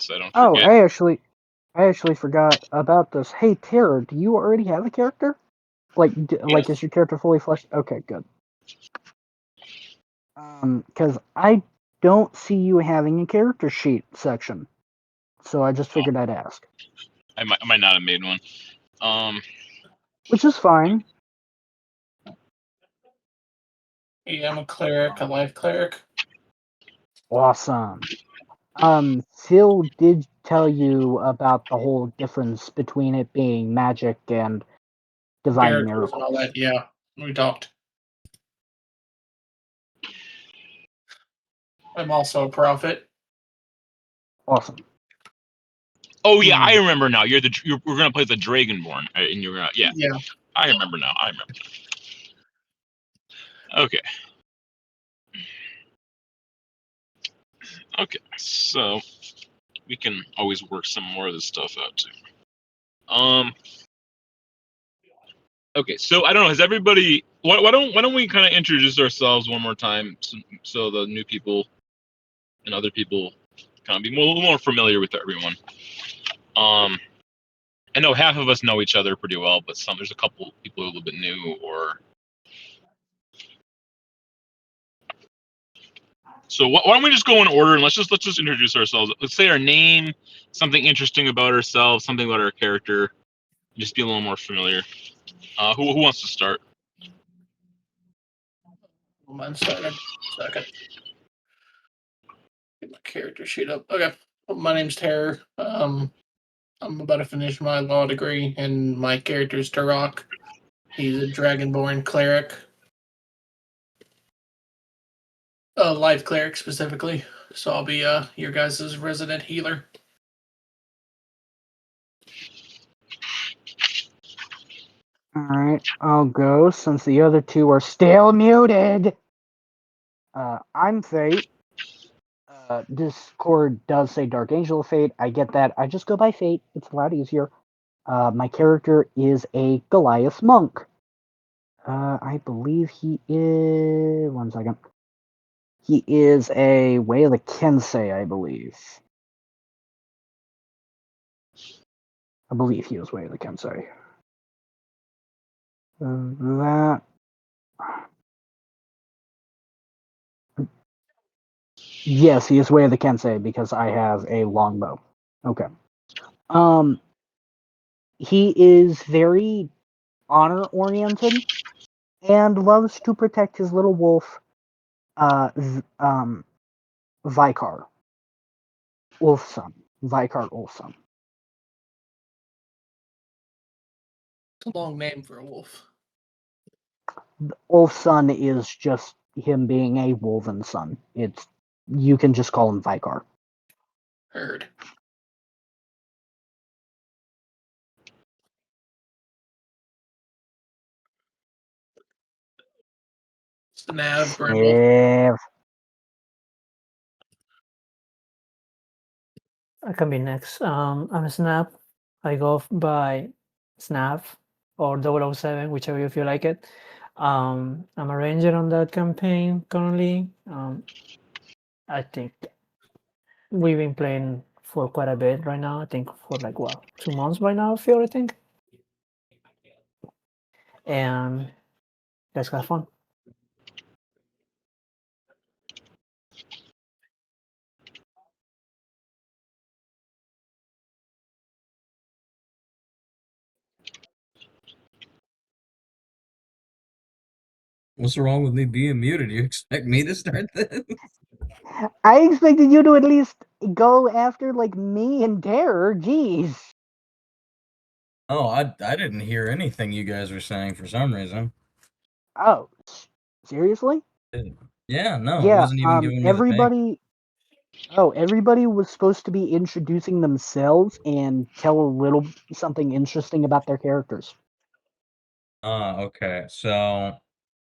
so I don't Oh, forget. I actually forgot about this. Hey, Terror, do you already have a character? Like, Yes. is your character fully fleshed? Okay, good. Because I don't see you having a character sheet section, so I just figured I'd ask. I might not have made one. Which is fine. Yeah, I'm a cleric, a life cleric. Awesome. Phil did tell you about the whole difference between it being magic and divine Miracles and all miracles. that. Yeah, we talked. I'm also a prophet. Awesome. Oh yeah, I remember now. We're gonna play the Dragonborn, and you're gonna Yeah. I remember now. Okay. Okay, so we can always work some more of this stuff out too. Okay, so I don't know. Has everybody? Why don't we kind of introduce ourselves one more time, so the new people and other people kind of be a little more familiar with everyone. I know half of us know each other pretty well, but there's a couple people who are a little bit new or. So why don't we just go in order and let's just introduce ourselves. Let's say our name, something interesting about ourselves, something about our character, just be a little more familiar. Who wants to start? Mine started. Second. Get my character sheet up. Okay. Well, my name's Terror. I'm about to finish my law degree, and my character's Turok. He's a dragonborn cleric. A life cleric specifically. So I'll be your guys' resident healer. Alright, I'll go since the other two are still muted. I'm Fate. Discord does say Dark Angel of Fate. I get that. I just go by Fate. It's a lot easier. My character is a Goliath monk. I believe he is. One second. He is a Way of the Kensei, I believe. I believe he is Way of the Kensei. That. Yes, he is Way of the Kensei because I have a longbow. Okay. He is very honor oriented and loves to protect his little wolf, Vikar. Ulfson. Vikar Ulfson. It's a long name for a wolf. Ulfson is just him being a woven son. You can just call him Vikar. Heard. Snav Brimble. I can be next. I'm Snap. I go by Snap or 007, whichever you feel like it. I'm a ranger on that campaign currently. I think we've been playing for quite a bit right now. I think for like 2 months right now, I think. And let's have fun. What's wrong with me being muted? You expect me to start this? I expected you to at least go after like me and Terror. Jeez. Oh, I didn't hear anything you guys were saying for some reason. Oh, seriously? Yeah, no, it Yeah. wasn't even giving me the Everybody. Oh, everybody was supposed to be introducing themselves and tell a little something interesting about their characters. Okay. So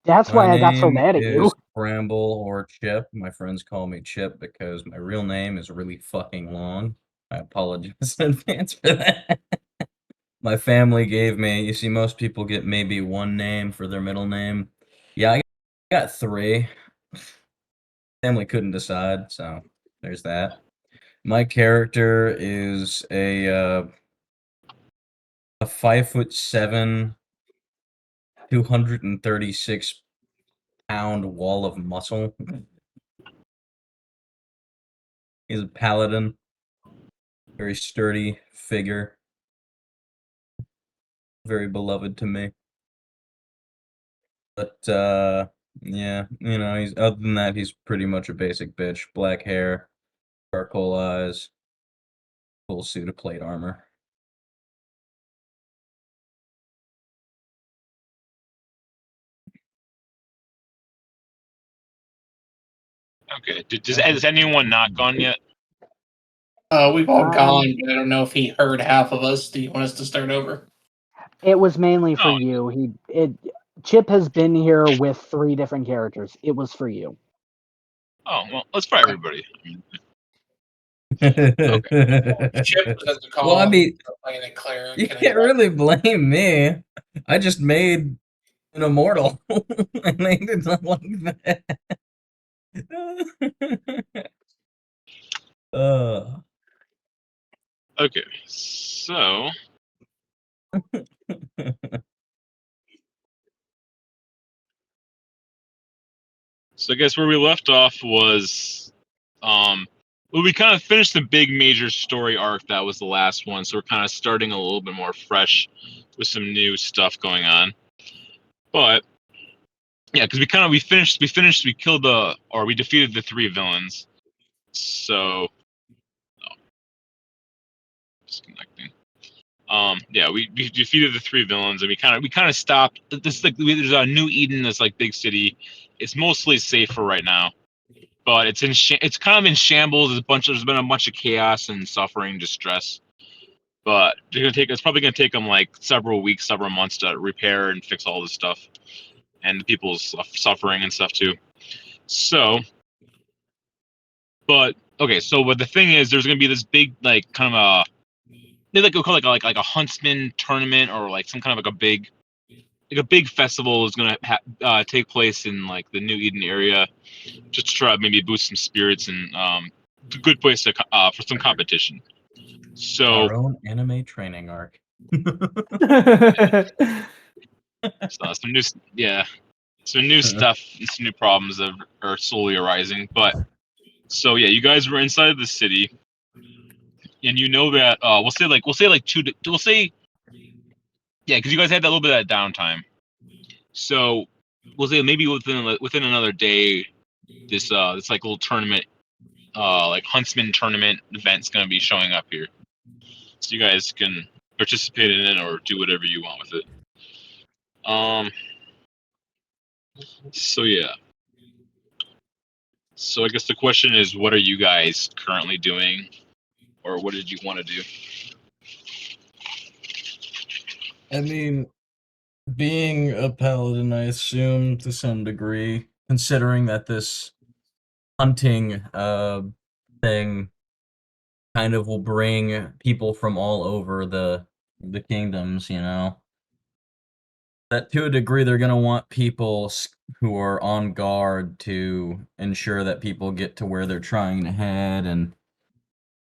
That's my why I got so name mad at you. is Bramble or Chip. My friends call me Chip because my real name is really fucking long. I apologize in advance for that. My family gave me, you see, most people get maybe one name for their middle name. Yeah, I got three. Family couldn't decide, so there's that. My character is a 5'7", 236-pound wall of muscle. He's a paladin, very sturdy figure, very beloved to me. But yeah, he's other than that, he's pretty much a basic bitch. Black hair, charcoal eyes, full suit of plate armor. Okay. Has anyone not gone yet? We've all gone, but I don't know if he heard half of us. Do you want us to start over? It was mainly for No. you. Chip has been here with 3 different characters. It was for you. Oh well, let's try everybody. Chip was at the call. Well, I mean, playing a cleric. you can't really blame me. I just made an immortal, and they did not like that. Okay, so I guess where we left off was, well, we kind of finished the big major story arc. That was the last one, so we're kind of starting a little bit more fresh with some new stuff going on. But yeah, because we killed we defeated the 3 villains. So, disconnecting. Yeah, we defeated the 3 villains, and we kind of stopped. This there's a New Eden, this like big city. It's mostly safe for right now, but it's kind of in shambles. There's been a bunch of chaos and suffering, distress. But it's probably gonna take them like several weeks, several months to repair and fix all this stuff, and the people's suffering and stuff too. So, but the thing is, there's gonna be this big like kind of a we'll call it like a huntsman tournament, or like some kind of like a big festival is gonna take place in like the New Eden area, just to try to maybe boost some spirits, and a good place to for some competition. So Our own anime training arc. some new stuff and some new problems that are slowly arising. But so yeah, you guys were inside the city, and you know that we'll say like yeah, because you guys had that little bit of that downtime. So we'll say maybe within another day, this like little tournament, like huntsman tournament event's gonna be showing up here, so you guys can participate in it or do whatever you want with it. So yeah. So I guess the question is, what are you guys currently doing, or what did you want to do? I mean, being a paladin, I assume to some degree, considering that this hunting thing kind of will bring people from all over the kingdoms, that to a degree they're going to want people who are on guard to ensure that people get to where they're trying to head and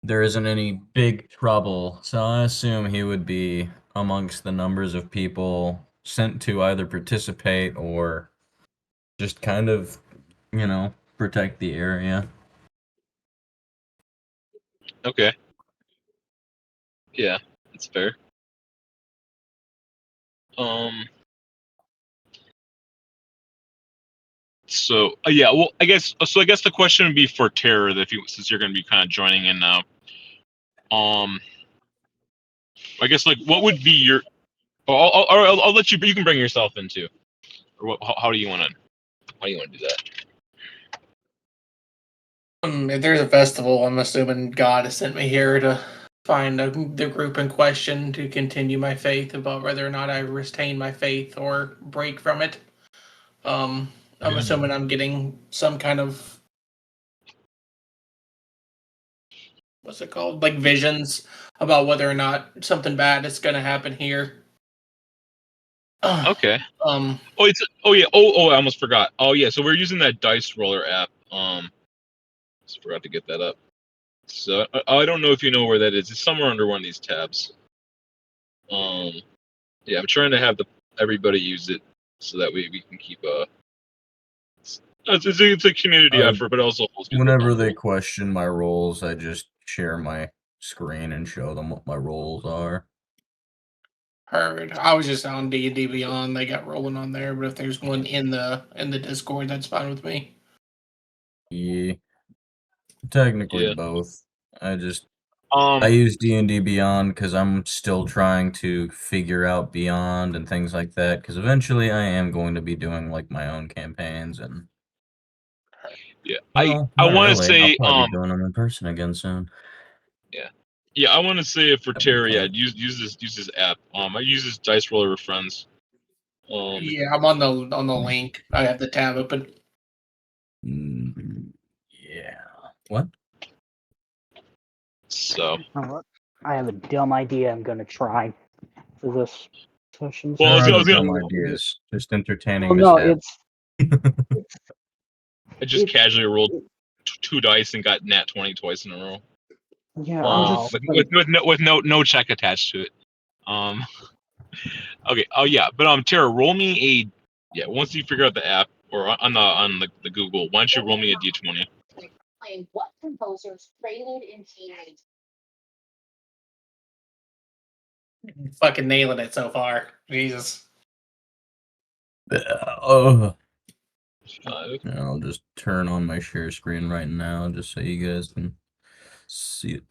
there isn't any big trouble. So I assume he would be amongst the numbers of people sent to either participate or just kind of, protect the area. Okay. Yeah, that's fair. So yeah, well, I guess the question would be for Terror, since you're going to be kind of joining in now. I guess like what would be your? I'll let you. You can bring yourself in too. Or how do you want to? How do you want to do that? If there's a festival, I'm assuming God has sent me here to find the group in question to continue my faith about whether or not I retain my faith or break from it. I'm assuming I'm getting some kind of what's it called? Like visions about whether or not something bad is going to happen here. Okay. Um. I almost forgot. Oh yeah, so we're using that dice roller app. Just forgot to get that up. So I don't know if you know where that is. It's somewhere under one of these tabs. Yeah, I'm trying to have everybody use it so that way we can keep it's a community effort, but it also holds people Whenever they accountable. question my roles, I just share my screen and show them what my roles are. Heard. I was just on D&D Beyond. They got rolling on there, but if there's one in the Discord, that's fine with me. Yeah, technically Yeah. both. I Um. use D&D Beyond because I'm still trying to figure out Beyond and things like that. Because eventually, I am going to be doing like my own campaigns and. Yeah. Well, I not want to really. I'll say probably be doing them in person again soon. Yeah, I want to say for That'd be Terry, fun. I'd use this app. I use this dice roller with friends. Yeah, I'm on the link. I have the tab open. Yeah. What? So You know what? I have a dumb idea I'm gonna try for this session. Well, There I are was no gonna- dumb ideas. Just entertaining Well, no, mishap. I just it's casually rolled 2 dice and got nat 20 twice in a row. yeah. Wow. I'm just With no check attached to it. Okay. Oh yeah, but Tara, roll me a once you figure out the app or on the Google, why don't you roll me a d20? Playing what composer's Prelude in G major? Fucking nailing it so far. Jesus. Oh. 5. I'll just turn on my share screen right now just so you guys can see it.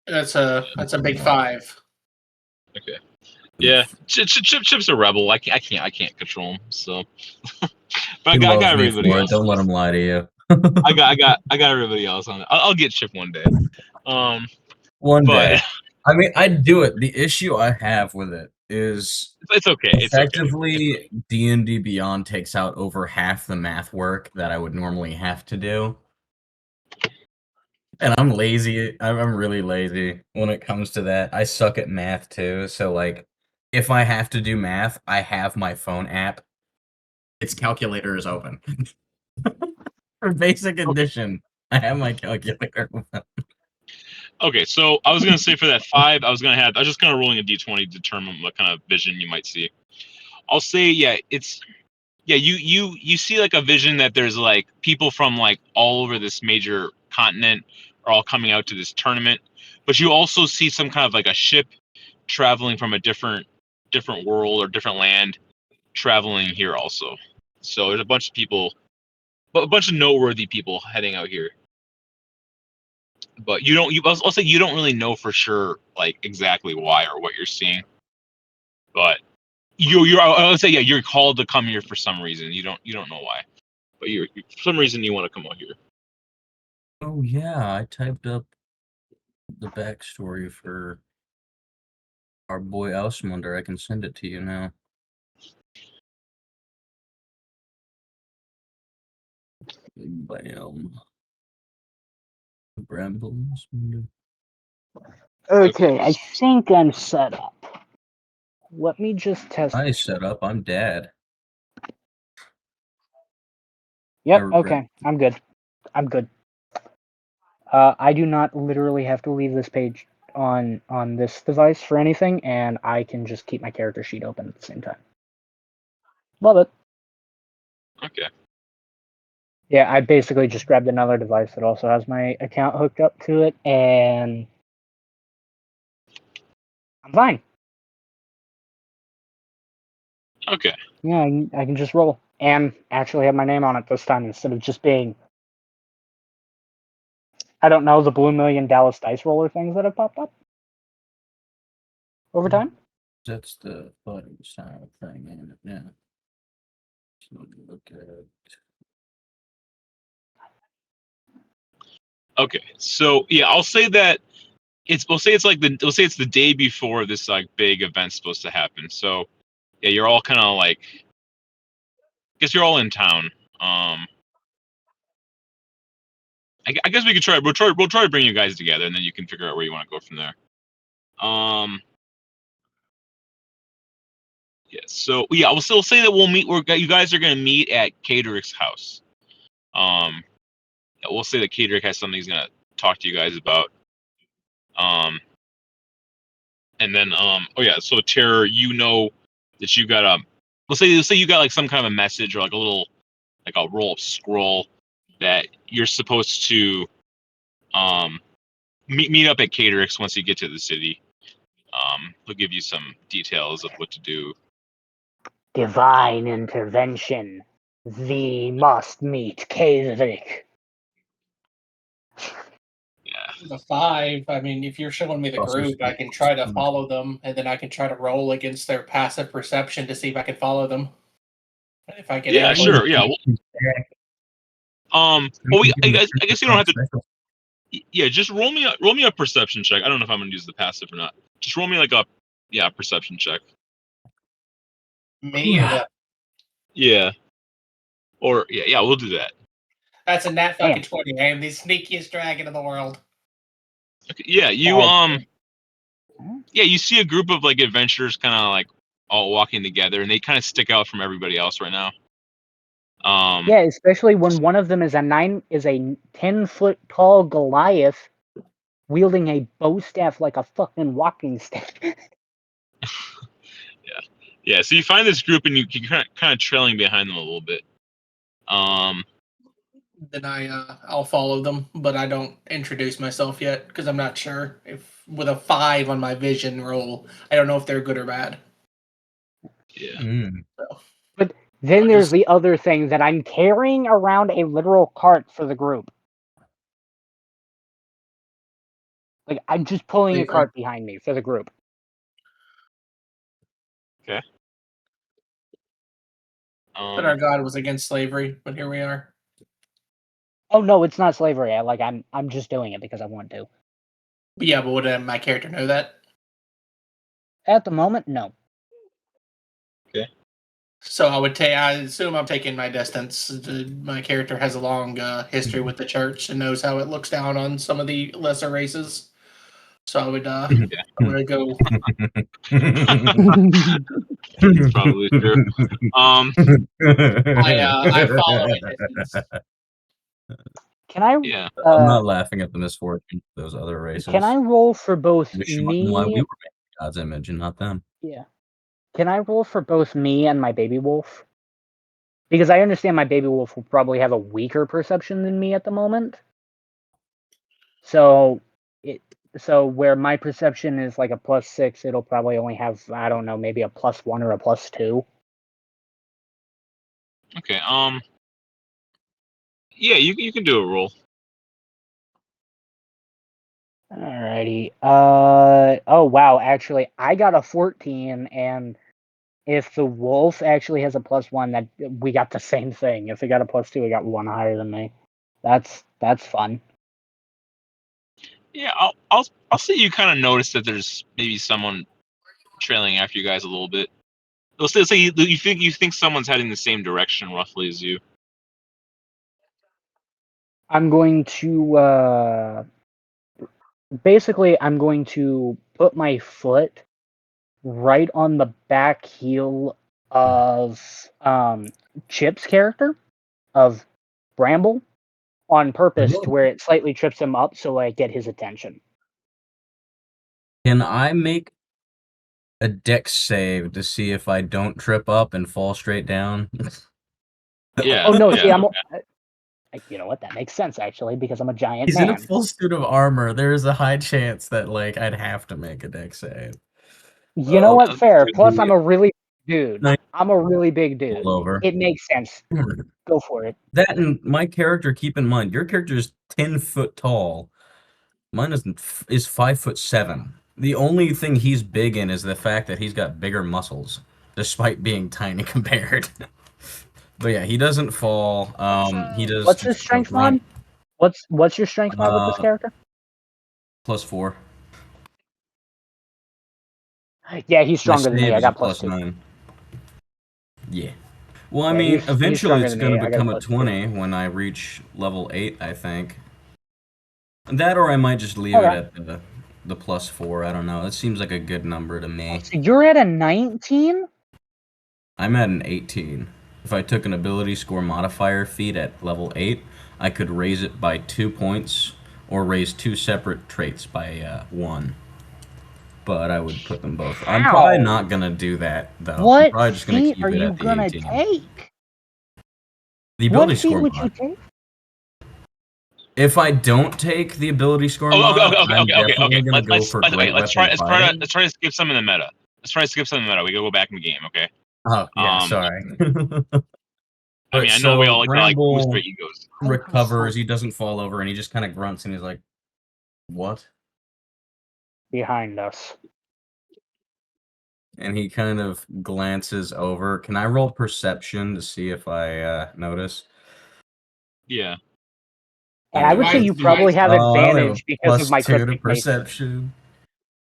That's a big 5. Okay. Yeah, Chip's a rebel. I can't control him. So, but I He got loves me everybody for it. else. Don't let him lie to you. I got everybody else on it. I'll get Chip one day. One But day. I mean, I'd do it. The issue I have with it is it's okay. It's okay. effectively D&D Beyond takes out over half the math work that I would normally have to do. And I'm lazy. I'm really lazy when it comes to that. I suck at math too. So like, if I have to do math, I have my phone app. Its calculator is open. For basic addition, I have my calculator open. Okay, so I was gonna say for that 5, I was just gonna rolling a d20 to determine what kind of vision you might see. I'll say you see like a vision that there's like people from like all over this major continent are all coming out to this tournament, but you also see some kind of like a ship traveling from a different world or different land traveling here also. So there's a bunch of people, a bunch of noteworthy people heading out here. But I'll say you don't really know for sure like exactly why or what you're seeing. But I would say you're called to come here for some reason. You don't know why, but for some reason you want to come out here. Oh yeah, I typed up the backstory for our boy Ausmunder. I can send it to you now. Bam. Brambles. okay. I think I'm set up. Let me just test. I set up. I'm dad. Yep. regret- Okay. I'm good. I'm good. I do not literally have to leave this page on this device for anything, and I can just keep my character sheet open at the same time. Love it. Okay. Yeah, I basically just grabbed another device that also has my account hooked up to it, and I'm fine. Okay. Yeah, I can just roll and actually have my name on it this time instead of just being, I don't know, the Blue Million Dallas Dice Roller things that have popped up over time. That's the fighting style thing, ain't it? Yeah. So look at. Okay. So yeah, I'll say that we'll say it's the day before this like big event's supposed to happen. So yeah, you're all kind of like, I guess you're all in town. I guess we could try. We'll try to bring you guys together, and then you can figure out where you want to go from there. Yeah. So yeah, we'll still say that we'll meet. You guys are gonna meet at Caterick's house. Yeah, we'll say that Caterick has something he's gonna talk to you guys about. And then oh yeah, so Terror, you know that you got let's say you got like some kind of a message or like a little like a roll up scroll that you're supposed to meet up at Caterix once you get to the city. They'll give you some details of what to do. Divine intervention. Thee must meet Kavik. Yeah. The 5. I mean, if you're showing me the Also group, I can try to follow them, and then I can try to roll against their passive perception to see if I can follow them. If I get Yeah, ambushed. sure. Yeah. Well, I guess you don't have to. Yeah, just roll me a perception check. I don't know if I'm gonna use the passive or not. Just roll me like a perception check. Me or them? Yeah. Or yeah, we'll do that. That's a nat fucking 20. I am the sneakiest dragon in the world. Okay, yeah, you you see a group of like adventurers kind of like all walking together, and they kind of stick out from everybody else right now. Yeah, especially when one of them is a 10-foot tall Goliath wielding a bow staff like a fucking walking stick. Yeah. So you find this group, and you're kind of trailing behind them a little bit. Then I'll follow them, but I don't introduce myself yet because I'm not sure if with a 5 on my vision roll, I don't know if they're good or bad. Yeah. But then there's the other thing that I'm carrying around a literal cart for the group. Like, I'm just pulling a cart behind me for the group. Okay. But our God was against slavery, but here we are. Oh no, it's not slavery. I'm just doing it because I want to. Yeah, but would my character know that? At the moment, no. Okay. So I assume I'm taking my distance. My character has a long history with the church and knows how it looks down on some of the lesser races. So I would I'm gonna go. It's probably true. I follow at distance. Can I? Yeah. I'm not laughing at the misfortune of those other races. Can I roll for both Wish you wouldn't know why we me? were made in God's image and not them. Yeah. Can I roll for both me and my baby wolf? Because I understand my baby wolf will probably have a weaker perception than me at the moment. So where my perception is like a +6, it'll probably only have, I don't know, maybe a +1 or a +2. Okay. Yeah, you can do a roll. Alrighty. Oh wow, actually I got a 14, and if the wolf actually has a +1, that we got the same thing. If it got a +2, it got 1 higher than me. That's fun. Yeah, I'll say you kind of notice that there's maybe someone trailing after you guys a little bit. Let's say you think someone's heading the same direction roughly as you. I'm going to basically I'm going to put my foot right on the back heel of Chip's character of Bramble on purpose to where it slightly trips him up so I get his attention. Can I make a dex save to see if I don't trip up and fall straight down? Yeah. Oh no, yeah, see, I'm okay. you know what, that makes sense actually because I'm a giant He's man. in a full suit of armor. There's a high chance that like I'd have to make a dex save. You know what? Fair. Plus, dude. I'm a really dude. Nice. I'm a really big dude. All over. It makes sense. Go for it. That and my character, keep in mind, your character is 10 foot tall. Mine is 5'7". The only thing he's big in is the fact that he's got bigger muscles, despite being tiny compared. But yeah, he doesn't fall. He does. What's his strength mod? What's your strength mod with this character? +4. Yeah, he's stronger than me. I got +2. +9. Yeah. Well, I Yeah, mean, he's eventually stronger it's than going me. to I got a become a +2. 20 when I reach level 8, I think. That, or I might just leave it at the +4. I don't know. It seems like a good number to me. So you're at a 19? I'm at an 18. If I took an ability score modifier feat at level 8, I could raise it by 2 points or raise 2 separate traits by 1. But I would put them both. I'm How? probably not gonna do that though. I'm What probably just gonna feat keep are it you at the gonna 18. take? The What ability feat score would you mod. take? If I don't take the ability score mod, I'm definitely gonna go for great let's weapon try fighting. let's try to skip some in the meta. Let's try to skip some in the meta. We gotta go back in the game, okay? Oh yeah, Um, sorry. I mean, I know we all like Bramble boost our egos. recovers. He doesn't fall over, and he just kind of grunts, and he's like, "What?" Behind us. And he kind of glances over. Can I roll perception to see if I notice? Yeah. And I would say you probably have I only have a advantage because of my +2 to cryptic mace. perception.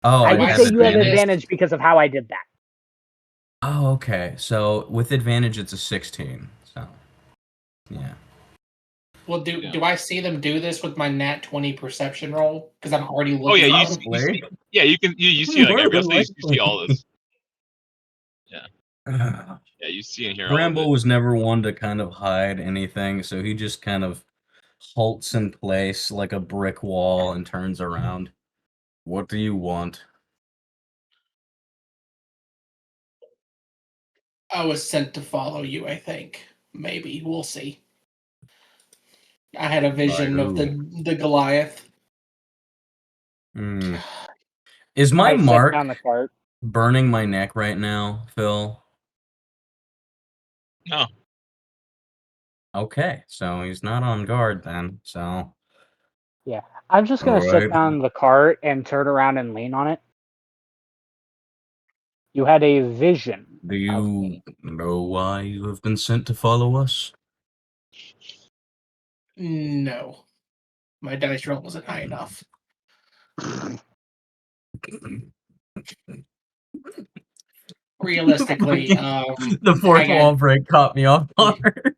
Oh, I Do would I say see you have this? advantage because of how I did that. Oh, okay. So with advantage, it's a 16. So, yeah. Well, do I see them do this with my nat 20 perception roll? Because I'm already looking. Oh yeah, at you them. see, yeah, you can you see like More every than you see all this. likely. Yeah, you see and hear all of Bramble it. was never one to kind of hide anything, so he just kind of halts in place like a brick wall and turns around. What do you want? I was sent to follow you, I think. Maybe. We'll see. I had a vision of the Goliath. Hmm. Is my I set mark down the cart. burning my neck right now, Phil? No. Okay, so he's not on guard then. So Yeah. I'm just gonna sit Alright. down the cart and turn around and lean on it. You had a vision. do of you me. know why you have been sent to follow us? No. My dice roll wasn't high enough. Realistically, the fourth wall break caught me off guard.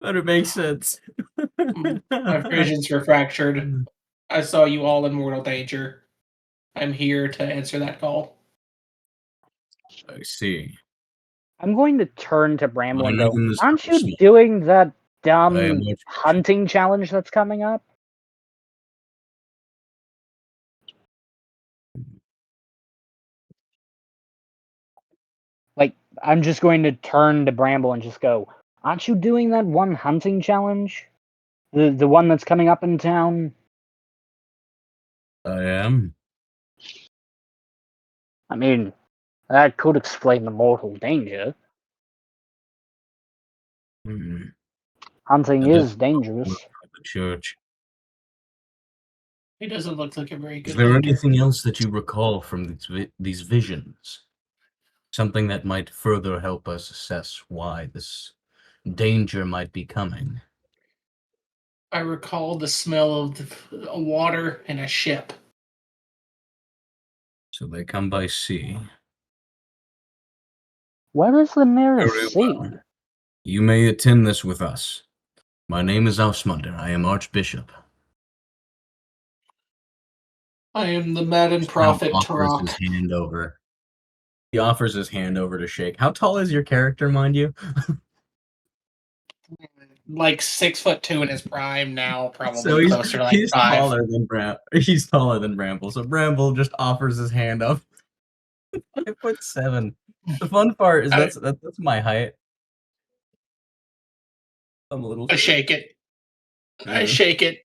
But it makes sense. my visions were fractured. I saw you all in mortal danger. I'm here to answer that call. I see. I'm going to turn to Bramble My and go, name is aren't you Godspeed. doing that I am dumb Archbishop. hunting challenge that's coming up? Like, I'm just going to turn to Bramble and just go, aren't you doing that one hunting challenge? The one that's coming up in town? I am. I mean, that could explain the mortal danger. Hmm. Hunting I is don't dangerous. work for the church. He doesn't look like a very Is good there hunter. anything else that you recall from these visions? Something that might further help us assess why this danger might be coming. I recall the smell of the water and a ship. So they come by sea. What is the nearest Very sea? well. You may attend this with us. My name is Ausmunder. I am Archbishop. I am the Madden Prophet Offers his Turok. hand over. He offers his hand over to shake. How tall is your character, mind you? Like 6'2" in his prime now, probably So he's, closer to like he's 5. taller than He's taller than Bramble. So Bramble just offers his hand up. 5'7". The fun part is that's my height. I'm a little I short. shake it. I Yeah. shake it.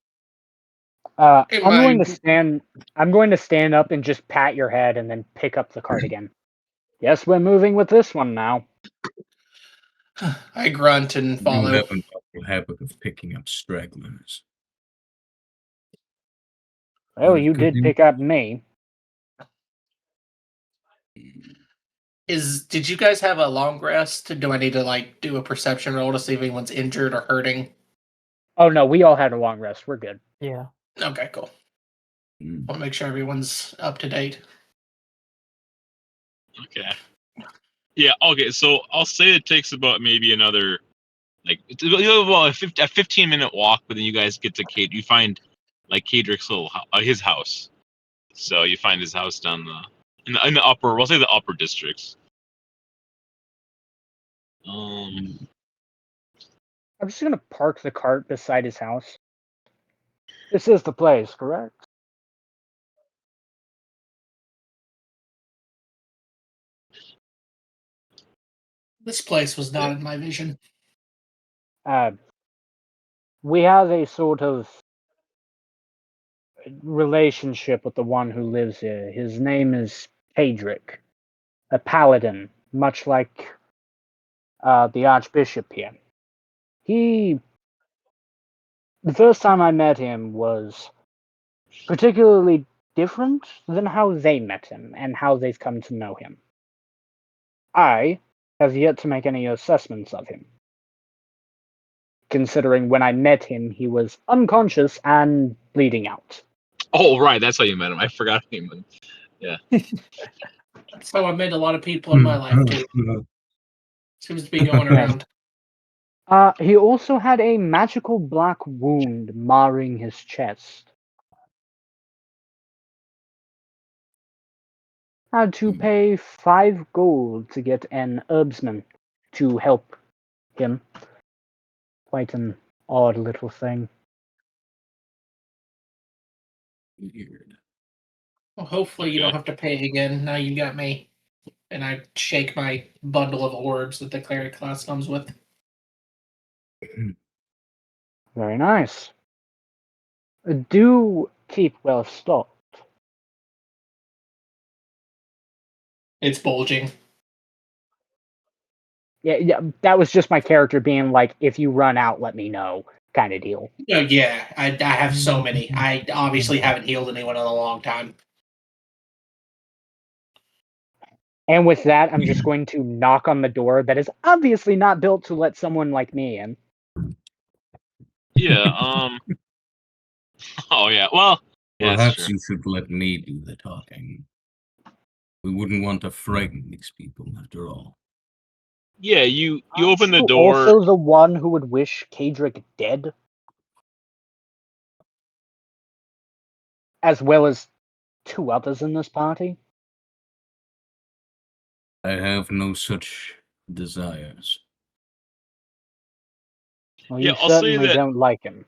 I'm Am going I- to stand. I'm going to stand up and just pat your head and then pick up the cart again. Yes, we're moving with this one now. I grunt and You follow. have an awful habit of picking up stragglers. Well, you did pick up me. Did you guys have a long rest? Do I need to like do a perception roll to see if anyone's injured or hurting? Oh no, we all had a long rest. We're good. Yeah. Okay, cool. I'll make sure everyone's up to date. Okay. Yeah. Okay. So I'll say it takes about maybe another a 15-minute walk, but then you guys get to Kate. You find like Kadrick's little his house. So you find his house down in the upper. We'll say the upper districts. I'm just gonna park the cart beside his house. This is the place, correct? This place was not in my vision. We have a sort of relationship with the one who lives here. His name is Pedrick, a paladin, much like the Archbishop here. The first time I met him was particularly different than how they met him and how they've come to know him. I have yet to make any assessments of him, considering when I met him, he was unconscious and bleeding out. Oh, right. That's how you met him. I forgot him. That's how I met a lot of people in my life, too. Seems to be going around. He also had a magical black wound marring his chest. Had to pay 5 gold to get an herbsman to help him. Quite an odd little thing. Weird. Well, hopefully you don't have to pay again. Now you got me. And I shake my bundle of orbs that the cleric class comes with. Very nice. Do keep well stocked. It's bulging. Yeah, that was just my character being like, if you run out, let me know, kind of deal. Oh, yeah, I have so many. I obviously haven't healed anyone in a long time. And with that, I'm just going to knock on the door that is obviously not built to let someone like me in. Yeah. Oh yeah. Well, yeah, that's Perhaps true. you should let me do the talking. We wouldn't want to frighten these people, after all. Yeah, you open the You door. also the one who would wish Kadric dead? As well as 2 others in this party? I have no such desires. Well, Yeah, you I'll say certainly that. don't like him.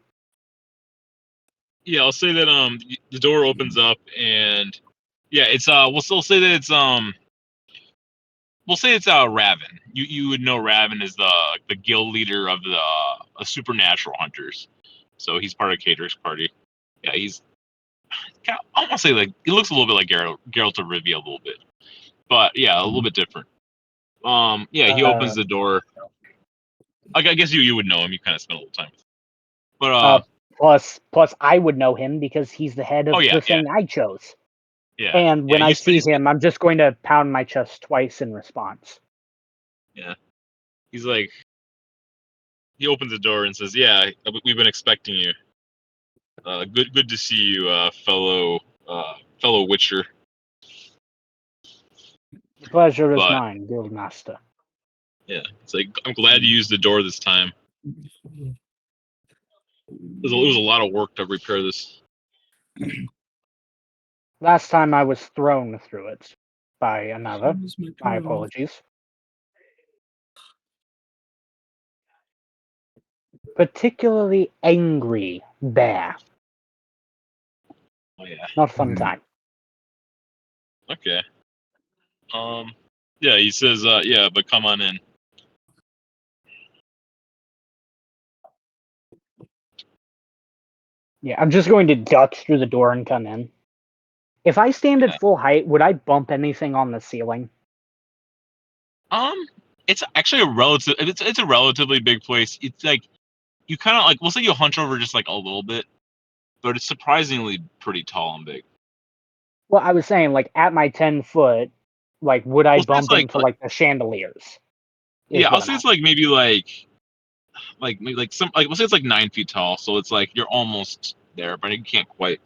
Yeah, I'll say that. The door opens up and yeah, it's we'll still say that it's we'll say it's Raven. You would know Raven is the guild leader of the supernatural hunters. So he's part of Cater's party. Yeah, he's I want to say like he looks a little bit like Geralt of Rivia a little bit, but yeah, a little bit different. Yeah, he opens the door. I guess you would know him. You kind of spent a little time with him. But Plus, I would know him because he's the head of oh, yeah, the thing I chose. yeah, And when yeah, I see him, I'm just going to pound my chest twice in response. Yeah, he's like, he opens the door and says, "Yeah, we've been expecting you. Good to see you, fellow Witcher." The pleasure is But mine, Guildmaster. yeah, it's like I'm glad you used the door this time. It was a lot of work to repair this. Last time I was thrown through it by another. My apologies. Particularly angry bear. Oh yeah. Not fun time. Okay. Yeah, he says, yeah, but come on in. Yeah, I'm just going to duck through the door and come in. If I stand at full height, would I bump anything on the ceiling? It's actually it's a relatively big place. It's like you kind of like we'll say you hunch over just like a little bit, but it's surprisingly pretty tall and big. Well, I was saying, like, at my 10 foot, like, would I Well, so it's bump into, like, the chandeliers? Yeah, I'll say it's like maybe like some like we'll say it's like 9 feet tall, so it's like you're almost there, but you can't quite.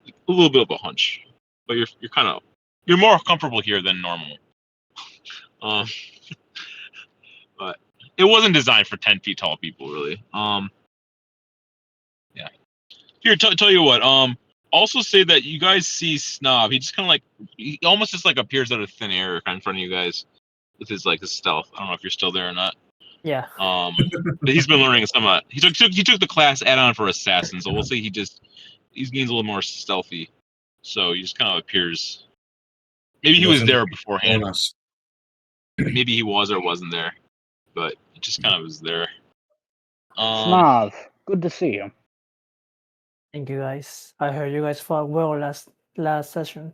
A little bit of a hunch, but you're more comfortable here than normal. Um, but it wasn't designed for 10 feet tall people, really. Yeah. Here, tell you what. Also say that you guys see Snob. He just kind of like he almost just like appears out of thin air in front of you guys with his like his stealth. I don't know if you're still there or not. Yeah. But he's been learning some. He took the class add-on for assassin, so we'll say he gains a little more stealthy. So he just kind of appears. Maybe he was Doesn't there beforehand. own us. Maybe he was or wasn't there, but he just kind of was there. Snav, good to see you. Thank you guys. I heard you guys fought well last session.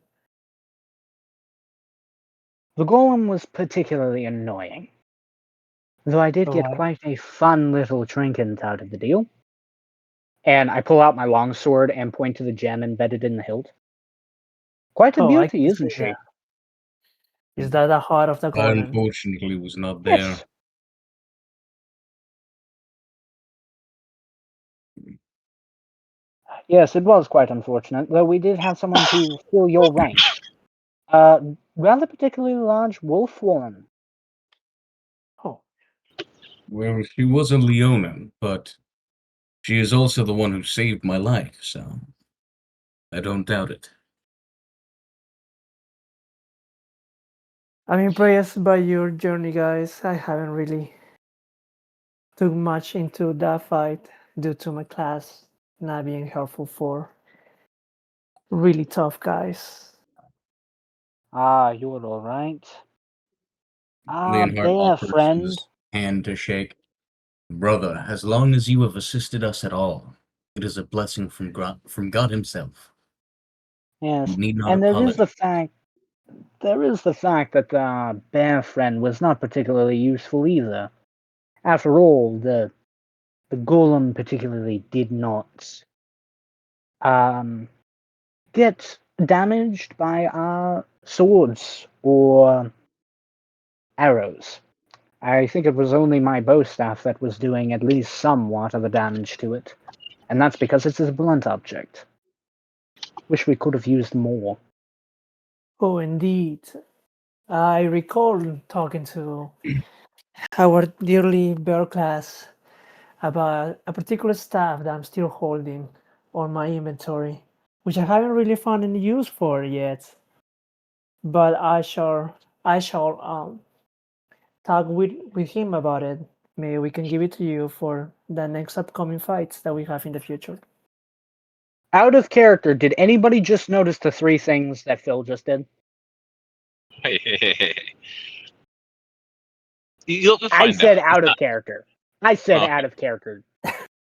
The golem was particularly annoying, though I did get Why? quite a fun little trinket out of the deal. And I pull out my longsword and point to the gem embedded in the hilt. Quite a Oh, I beauty, can isn't see she? that. Is that the heart of the I golem? unfortunately was not there. Yes. Yes, it was quite unfortunate, though we did have someone to fill your ranks. Rather particularly large wolf woman. Oh, Well, she was a Leonin, but she is also the one who saved my life, so I don't doubt it. I'm impressed by your journey, guys. I haven't really took much into that fight due to my class not being helpful for really tough guys. Ah, you're alright. Ah, Leonhardt bear offers friend. his hand to shake. Brother, as long as you have assisted us at all, it is a blessing from God himself. Yes, You need not and there is apologize. the fact that bear friend was not particularly useful either. After all, the golem particularly did not get damaged by swords or arrows. I think it was only my bow staff that was doing at least somewhat of a damage to it, and that's because it's a blunt object. Wish we could have used more. Oh, indeed. I recall talking to our dearly bear class about a particular staff that I'm still holding on my inventory, which I haven't really found any use for yet. But I shall talk with him about it. Maybe we can give it to you for the next upcoming fights that we have in the future. Out of character, did anybody just notice the three things that Phil just did? Hey. You'll I find said out. out of character. I said Okay. out of character.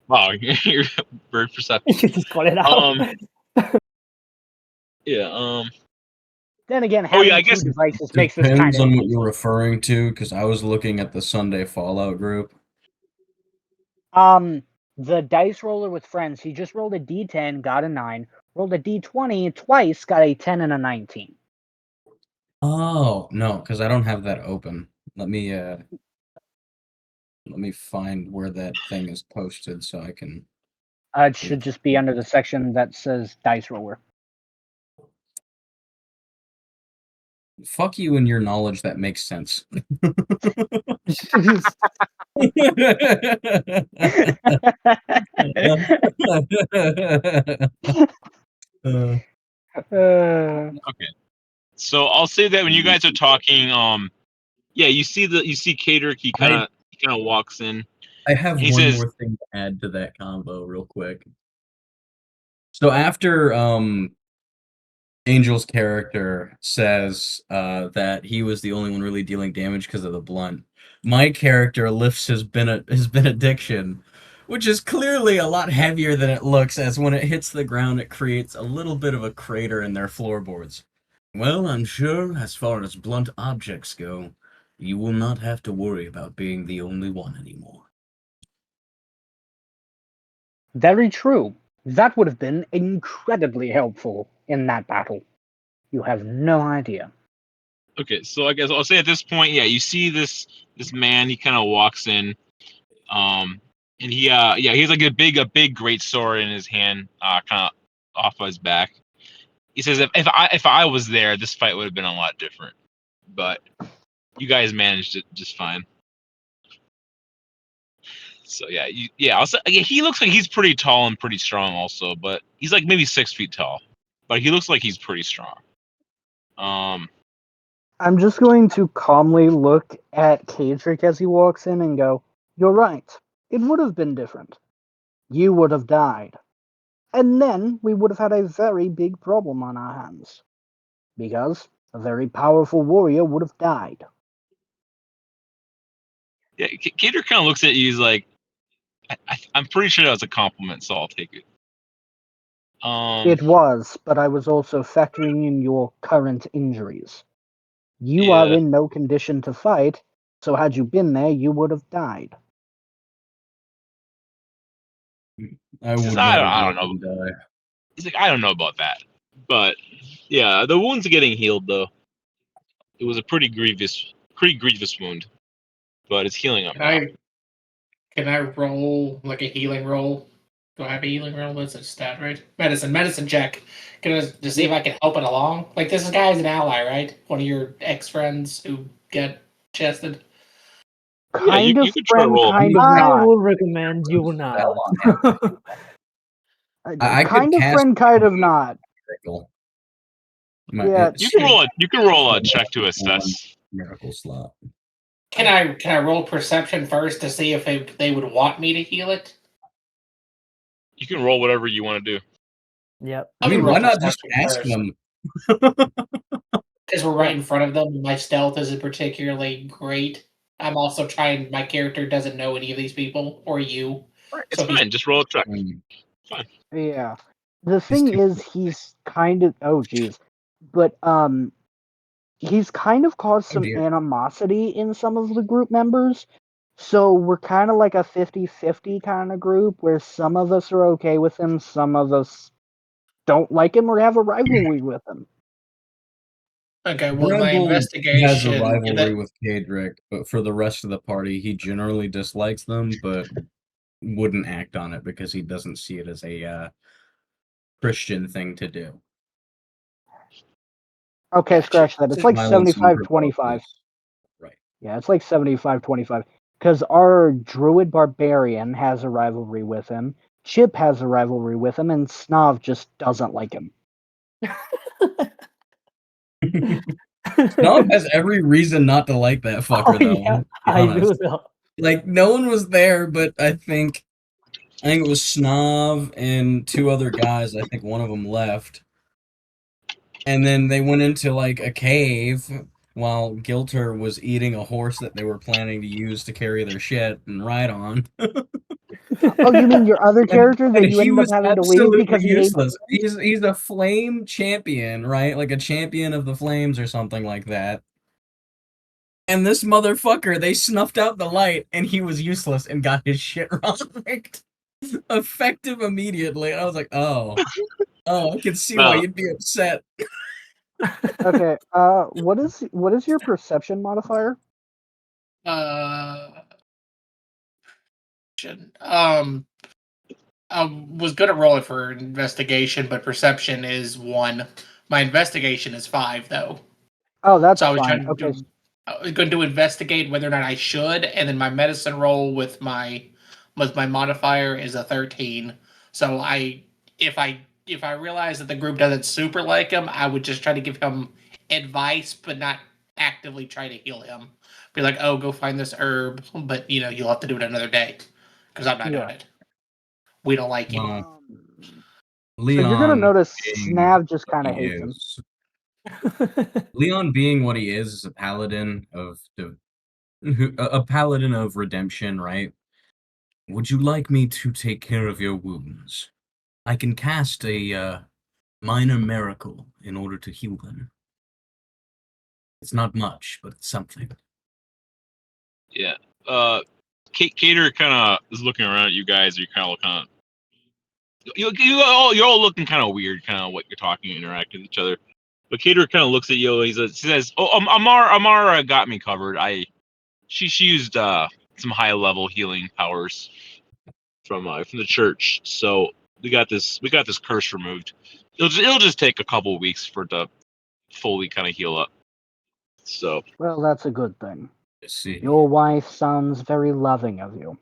Wow, you're very perceptive. You just call it out. Yeah. Then again, Oh yeah, having I two guess devices makes this kind Depends of on what easy. you're referring to, because I was looking at the Sunday Fallout group. The dice roller with friends, he just rolled a d10, got a 9, rolled a d20 twice, got a 10 and a 19. Oh, no, because I don't have that open. Let me find where that thing is posted so I can. It should just be under the section that says dice roller. Fuck you and your knowledge that makes sense. okay. So I'll say that when you guys are talking, yeah, you see Cater. He kind of walks in. I have He one says, more thing to add to that combo real quick. So after Angel's character says that he was the only one really dealing damage because of the blunt, my character lifts his benediction, which is clearly a lot heavier than it looks, as when it hits the ground it creates a little bit of a crater in their floorboards. Well, I'm sure as far as blunt objects go, you will not have to worry about being the only one anymore. Very true. That would have been incredibly helpful in that battle. You have no idea. okay, so I guess I'll say at this point, yeah, you see this man. He kind of walks in, and he has like a big great sword in his hand, kind of off of his back. He says, if I was there, this fight would have been a lot different, but you guys managed it just fine. So yeah, also, yeah, he looks like he's pretty tall and pretty strong also, but he's like maybe 6 feet tall, but he looks like he's pretty strong. I'm just going to calmly look at Kadrick as he walks in and go, "You're right. It would have been different. You would have died. And then we would have had a very big problem on our hands. Because a very powerful warrior would have died." Yeah, Cater kind of looks at you. He's like, I'm pretty sure that was a compliment, so I'll take it. It was, but I was also factoring in your current injuries. You are Yeah. in no condition to fight, so had you been there, you would have died. I would I never don't let know. him die. He's like, I don't know about that, but yeah, the wound's getting healed though. It was a pretty grievous wound, but it's healing up now. Can I roll like a healing roll? Do I have a healing roll? That's a stat, right? Medicine check. Can I to see if I can help it along? Like this guy is an ally, right? One of your ex-friends who get chested. Yeah, Kind you of could try to friend, roll. kind of I not. would recommend you not. Spell on him. I could Kind of cast friend, kind of not. miracle. Yeah. You can roll a check to assess. Miracle slot. Can I roll perception first to see if they would want me to heal it? You can roll whatever you want to do. Yep. I mean, roll why not just perception ask first. them? Because we're right in front of them, and my stealth isn't particularly great. I'm also trying. My character doesn't know any of these people or you. It's fine. Just roll a check. Fine. Yeah. The thing is, he's kind of. Oh, geez. But, he's kind of caused some dear. animosity in some of the group members. So we're kind of like a 50-50 kind of group where some of us are okay with him, some of us don't like him or have a rivalry with him. Okay, well, my Bramble investigation has a rivalry with Kadrick, but for the rest of the party, he generally dislikes them, but wouldn't act on it because he doesn't see it as a Christian thing to do. Okay, Gotcha. scratch that. It's like Violence and 75-25. provoke is- Right. Yeah, it's like 75-25. Because our druid barbarian has a rivalry with him, Chip has a rivalry with him, and Snov just doesn't like him. Snob has every reason not to like that fucker, though. Yeah, To be I do honest. though. Like, no one was there, but I think it was Snob and two other guys. I think one of them left. And then they went into, like, a cave while Gilter was eating a horse that they were planning to use to carry their shit and ride on. Oh, you mean your other character that you he ended up was having to leave absolutely because he hates useless. He's a flame champion, right? Like a champion of the flames or something like that. And this motherfucker, they snuffed out the light, and he was useless and got his shit rocked. Effective immediately. And I was like, oh, I can see why you'd be upset. Okay, what is your perception modifier? I was gonna roll it for investigation, but perception is 1. My investigation is 5, though. Oh, that's So I was fine. trying to Okay, I was going to investigate whether or not I should, and then my medicine roll with my modifier is a 13. So if I realize that the group doesn't super like him, I would just try to give him advice, but not actively try to heal him. Be like, oh, go find this herb, but you'll have to do it another day because I'm not doing it. We don't like you. so you're gonna notice being Snav just what kind of he hates him. is- Leon being what he is a paladin of a paladin of redemption, right? Would you like me to take care of your wounds? I can cast a minor miracle in order to heal them. It's not much, but it's something. Yeah. Cater kind of is looking around at you guys. You're kind of looking. You're all looking kind of weird, kind of what you're talking, interacting with each other. But Cater kind of looks at you. He says, "Oh, Amara got me covered. She used some high level healing powers from the church. So we got this curse removed. It'll just take a couple weeks for it to fully kind of heal up. So Well, that's a good thing. Let's see. Your wife sounds very loving of you.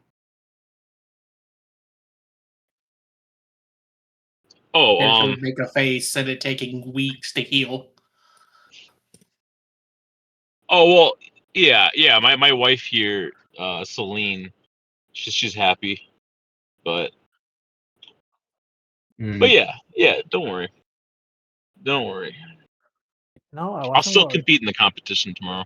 Character would make a face and it taking weeks to heal. Oh well, yeah. My wife here, Celine, she's happy, but Mm. yeah. Don't worry. No, I I'll wasn't still worried. compete in the competition tomorrow.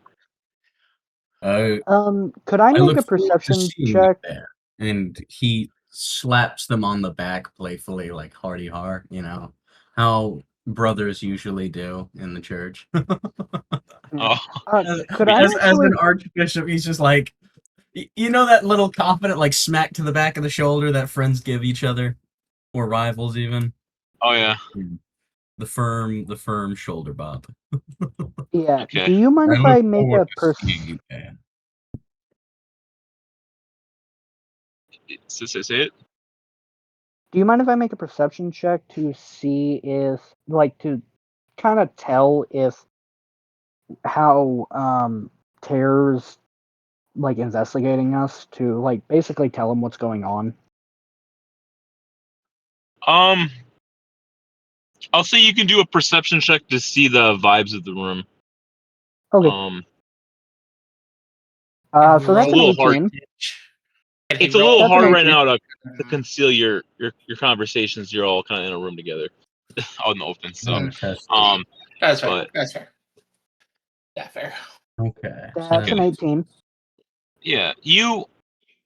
Could I I make look a forward to perception seeing you check? there. And he slaps them on the back playfully, like hearty har, you know, how brothers usually do in the church. Oh, Could I As actually? an archbishop, he's just like, you know, that little confident, like, smack to the back of the shoulder that friends give each other, or rivals even. oh yeah. The firm shoulder bump. Yeah. Okay. Do you mind I if look I make forward a to seeing you there. Say it. Do you mind if I make a perception check to see if, like, to kind of tell if how Terror's like investigating us, to like basically tell him what's going on? I'll say you can do a perception check to see the vibes of the room. Okay. So that's a an little hard. 18. It's a little That's an hard right 18. now to conceal your conversations. You're all kind of in a room together, out in the open. So, Fantastic. That's fair. but That's fair. Yeah, fair. Okay. That's an 18. yeah, you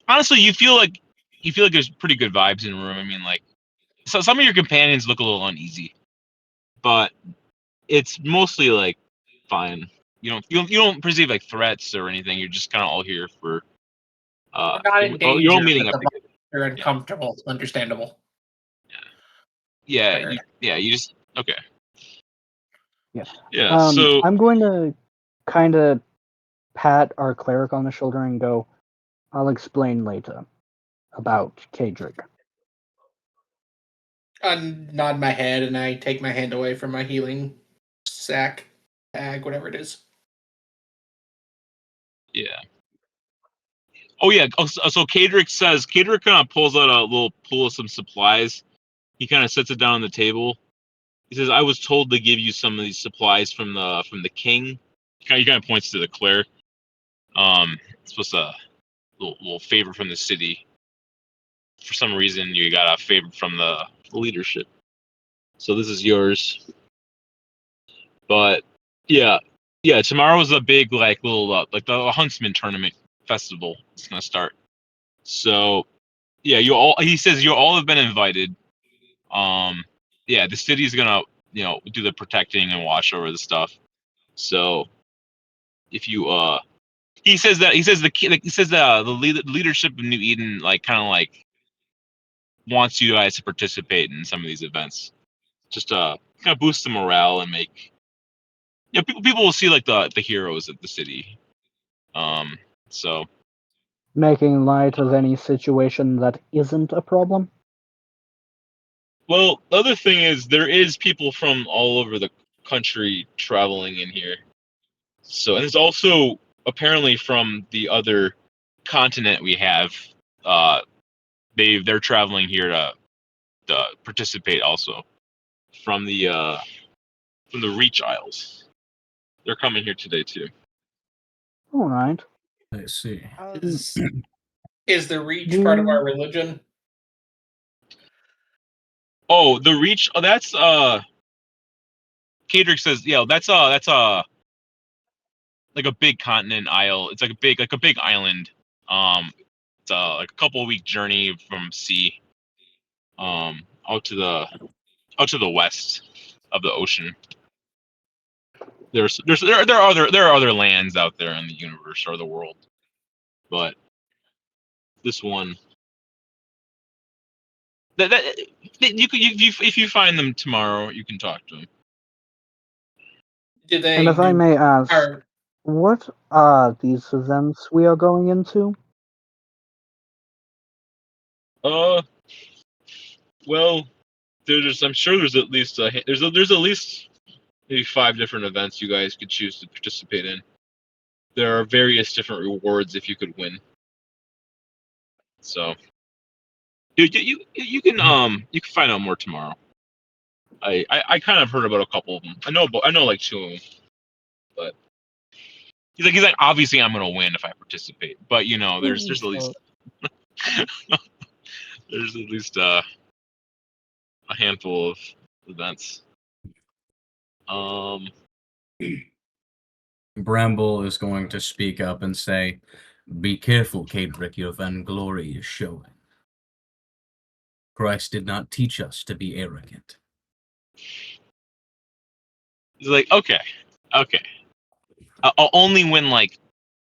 honestly you feel like there's pretty good vibes in the room. I mean, like, so some of your companions look a little uneasy, but it's mostly like fine. You don't perceive like threats or anything. You're just kind of all here for We're not in you're all danger, meeting but up the together. are uncomfortable. It's understandable. Yeah, Fair. you just okay. Yeah. Yeah, so I'm going to kind of pat our cleric on the shoulder and go, I'll explain later about Kadrick. I nod my head and I take my hand away from my healing sack, bag, whatever it is. yeah. Oh yeah. So Kadrick kind of pulls out a little pool of some supplies. He kind of sets it down on the table. He says, "I was told to give you some of these supplies from the king." He kind of points to the cleric. It's supposed to little favor from the city. For some reason, you got a favor from the leadership. So this is yours. But yeah. Tomorrow is a big like little like the huntsman tournament festival. It's gonna start. So yeah, you all. He says you all have been invited. Yeah, the city's gonna do the protecting and watch over the stuff. So if you he says that the leadership of New Eden like kind of like wants you guys to participate in some of these events, just kind of boost the morale and make people will see like the heroes of the city. So Making light of any situation that isn't a problem? well, the other thing is there is people from all over the country traveling in here. So and it's also apparently from the other continent we have. They're traveling here to participate also from the Reach Isles. They're coming here today too. All right. I see. Is the reach part of our religion? Oh, the Reach. Oh, that's Kadrick says, yeah, that's like a big continent isle. It's like a big island. It's like a couple of week journey from sea. Out to the west of the ocean. There are other lands out there in the universe or the world, but this one that you could if you find them tomorrow, you can talk to them. Do they? And if I may ask, Are, what are these events we are going into? Well, I'm sure there's at least there's at least maybe 5 different events you guys could choose to participate in. There are various different rewards if you could win. So you can find out more tomorrow. I kind of heard about a couple of them. I know like 2 of them, but he's like, obviously I'm gonna win if I participate, but you know, there's at least there's at least a handful of events. Bramble is going to speak up and say, "Be careful, Cadric, your vainglory is showing. Christ did not teach us to be arrogant." He's like, okay. I'll only win like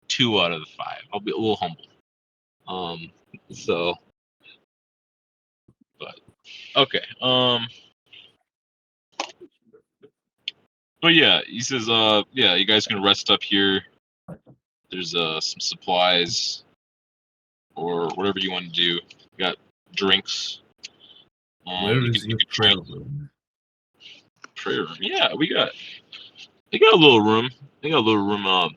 2 out of the 5. I'll be a little humble. So, but okay. But yeah, he says, yeah, you guys can rest up here. There's some supplies or whatever you want to do. You got drinks. Where is your prayer drink. room? Prayer room. Yeah, they got a little room. They got a little room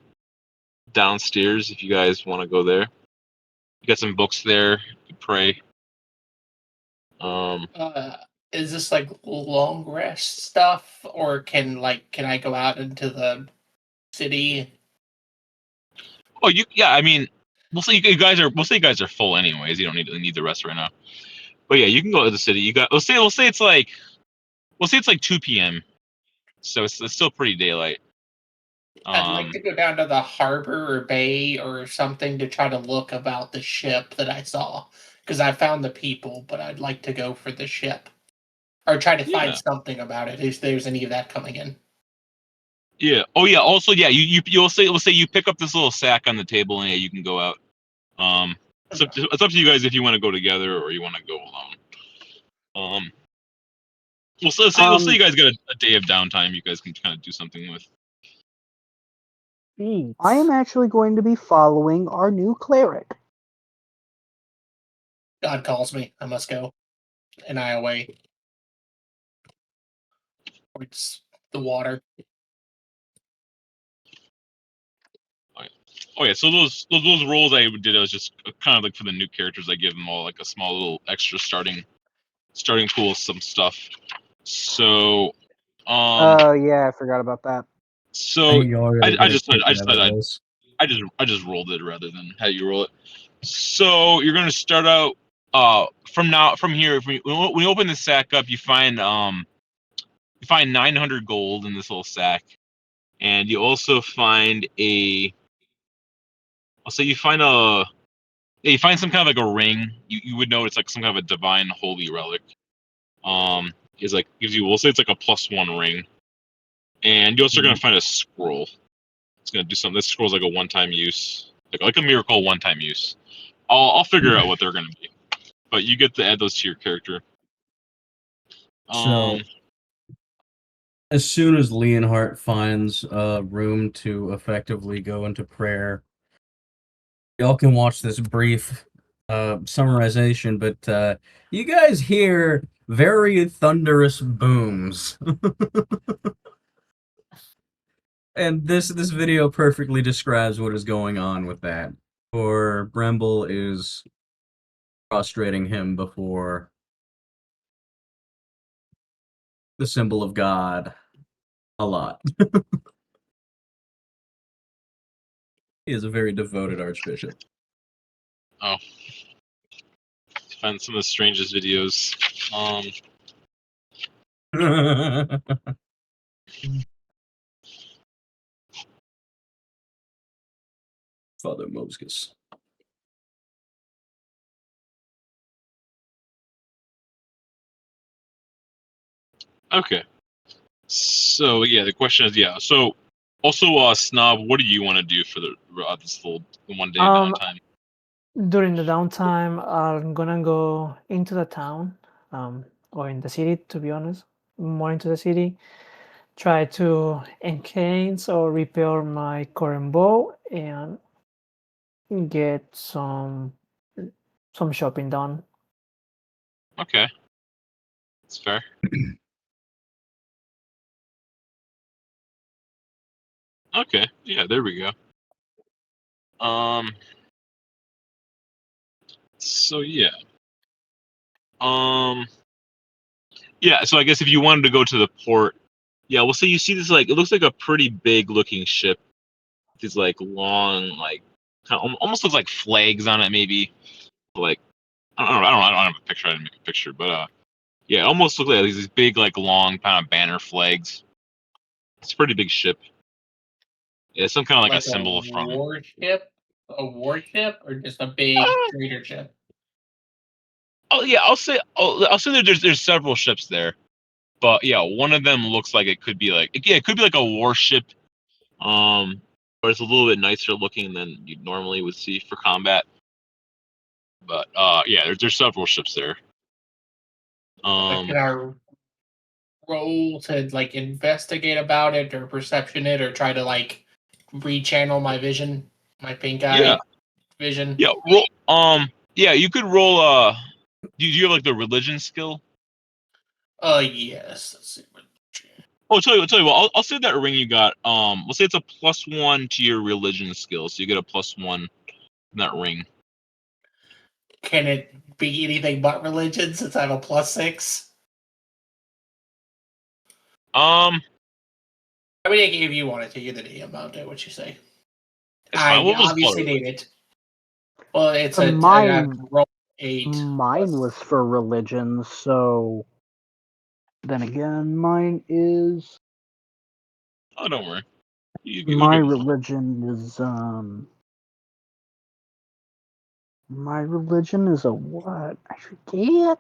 downstairs if you guys want to go there. You got some books there. You can pray. Is this like long rest stuff, or can I go out into the city? Oh, yeah. I mean, we'll say you guys are full anyways. You don't need the rest right now. But yeah, you can go to the city. You got. We'll say it's like 2 p.m. So it's still pretty daylight. I'd like to go down to the harbor or bay or something to try to look about the ship that I saw, because I found the people, but I'd like to go for the ship or try to find something about it if there's any of that coming in. Yeah. Oh yeah. Also, yeah. We'll say you pick up this little sack on the table, and yeah, you can go out. It's up to you guys if you want to go together or you want to go alone. We'll say you guys got a day of downtime. You guys can kind of do something with. I am actually going to be following our new cleric. God calls me. I must go. And I away. It's the water. Oh yeah, so those rolls I did, I was just kind of like for the new characters. I give them all like a small little extra starting pool of some stuff. So, Oh yeah, I forgot about that. So I just rolled it rather than how you roll it. So you're gonna start out from here. If when you open the sack up, you find 900 gold in this little sack, and you also find you find some kind of like a ring. You would know it's like some kind of a divine holy relic. Is like gives you, we'll say it's like a +1 ring, and you're also gonna find a scroll. It's gonna do something. This scroll's like a one-time use, like a miracle one-time use. I'll figure out what they're gonna be, but you get to add those to your character. So, as soon as Leonhardt finds room to effectively go into prayer, y'all can watch this brief summarization, but you guys hear very thunderous booms. And this video perfectly describes what is going on with that. For Bramble is prostrating him before the symbol of God a lot. He is a very devoted archbishop. Oh, find some of the strangest videos. Father Mosgus. Okay. So yeah, the question is So also, Snob, what do you want to do for this full 1 day of downtime? During the downtime, I'm gonna go into the town, or in the city, to be honest, more into the city. Try to enhance or repair my current bow and get some shopping done. Okay, that's fair. Okay, yeah, there we go. So yeah. Yeah, so I guess if you wanted to go to the port, yeah, we'll say you see this, like, it looks like a pretty big looking ship these like long, like kind of almost looks like flags on it, maybe. Like I don't have a picture. I didn't make a picture, but yeah, it almost looks like these big, like long kind of banner flags. It's a pretty big ship. Yeah, some kind of like a symbol from. A warship, or just a big trader ship? Oh yeah, I'll say that there's several ships there, but yeah, one of them looks like it could be like it could be like a warship, but it's a little bit nicer looking than you normally would see for combat. But yeah, there's several ships there. Can I roll to like investigate about it, or perception it, or try to like rechannel my vision, my pink eye vision? Yeah, roll. Yeah, you could roll. Do you have like the religion skill? Yes. Let's see. Oh, I'll tell you what. I'll say that ring you got. We'll say it's a +1 to your religion skill, so you get a +1 in that ring. Can it be anything but religion since I have a +6? I mean, if you wanted to, you're the DM. I'll do what you say. It's fine. We'll just obviously blow it. need it. Well, it's a Mine- roll 8. Mine was for religion, so then again, mine is Oh, don't worry. my religion is my religion is a what? I forget.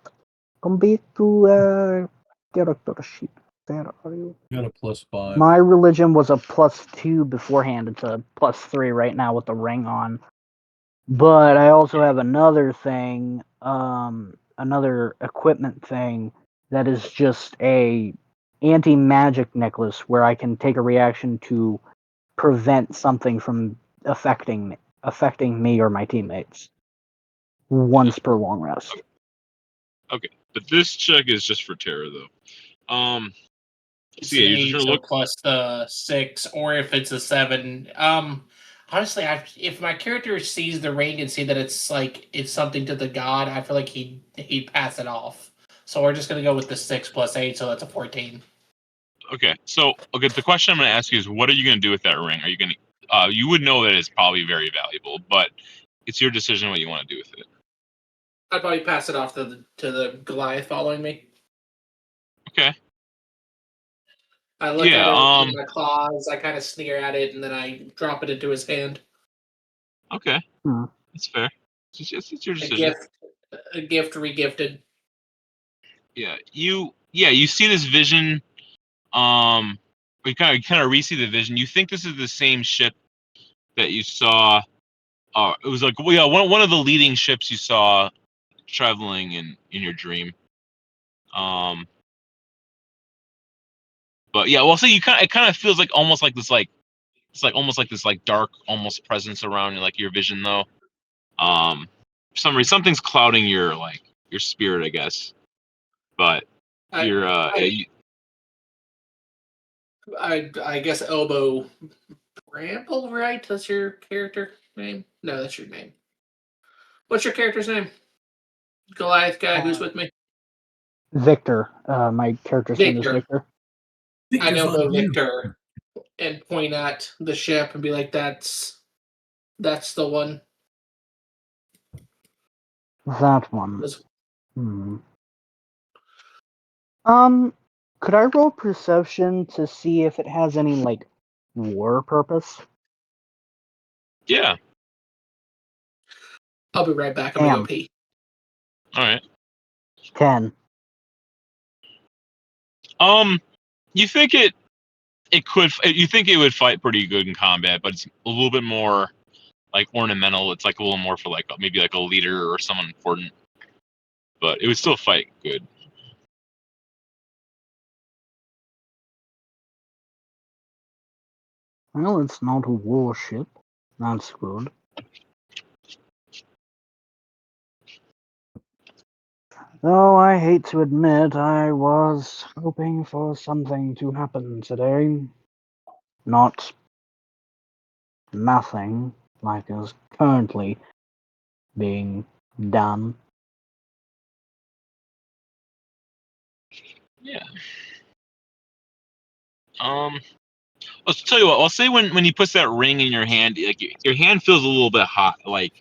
Come back to character sheet. Where are you? You got a +5. My religion was a +2 beforehand. It's a +3 right now with the ring on. But I also have another thing, another equipment thing that is just a anti-magic necklace where I can take a reaction to prevent something from affecting me or my teammates once per long rest. Okay, but this check is just for Terra though. It's So yeah, an you're just 8, gonna so look. plus the 6, or if it's a 7. Honestly, if my character sees the ring and see that it's like it's something to the god, I feel like he'd pass it off. So we're just gonna go with the 6 plus 8, so that's a 14. Okay, so the question I'm gonna ask you is, what are you gonna do with that ring? Are you gonna? You would know that it's probably very valuable, but it's your decision what you want to do with it. I'd probably pass it off to the Goliath following me. Okay. I look Yeah. at it in my claws, I kind of sneer at it, and then I drop it into his hand. Okay. Hmm. That's fair. It's your A decision. gift regifted. Yeah. You see this vision. You kind of re-see the vision. You think this is the same ship that you saw. It was like, well, yeah, one of the leading ships you saw traveling in your dream. But yeah, well, so it kind of feels like almost like this, like it's like almost like this, like dark, almost presence around like your vision, though. For some reason, something's clouding your spirit, I guess. But you're I guess elbow Bramble, right? That's your character name? No, that's your name. What's your character's name? Goliath guy who's with me? Victor. My character's name is Victor. Victor. I'd elbow Victor and point at the ship and be like, that's the one. That one. That's- Could I roll perception to see if it has any like war purpose? yeah. I'll be right back. I'm gonna go Damn. pee. All right. 10. You think you think it would fight pretty good in combat, but it's a little bit more like ornamental. It's like a little more for like maybe like a leader or someone important, but it would still fight good. Well, it's not a warship. That's good. Though I hate to admit, I was hoping for something to happen today. Not nothing like is currently being done. Yeah. Let's tell you what. I'll say when he puts that ring in your hand, like your hand feels a little bit hot, like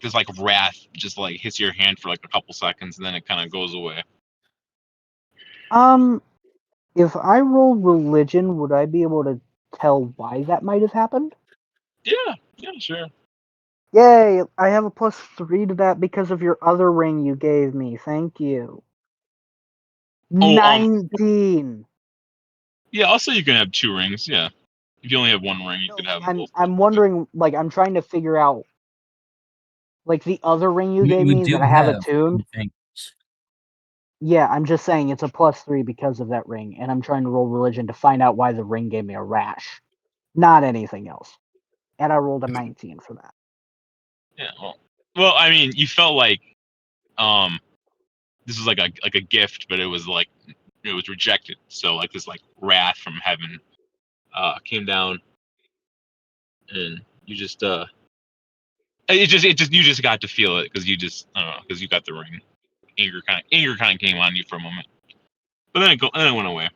this like wrath just like hits your hand for like a couple seconds, and then it kind of goes away. If I roll religion, would I be able to tell why that might have happened? Yeah, sure. Yay! I have a +3 to that because of your other ring you gave me. Thank you. Oh, 19. Yeah, also you can have 2 rings. Yeah, if you only have 1 ring, you could have both. I'm wondering, like, I'm trying to figure out, like, the other ring you gave We me do that I have have attuned. 2 things. Yeah, I'm just saying it's a +3 because of that ring, and I'm trying to roll religion to find out why the ring gave me a rash, not anything else. And I rolled a 19 for that. Yeah, well, I mean, you felt like this is like a gift, but it was rejected. So like this like wrath from heaven came down, and you just you just got to feel it because you just I don't know because you got the ring. Anger kind of came on you for a moment, but then it went away.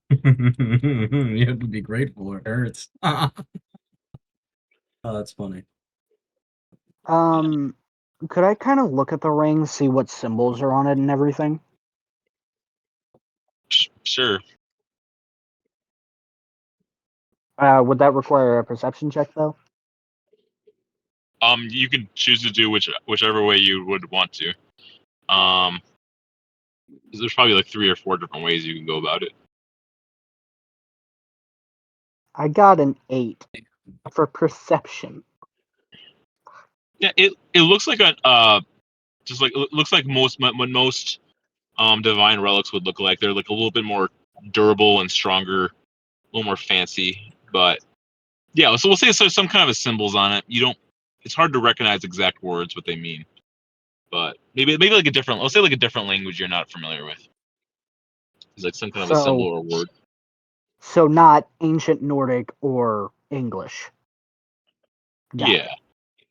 You have to be grateful. It hurts. Oh, that's funny. Could I kind of look at the ring, see what symbols are on it and everything? Sure. Would that require a perception check though? You can choose to do whichever way you would want to. There's probably like 3 or 4 different ways you can go about it. I got an 8 for perception. Yeah, it looks like just like it looks like most divine relics would look like. They're like a little bit more durable and stronger, a little more fancy. But yeah, so we'll say so some kind of a symbols on it. It's hard to recognize exact words what they mean. But maybe like a different. Let's say like a different language you're not familiar with. It's like some kind of a symbol or a word. So not ancient Nordic or English. Got Yeah,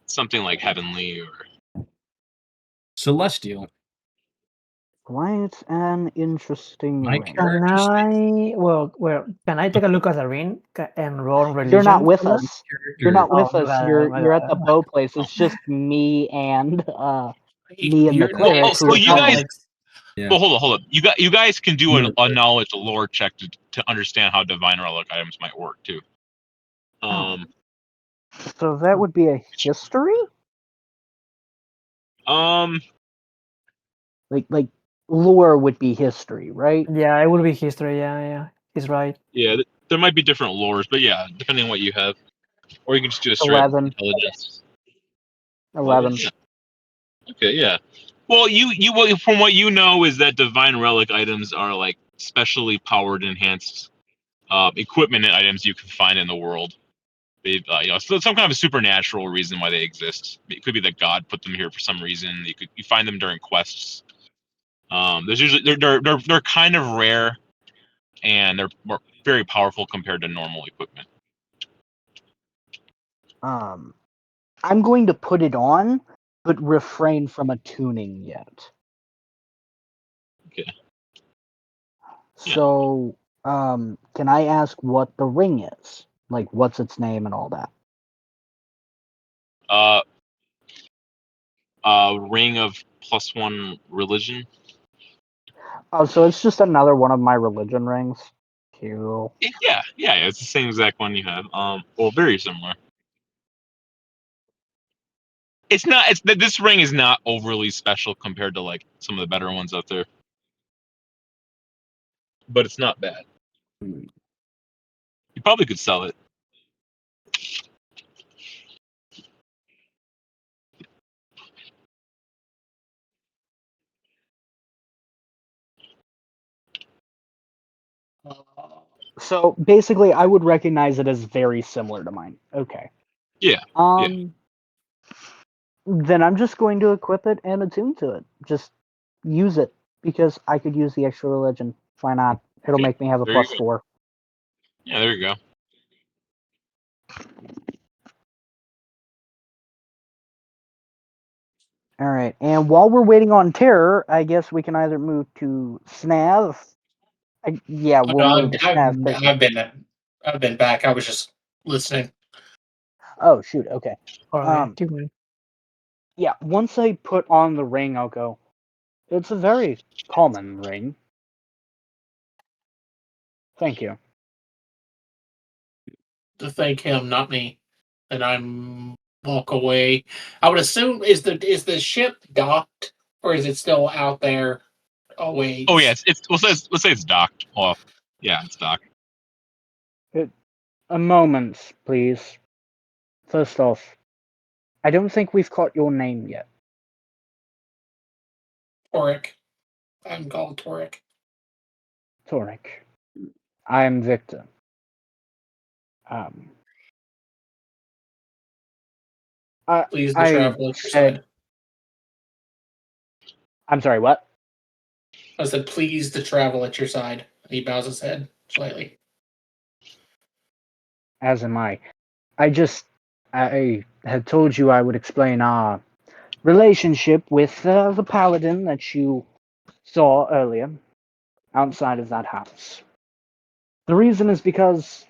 something like heavenly or Celestial. Quite an interesting My ring. Can I take a look at the ring and roll religion? You're not with My us. You're not character- with us. You're at the bow place. It's just me and the cleric who are you telling guys. us. Yeah. Well, hold up. You guys can do Yeah. a knowledge lore check to understand how divine relic items might work too. So that would be a history? Like lore would be history, right? Yeah, it would be history. Yeah, he's right. Yeah, there might be different lores, but yeah, depending on what you have, or you can just do a straight 11. intelligence. 11. Yeah. Okay, yeah. Well, from what you know is that divine relic items are like specially powered, enhanced equipment and items you can find in the world. They, so some kind of a supernatural reason why they exist. It could be that God put them here for some reason. You find them during quests. There's usually they're kind of rare, and they're very powerful compared to normal equipment. I'm going to put it on, but refrain from attuning yet. Okay. So, can I ask what the ring is? Like, what's its name and all that? Ring of +1 religion. Oh, so it's just another one of my religion rings. Cool. Yeah, it's the same exact one you have. Well, very similar. It's not. This ring is not overly special compared to like some of the better ones out there, but it's not bad. You probably could sell it. So basically, I would recognize it as very similar to mine. Okay. Yeah. Then I'm just going to equip it and attune to it. Just use it because I could use the extra religion. Why not? It'll Okay, make me have a there you +4. Yeah, there you go. All right. And while we're waiting on terror, I guess we can either move to Snav. Yeah, Oh, we'll no, move the staff person. I've been back. I was just listening. Oh shoot. Okay. All right, keep going. Yeah. Once I put on the ring, I'll go. It's a very common ring. Thank you. To thank him, not me. And I'm walk away. I would assume is the ship docked or is it still out there? Oh wait. Oh yeah, let's say it's docked. Well, yeah, it's docked. A moment, please. First off, I don't think we've caught your name yet. Toric. I'm called Toric. Toric. I am Victor. Please the I travel at your said. side. I'm sorry. What? I said, please the travel at your side. And he bows his head slightly. As am I. I had told you I would explain our relationship with the paladin that you saw earlier outside of that house. The reason is because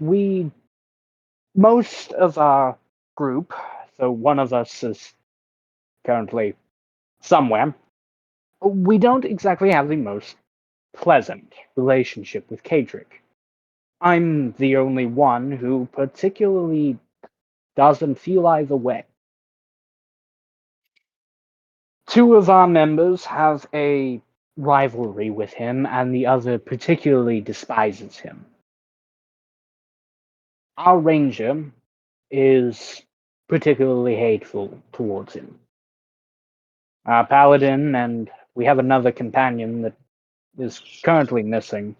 most of our group, so one of us is currently somewhere, we don't exactly have the most pleasant relationship with Kadric. I'm the only one who particularly doesn't feel either way. Two of our members have a rivalry with him, and the other particularly despises him. Our ranger is particularly hateful towards him. Our paladin, and we have another companion that is currently missing.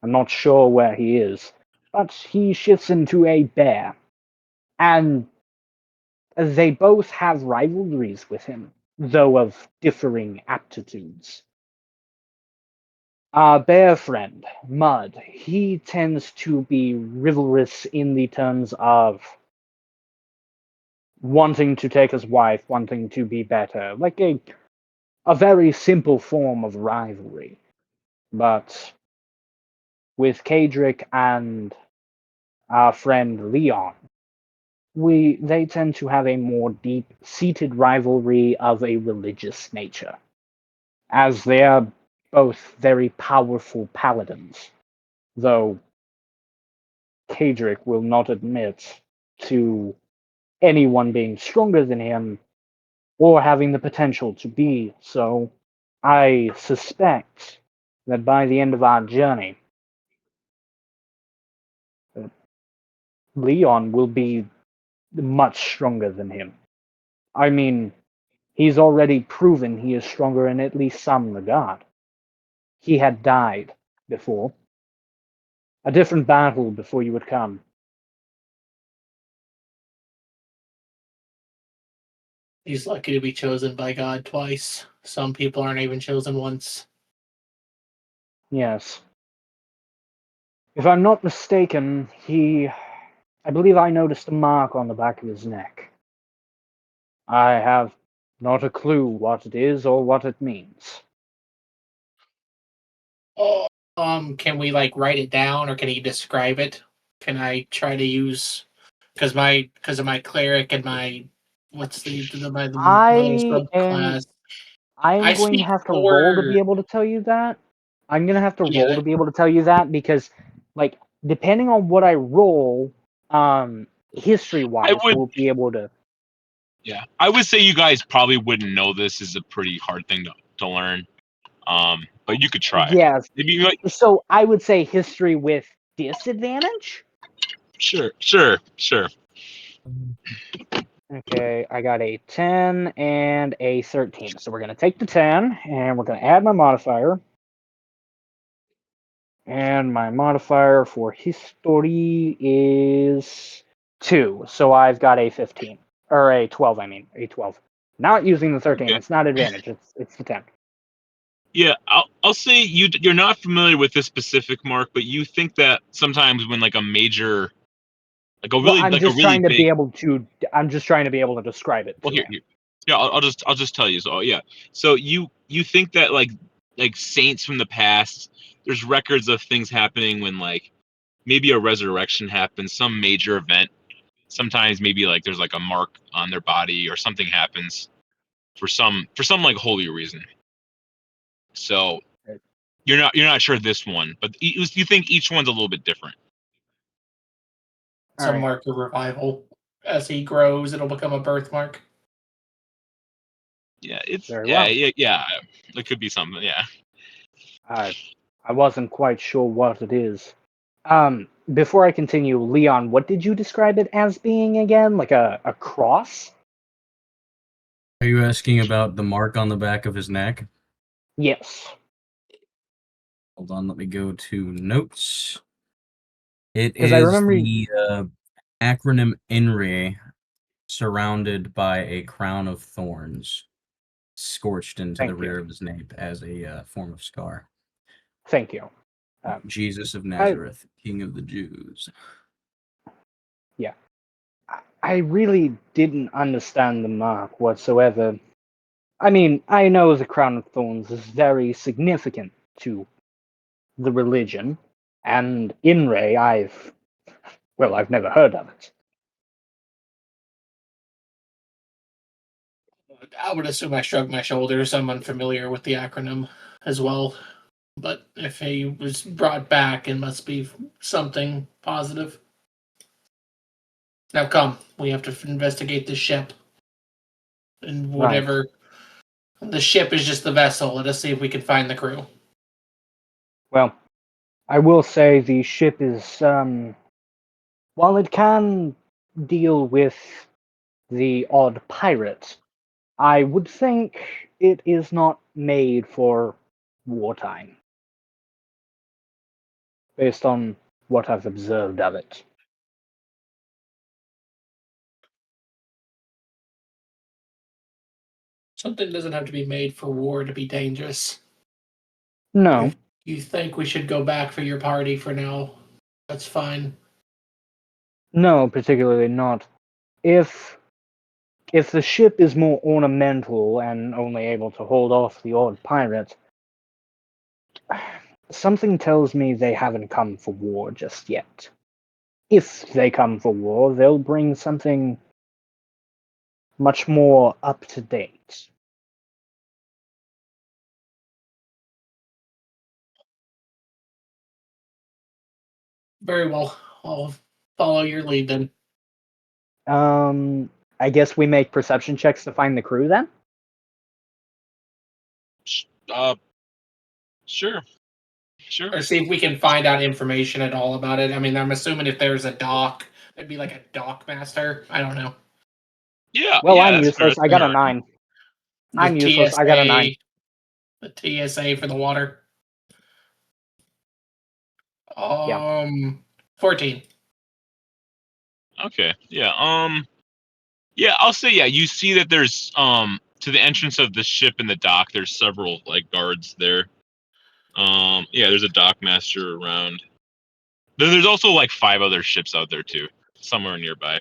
I'm not sure where he is, but he shifts into a bear. And they both have rivalries with him, though of differing aptitudes. Our bear friend, Mud, he tends to be rivalrous in the terms of wanting to take his wife, wanting to be better, like a very simple form of rivalry. But with Kadric and our friend Leon, they tend to have a more deep-seated rivalry of a religious nature, as they are both very powerful paladins, though Kadric will not admit to anyone being stronger than him or having the potential to be so. I suspect that by the end of our journey, Leon will be much stronger than him. I mean, he's already proven he is stronger in at least some regard. He had died before. A different battle before you would come. He's lucky to be chosen by God twice. Some people aren't even chosen once. Yes. If I'm not mistaken, I believe I noticed a mark on the back of his neck. I have not a clue what it is or what it means. Oh, can we like write it down or can he describe it? Can I try to use because of my cleric and my what's my I scrub am class? I going to speak have to roll to be 4. able to tell you that. I'm going to have to Yeah, roll to be able to tell you that because, like, depending on what I roll, history-wise, I would, we'll be able to. yeah, I would say you guys probably wouldn't know this is a pretty hard thing to learn. But you could try. Yes. Maybe you like, So I would say history with disadvantage. sure. Okay, I got a 10 and a 13. So we're going to take the 10 and we're going to add my modifier. And my modifier for history is 2. So I've got a 15. Or a 12, I mean. A 12. Not using the 13. Okay. It's not advantage. It's the 10. Yeah, I'll say you're not familiar with this specific mark, but you think that sometimes when like a major, like a Well, really I'm just trying to big. be able to. I'm just trying to be able to describe it Well, to him. here. Yeah, I'll just tell you. So yeah, so you think that like like saints from the past. There's records of things happening when like maybe a resurrection happens, some major event. Sometimes maybe like there's like a mark on their body or something happens for some like holy reason. So you're not sure this one, but you think each one's a little bit different. Some Alright. mark of revival. As he grows, it'll become a birthmark. Yeah, it's Very yeah, well. yeah. It could be something. Yeah. I wasn't quite sure what it is. Before I continue, Leon, what did you describe it as being again? Like a cross? Are you asking about the mark on the back of his neck? Yes. Hold on, let me go to notes. It 'Cause I is remember the acronym INRE, surrounded by a crown of thorns, scorched into the Thank you. rear of his nape as a form of scar. Thank you. Jesus of Nazareth, King of the Jews. I really didn't understand the mark whatsoever. I mean, I know the crown of thorns is very significant to the religion, and INRE, I've never heard of it. I would assume I shrugged my shoulders. I'm unfamiliar with the acronym as well. But if he was brought back, it must be something positive. Now come, we have to investigate the ship. And whatever. The ship is just the vessel. Let us see if we can find the crew. Well, I will say the ship is, while it can deal with the odd pirate, I would think it is not made for wartime, based on what I've observed of it. Something doesn't have to be made for war to be dangerous. No, If you think we should go back for your party for now, that's fine. no, particularly not. If the ship is more ornamental and only able to hold off the odd pirate, something tells me they haven't come for war just yet. If they come for war, they'll bring something much more up to date. Very well. I'll follow your lead then. I guess we make perception checks to find the crew then? Sure. Or see if we can find out information at all about it. I mean, I'm assuming if there's a dock, it'd be like a dock master. I don't know. Yeah. Well, yeah, I'm that's fair, useless. that's I got a fair. 9. The I'm useless. I got a 9. The TSA for the water. Yeah. 14. Okay. Yeah. Yeah, I'll say yeah. You see that there's to the entrance of the ship in the dock. There's several like guards there. Yeah, there's a dock master around. There's also like 5 other ships out there too, somewhere nearby.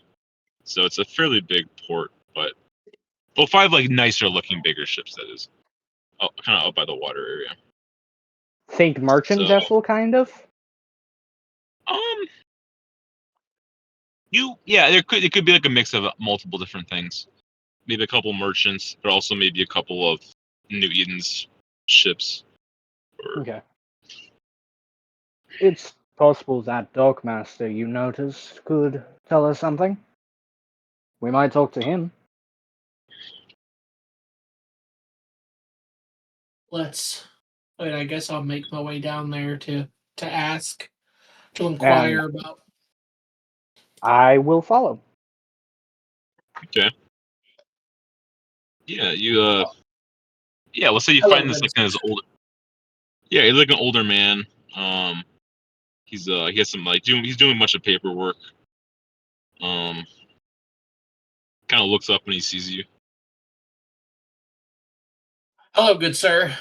So it's a fairly big port, but 5 like nicer looking, bigger ships. That is, kind of out by the water area. Think merchant So, vessel, kind of? um, it could be like a mix of multiple different things. Maybe a couple merchants, but also maybe a couple of New Eden's ships. Okay. It's possible that Dockmaster you noticed could tell us something. We might talk to him. I guess I'll make my way down there to ask, to inquire about. I will follow. Okay. Yeah, yeah. Let's say you Hello, find this good like kind of this older. Yeah, he's like an older man. He has some like he's doing much of paperwork. Kind of looks up when he sees you. Hello, good sir.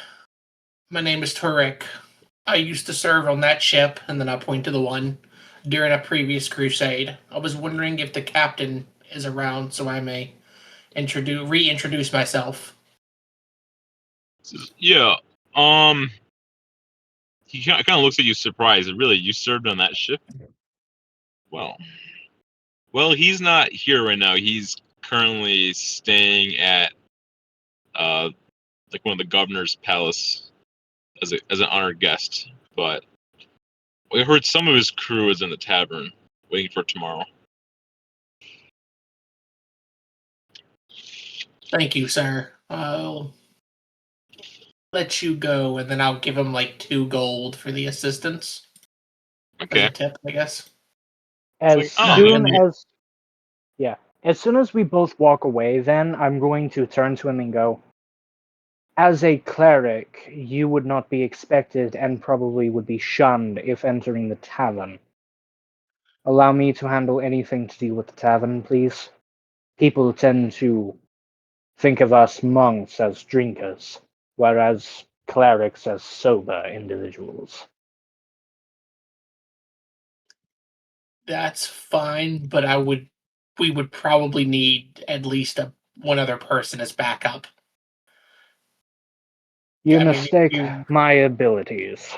My name is Turek. I used to serve on that ship, and then I point to the one during a previous crusade. I was wondering if the captain is around, so I may reintroduce myself. Says, yeah. He kind of looks at you surprised. Really, you served on that ship? Well, he's not here right now. He's currently staying at like one of the governor's palace as an honored guest. But we heard some of his crew is in the tavern waiting for tomorrow. Thank you, sir. I'll let you go, and then I'll give him like 2 gold for the assistance as Okay. a tip, I guess. As like, oh, soon man. as, yeah, as soon as we both walk away, then I'm going to turn to him and go, as a cleric, you would not be expected and probably would be shunned if entering the tavern. Allow me to handle anything to do with the tavern, please. People tend to think of us monks as drinkers, whereas clerics as sober individuals. That's fine, but we would probably need at least one other person as backup. You I mean, mistake my abilities.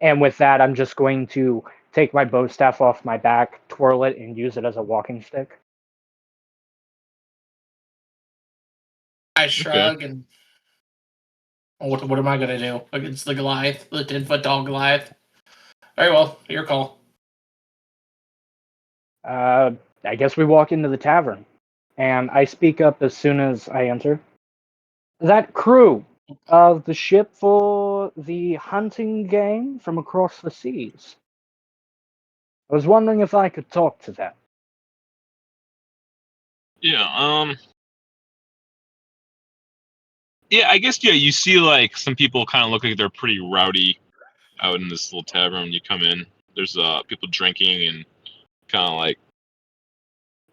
And with that, I'm just going to take my bow staff off my back, twirl it, and use it as a walking stick. I shrug and what am I gonna do against the Goliath, the 10-foot tall Goliath? Very well, your call. I guess we walk into the tavern, and I speak up as soon as I enter. That crew of the ship for the hunting gang from across the seas. I was wondering if I could talk to them. Yeah. Yeah, I guess you see like some people kind of look like they're pretty rowdy out in this little tavern when you come in. There's people drinking and kind of like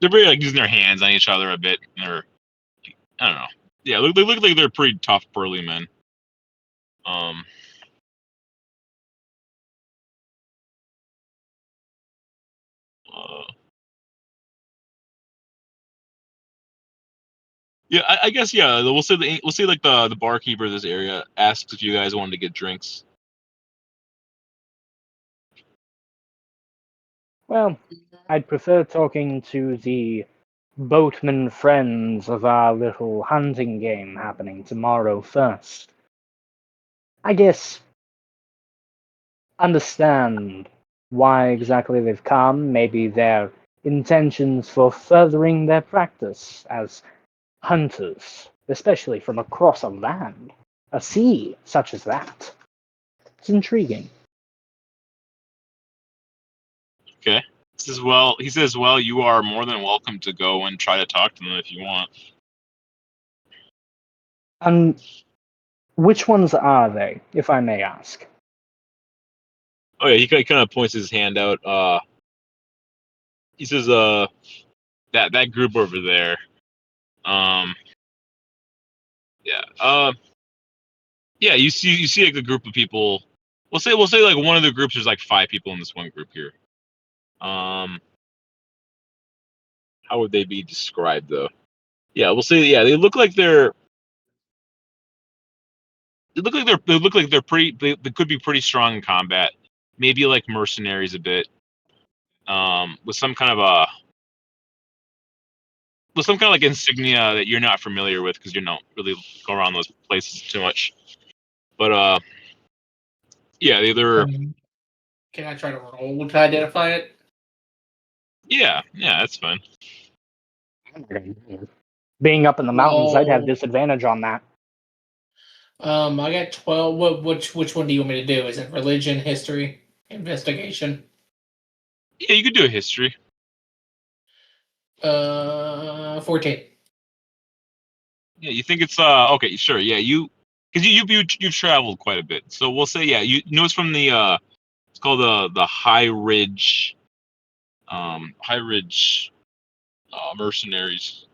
they're very like using their hands on each other a bit. Or I don't know. Yeah, they look like they're pretty tough, burly men. Um. Yeah, I guess we'll say like the barkeeper of this area asks if you guys wanted to get drinks. Well, I'd prefer talking to the boatman friends of our little hunting game happening tomorrow first. I guess understand why exactly they've come, maybe their intentions for furthering their practice as hunters, especially from across a land, a sea such as that. It's intriguing. Okay. He says, well, you are more than welcome to go and try to talk to them if you want. And which ones are they, if I may ask? Oh yeah, he kind of points his hand out. He says, that group over there. Yeah. Yeah. You see like a group of people. We'll say like one of the groups. There's like 5 people in this one group here. How would they be described though? Yeah, we'll say they look like they're. They look like they're pretty. They could be pretty strong in combat. Maybe like mercenaries a bit. With some kind of like insignia that you're not familiar with because you don't really go around those places too much. But yeah, they're Can I try to roll to identify it? yeah, that's fine. Being up in the mountains, I'd have Roll. disadvantage on that. I got 12. Which one do you want me to do? Is it religion, history, investigation? Yeah, you could do a history. 14. Yeah, you think it's okay, sure. Yeah, because you traveled quite a bit, so we'll say you know it's from the it's called the High Ridge mercenaries.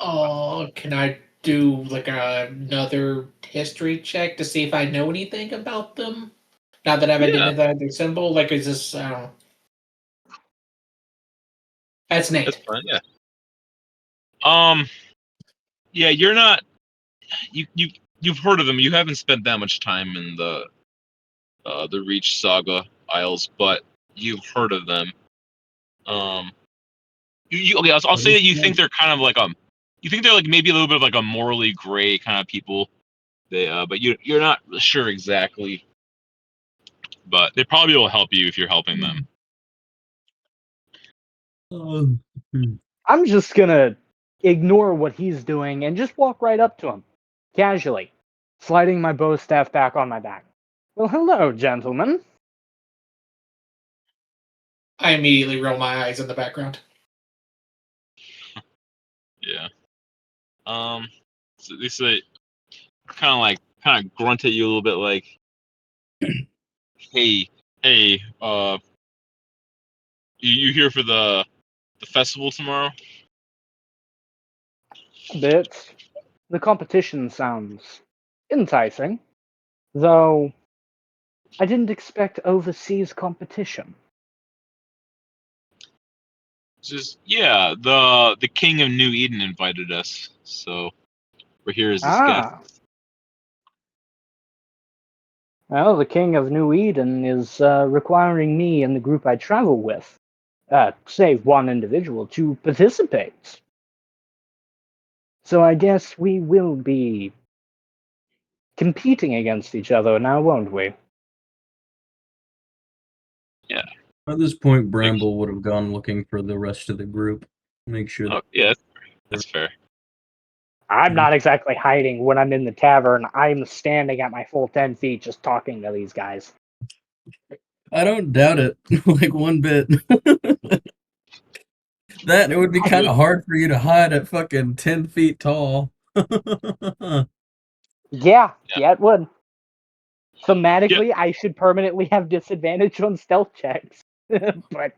Oh, can I do like another history check to see if I know anything about them? Now that I've Yeah, identified their symbol, like is this? I don't know. That's that's Nate. fine. Yeah. Yeah, you're not you've heard of them. You haven't spent that much time in the Reach Saga Isles, but you've heard of them. Okay, I'll say that you think they're kind of like you think they're like maybe a little bit of like a morally gray kind of people. They but you're not sure exactly. But they probably will help you if you're helping them. I'm just gonna ignore what he's doing and just walk right up to him, casually, sliding my bow staff back on my back. Well, hello, gentlemen. I immediately roll my eyes in the background. Yeah. So they say kind of grunt at you a little bit like, hey, you here for the festival tomorrow? A bit. The competition sounds enticing, though I didn't expect overseas competition. Just yeah, the King of New Eden invited us, so we're here as his guest. Well, the King of New Eden is requiring me and the group I travel with, save one individual, to participate. So I guess we will be competing against each other now, won't we? Yeah. At this point, Bramble would have gone looking for the rest of the group. Make sure that Yeah, that's fair. I'm not exactly hiding when I'm in the tavern. I'm standing at my full 10 feet just talking to these guys. I don't doubt it, like one bit. That it would be kind of hard for you to hide at fucking 10 feet tall. Yeah, it would. Thematically, I should permanently have disadvantage on stealth checks. But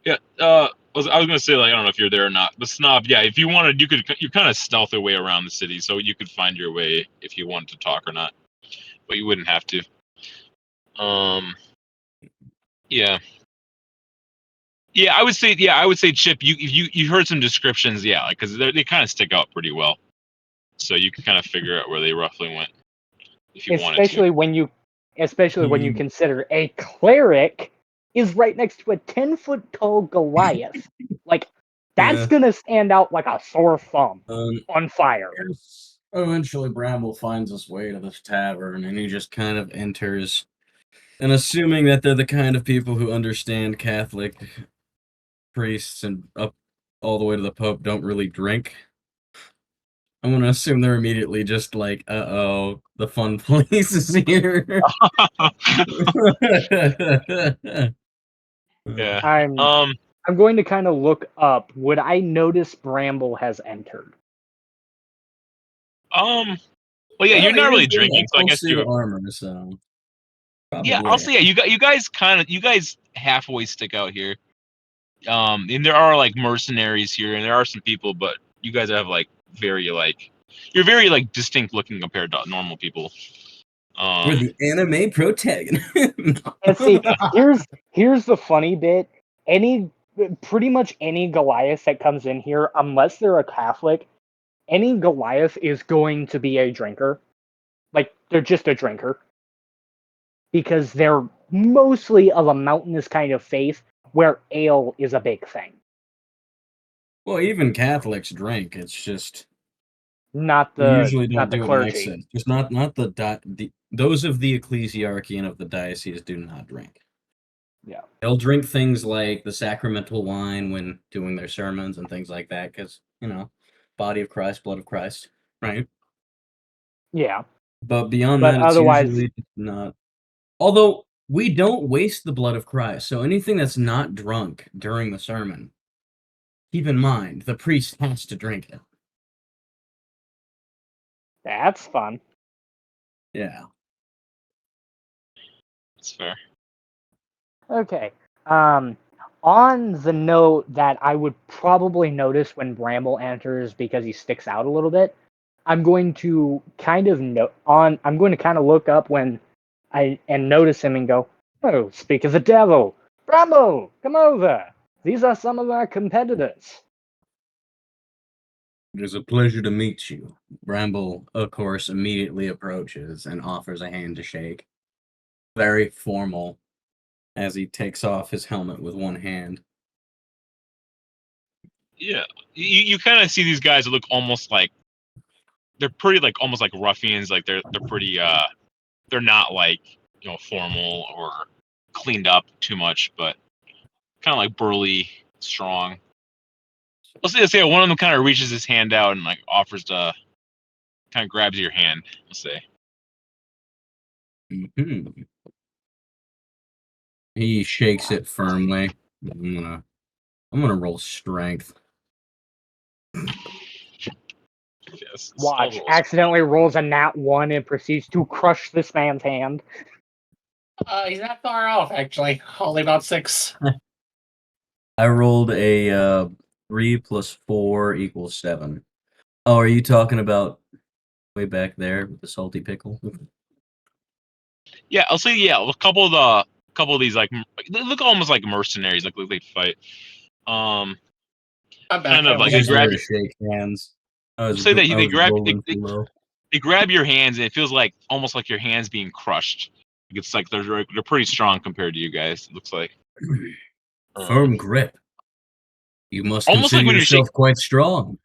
yeah, I was gonna say like I don't know if you're there or not, but Snob, yeah, if you wanted, you kind of stealth your way around the city, so you could find your way if you wanted to talk or not, but you wouldn't have to. Yeah. Yeah, I would say Chip. You heard some descriptions, yeah, because they kind of stick out pretty well, so you can kind of figure out where they roughly went if you wanted especially to. when you consider a cleric is right next to a 10-foot tall Goliath. Like that's Yeah. gonna stand out like a sore thumb on fire. Eventually, Bramble finds his way to this tavern, and he just kind of enters. And assuming that they're the kind of people who understand Catholic priests and up all the way to the Pope don't really drink, I'm gonna assume they're immediately just like, uh-oh, the fun place is here. Yeah. I'm going to kind of look up. Would I notice Bramble has entered? Well, yeah, you're not really drinking, so I guess you you're. Armor, so probably. Yeah, I'll say yeah. You guys halfway stick out here. And there are like mercenaries here, and there are some people, but you guys have like you're very like distinct looking compared to normal people. We're the anime protagonist. And see, here's the funny bit. Pretty much any Goliath that comes in here, unless they're a Catholic, any Goliath is going to be a drinker. Like they're just a drinker. Because they're mostly of a mountainous kind of faith where ale is a big thing. Well, even Catholics drink. It's just not they the usually don't not the do it in clergy. excess. Just not the those of the ecclesiarchy and of the diocese do not drink. Yeah. They'll drink things like the sacramental wine when doing their sermons and things like that, because body of Christ, blood of Christ, right? Yeah. But beyond But that, it's otherwise, usually not. Although we don't waste the blood of Christ, so anything that's not drunk during the sermon, keep in mind the priest has to drink it. that's fun. Yeah. That's fair. Okay. On the note that I would probably notice when Bramble enters because he sticks out a little bit, I'm going to kind of look up when and notice him and go, "Oh, speak of the devil, Bramble, come over. These are some of our competitors." It is a pleasure to meet you. Bramble, of course, immediately approaches and offers a hand to shake. Very formal as he takes off his helmet with one hand. Yeah, you kind of see these guys that look almost like they're pretty like almost like ruffians. Like they're pretty they're not like formal or cleaned up too much, but kind of like burly, strong. Let's say one of them kind of reaches his hand out and like offers to kind of grabs your hand. Let's say. Mm-hmm. He shakes it firmly. I'm gonna roll strength. Yes. Watch, accidentally rolls a nat 1 and proceeds to crush this man's hand. He's not far off, actually. Only about 6. I rolled a 3 plus 4 equals 7. Oh, are you talking about way back there with the salty pickle? Yeah, I'll say a couple of these like they look almost like mercenaries, like they fight. My bad. Kind of like Just they grab. there to shake hands. I was, Say that I they was grab rolling too low. they grab your hands and it feels like almost like your hands being crushed. It's like they're pretty strong compared to you guys. It looks like Firm grip. You must almost consider like when yourself quite strong.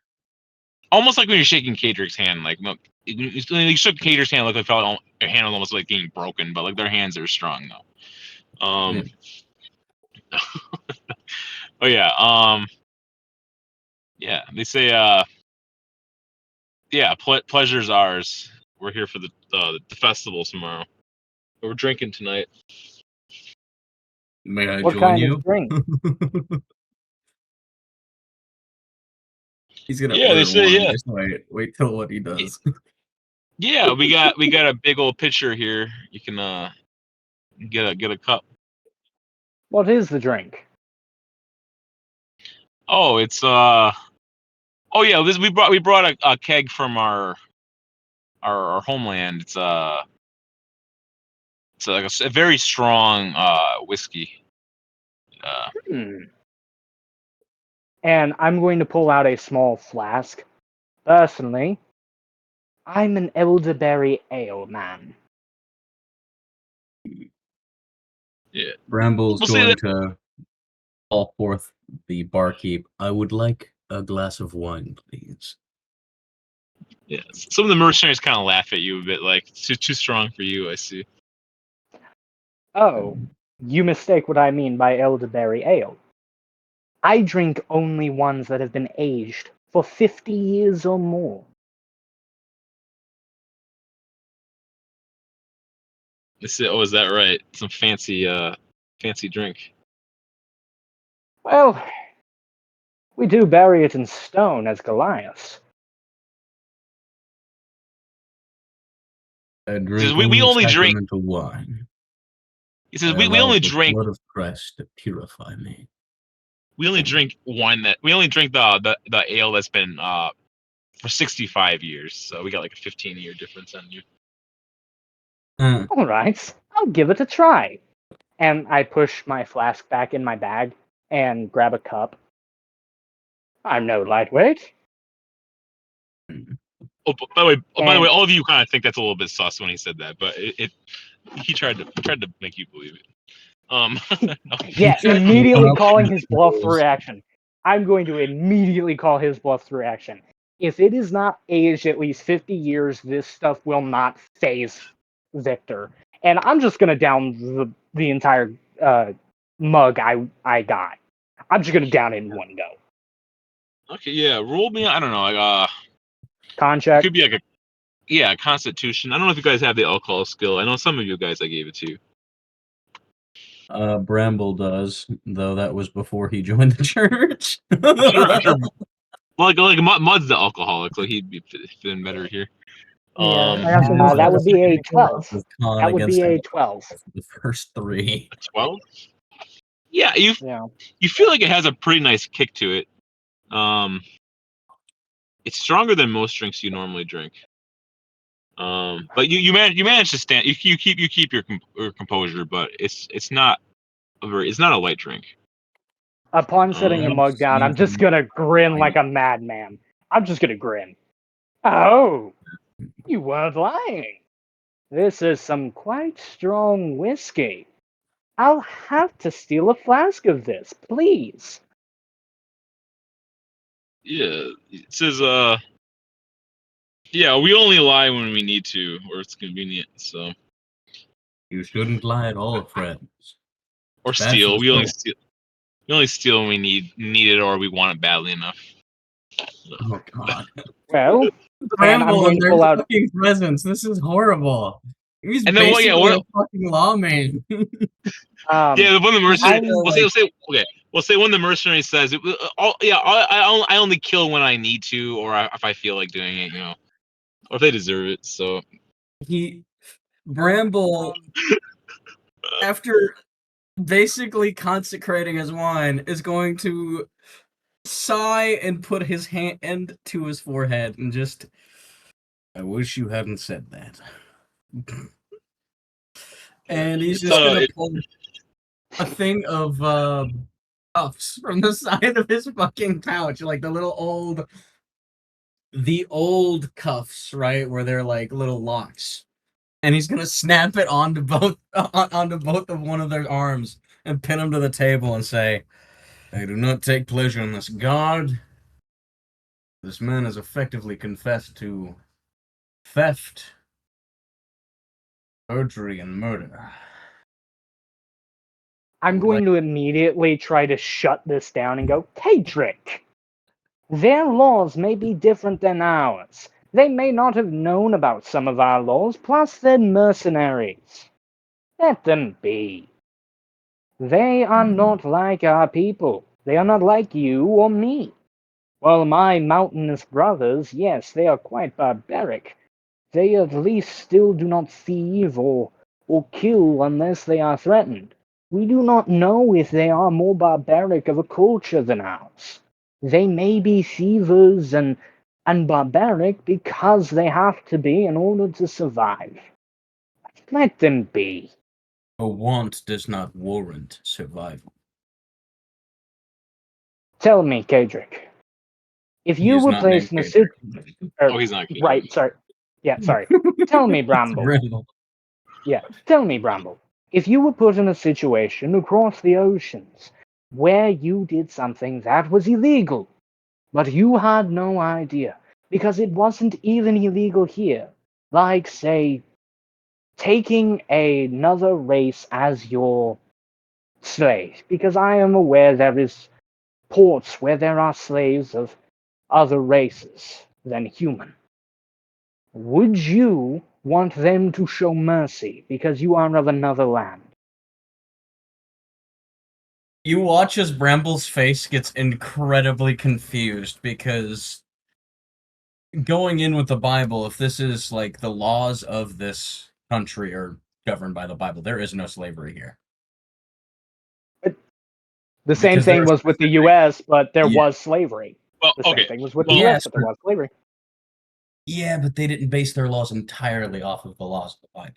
almost like when you're shaking Kadrick's hand. Like you shook Kadrick's hand, like I felt their hand was almost like getting broken, but like their hands are strong though. Oh yeah. Yeah. They say yeah. Pleasure's ours. We're here for the festival tomorrow. We're drinking tonight. May I What join kind you? of drink? He's gonna Yeah, they order say one. yeah. Just wait till what he does. Yeah, we got a big old pitcher here. You can get a cup. What is the drink? Oh, it's oh yeah, we brought a keg from our homeland. It's like a very strong whiskey. And I'm going to pull out a small flask. Personally, I'm an elderberry ale man. Yeah. Bramble's We'll say going that to call forth the barkeep. I would like a glass of wine, please. yeah. Some of the mercenaries kind of laugh at you a bit, like it's too strong for you. I see. Oh, you mistake what I mean by elderberry ale. I drink only ones that have been aged for 50 years or more. They say, oh, is that right? Some fancy drink. Well, we do bury it in stone as Goliath. I He drink says we only only drink. sacramental wine. He says I we allow only the drink. blood of Christ to purify me. We only drink wine that we only drink the ale that's been for 65 years. So we got like a 15-year difference on you. All right, I'll give it a try. And I push my flask back in my bag and grab a cup. I'm no lightweight. Oh, by the way, all of you kind of think that's a little bit sus when he said that, but he tried to make you believe it. No. Yeah, Sure. immediately Well, calling his bluff rules. through action. I'm going to immediately call his bluff through action. If it is not aged at least 50 years, this stuff will not phase Victor. And I'm just going to down the entire mug I got. I'm just going to down it in one go. Okay, yeah. Roll me. I don't know. Like Con it check. could be like a Constitution. I don't know if you guys have the alcohol skill. I know some of you guys I gave it to. Bramble does, though that was before he joined the church. I'm sure. Well, like Mud's the alcoholic, so he'd be fitting better here. Yeah, I actually That would be a 12. With con That would against be a 12. the first 3. A 12. Yeah, you Yeah. feel like it has a pretty nice kick to it. It's stronger than most drinks you normally drink. But you manage to stand. You keep your composure, but it's not a light drink. Upon setting the mug down, I'm just going to grin like a madman. I'm just gonna grin. Oh, you weren't lying. This is some quite strong whiskey. I'll have to steal a flask of this, please. Yeah, it says yeah, we only lie when we need to or it's convenient. So You shouldn't lie at all, friends. or It's bad for steal. the We only soul. steal. We only steal when we need it or we want it badly enough. Oh god. Well, and I'm Bramble going and to their pull out. fucking presents. This is horrible. He's And then what? Yeah, basically what? a fucking lawman. Yeah, when the mercenary. I'm- We'll say okay. We'll say when the mercenary says it. I only kill when I need to or if I feel like doing it. Or if they deserve it. So Bramble, after basically consecrating his wine, is going to sigh and put his hand to his forehead and just. I wish you hadn't said that. And he's just gonna pull a thing of cuffs from the side of his fucking pouch, like the old cuffs, right, where they're like little locks. And he's gonna snap it onto both of one of their arms and pin them to the table and say, "I do not take pleasure in this, guard. This man has effectively confessed to theft, perjury, and murder." I'm going to immediately try to shut this down and go, Kedrick, their laws may be different than ours. They may not have known about some of our laws, plus they're mercenaries. Let them be. They are not like our people. They are not like you or me. While my mountainous brothers, yes, they are quite barbaric. They at least still do not thieve or kill unless they are threatened. We do not know if they are more barbaric of a culture than ours. They may be thievers and barbaric because they have to be in order to survive. Let them be. A want does not warrant survival. Tell me, Kedrick, if you He's were not placed named in a Kedrick. Oh, he's not kidding. right, sorry. Yeah, sorry. Tell me, Bramble. Bramble. Yeah, tell me, Bramble, if you were put in a situation across the oceans where you did something that was illegal, but you had no idea, because it wasn't even illegal here, like, say, taking another race as your slave, because I am aware there is ports where there are slaves of other races than human. Would you want them to show mercy because you are of another land? You watch as Bramble's face gets incredibly confused because going in with the Bible, if this is like the laws of this country are governed by the Bible, there is no slavery here. The same Because thing there's was with the U.S., but there Yeah. was slavery. Well, The same okay. thing was with the Well, U.S., yes, but there was slavery. Yeah, but they didn't base their laws entirely off of the laws of the Bible.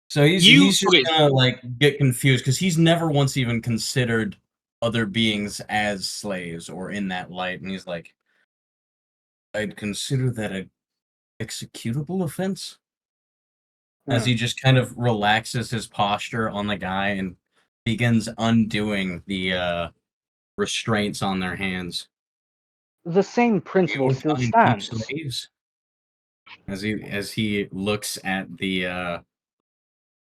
So he's just Okay. gonna like get confused because he's never once even considered other beings as slaves or in that light, and he's like, I'd consider that a executable offense. As he just kind of relaxes his posture on the guy and begins undoing the restraints on their hands. The same principle Your still kind keep stands. slaves. As he looks at the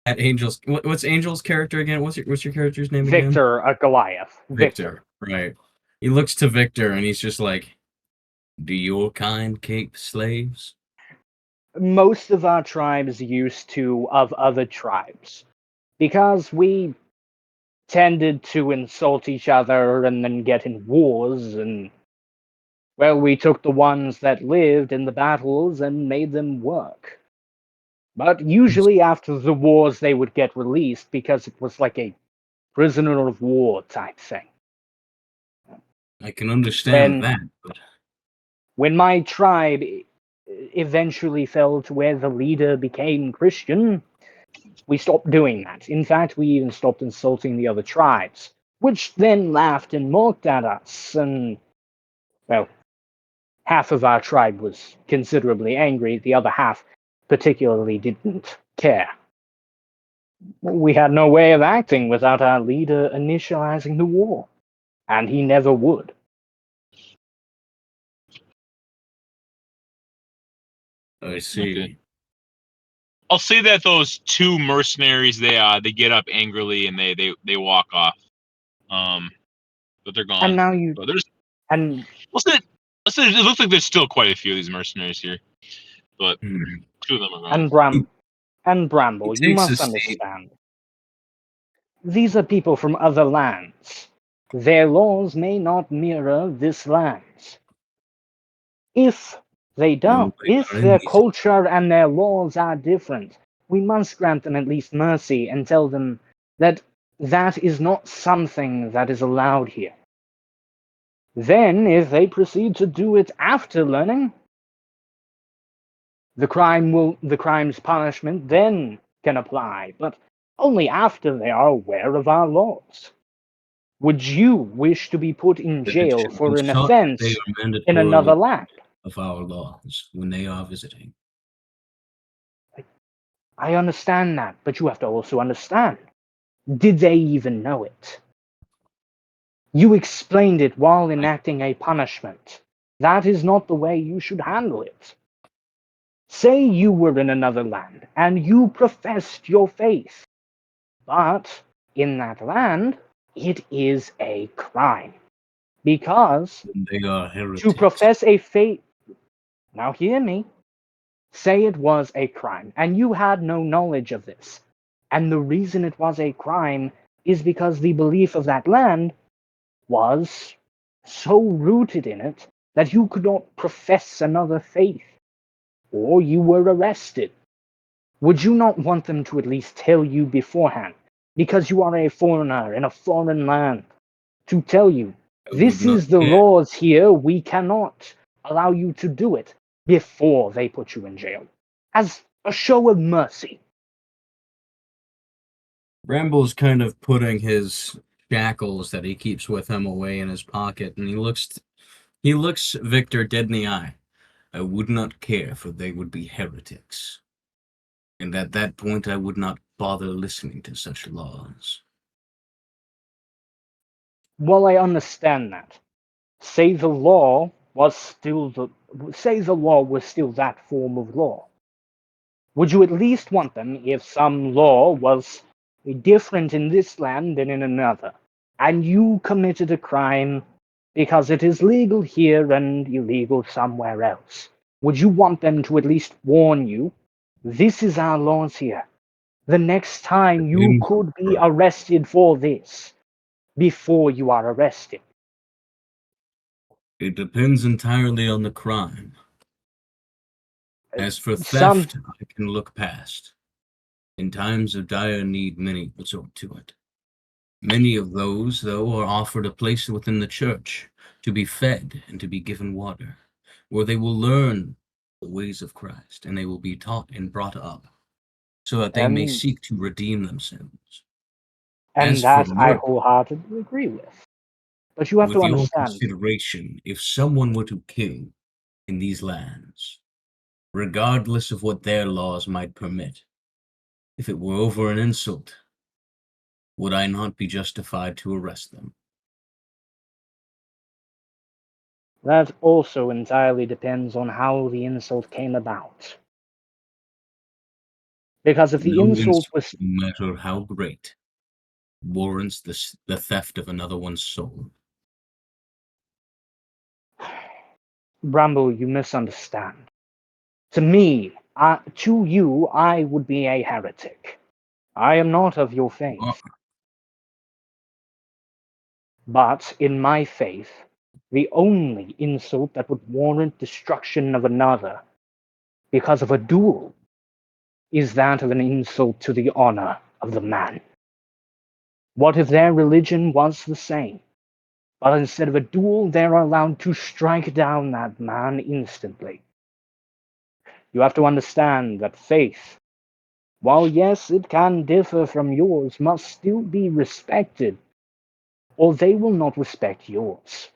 at Angel's what's Angel's character again? What's your character's name again? Victor, a Goliath. Victor. Right. He looks to Victor and he's just like, do your kind keep slaves? Most of our tribes used to of other tribes because we tended to insult each other and then get in wars, and well, we took the ones that lived in the battles and made them work. But usually after the wars they would get released because it was like a prisoner of war type thing. I can understand When that, but when my tribe eventually fell to where the leader became Christian, we stopped doing that. In fact, we even stopped insulting the other tribes, which then laughed and mocked at us, and, well, half of our tribe was considerably angry, the other half particularly didn't care. We had no way of acting without our leader initializing the war, and he never would. I see. Okay. I'll say that those two mercenaries, they get up angrily and they walk off. But they're gone. And now you But there's and let's say it looks like there's still quite a few of these mercenaries here, but Hmm. two of them are gone. and Bramble, He you takes a must seat. understand. These are people from other lands. Their laws may not mirror this land's. If they don't, they if are their indecent. culture and their laws are different, we must grant them at least mercy and tell them that that is not something that is allowed here. Then, if they proceed to do it after learning, the crime's punishment then can apply, but only after they are aware of our laws. Would you wish to be put in That it jail should for be an taught that they offense are in another mandatorily land? of our laws when they are visiting. I understand that, but you have to also understand. Did they even know it? You explained it while enacting a punishment. That is not the way you should handle it. Say you were in another land and you professed your faith, but in that land, it is a crime. Because They are to heretics. profess a faith, now hear me, say it was a crime and you had no knowledge of this. And the reason it was a crime is because the belief of that land was so rooted in it that you could not profess another faith, or you were arrested. Would you not want them to at least tell you beforehand, because you are a foreigner in a foreign land, to tell you, I this would not is the care. laws here, we cannot allow you to do it, before they put you in jail, as a show of mercy? Bramble's kind of putting his shackles that he keeps with him away in his pocket, and he looks Victor dead in the eye. I would not care, for they would be heretics. And at that point I would not bother listening to such laws. Well, I understand that. Say the law was still that form of law. Would you at least want them if some law was different in this land than in another, and you committed a crime because it is legal here and illegal somewhere else? Would you want them to at least warn you, this is our laws here. The next time you could be arrested for this, before you are arrested? It depends entirely on the crime. As for Some theft, I can look past. In times of dire need, many resort to it. Many of those, though, are offered a place within the church, to be fed and to be given water, where they will learn the ways of Christ, and they will be taught and brought up, so that they may and seek to redeem themselves. and As for that I murder, wholeheartedly agree with. But you have with to your understand, consideration, if someone were to kill in these lands, regardless of what their laws might permit, if it were over an insult, would I not be justified to arrest them? that also entirely depends on how the insult came about. Because if the No insult insult, was, no matter how great, warrants the theft of another one's soul. Bramble, you misunderstand. To me, to you, I would be a heretic. I am not of your faith. Well, But in my faith, the only insult that would warrant destruction of another because of a duel is that of an insult to the honor of the man. What if their religion was the same, but instead of a duel, they're allowed to strike down that man instantly? You have to understand that faith, while yes, it can differ from yours, must still be respected, or they will not respect yours.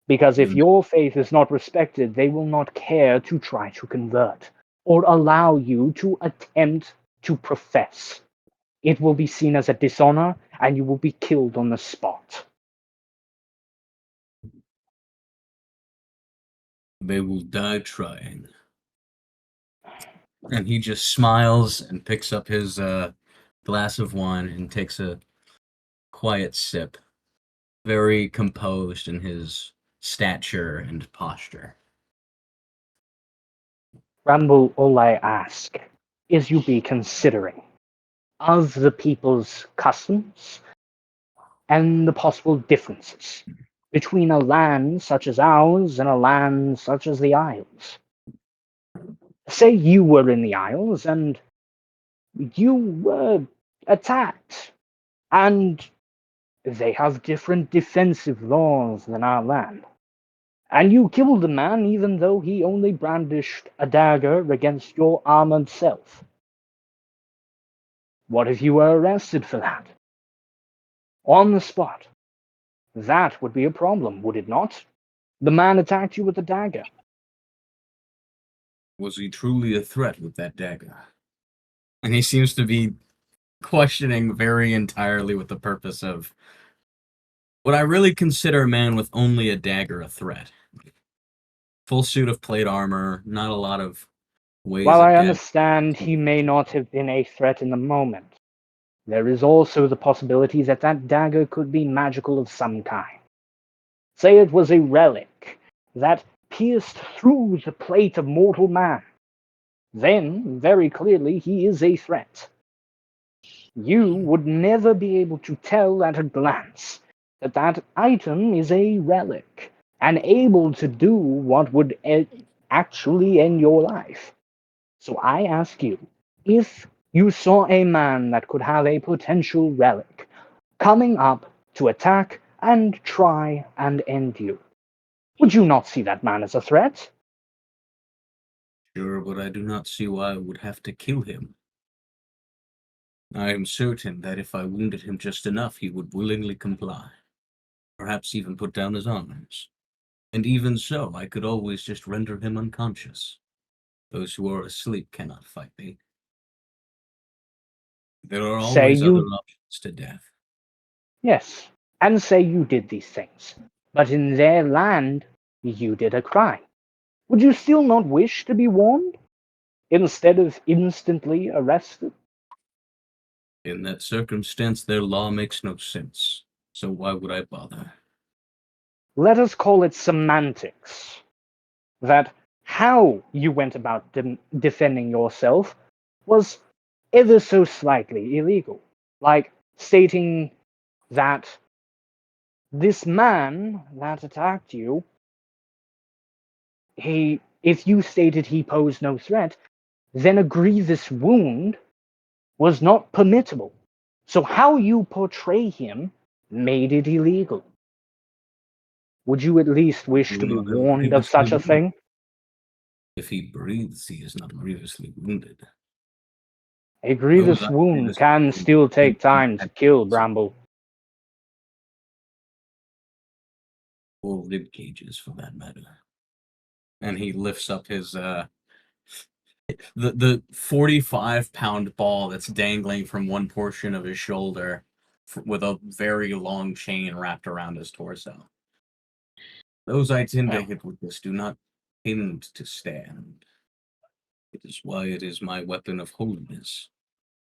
Because if Mm. your faith is not respected, they will not care to try to convert or allow you to attempt to profess. It will be seen as a dishonor, and you will be killed on the spot. They will die trying. And he just smiles and picks up his glass of wine and takes a quiet sip. Very composed in his stature and posture. Ramble, all I ask is you be considering of the people's customs and the possible differences between a land such as ours and a land such as the Isles. Say you were in the Isles and you were attacked, and they have different defensive laws than our land. And you killed a man even though he only brandished a dagger against your armored self. What if you were arrested for that? On the spot. That would be a problem, would it not? The man attacked you with a dagger. Was he truly a threat with that dagger? And he seems to be questioning very entirely with the purpose of, would I really consider a man with only a dagger a threat? Full suit of plate armor, not a lot of ways While of I death. understand he may not have been a threat in the moment, there is also the possibility that that dagger could be magical of some kind. Say it was a relic that pierced through the plate of mortal man. Then, very clearly, he is a threat. You would never be able to tell at a glance that that item is a relic and able to do what would actually end your life. So I ask you, if you saw a man that could have a potential relic coming up to attack and try and end you, would you not see that man as a threat? Sure, but I do not see why I would have to kill him. I am certain that if I wounded him just enough, he would willingly comply. Perhaps even put down his arms. And even so, I could always just render him unconscious. Those who are asleep cannot fight me. There are Say always other you, options to death. yes, and say you did these things, but in their land you did a crime. Would you still not wish to be warned instead of instantly arrested? In that circumstance, their law makes no sense. So why would I bother? Let us call it semantics. That how you went about defending yourself was ever so slightly illegal. Like stating that this man that attacked you, if you stated he posed no threat, then a grievous wound was not permissible. So how you portray him made it illegal. Would you at least wish He to will be not have warned of grievously such a wounded. thing? If he breathes, he is not grievously wounded. A Those grievous are wound grievously can wounded still take tend to be time to kill, accidents Bramble. or rib cages, for that matter. And he lifts up his the 45-pound ball that's dangling from one portion of his shoulder with a very long chain wrapped around his torso. Those I tend to Well, hit with this do not tend to stand. It is why it is my weapon of holiness.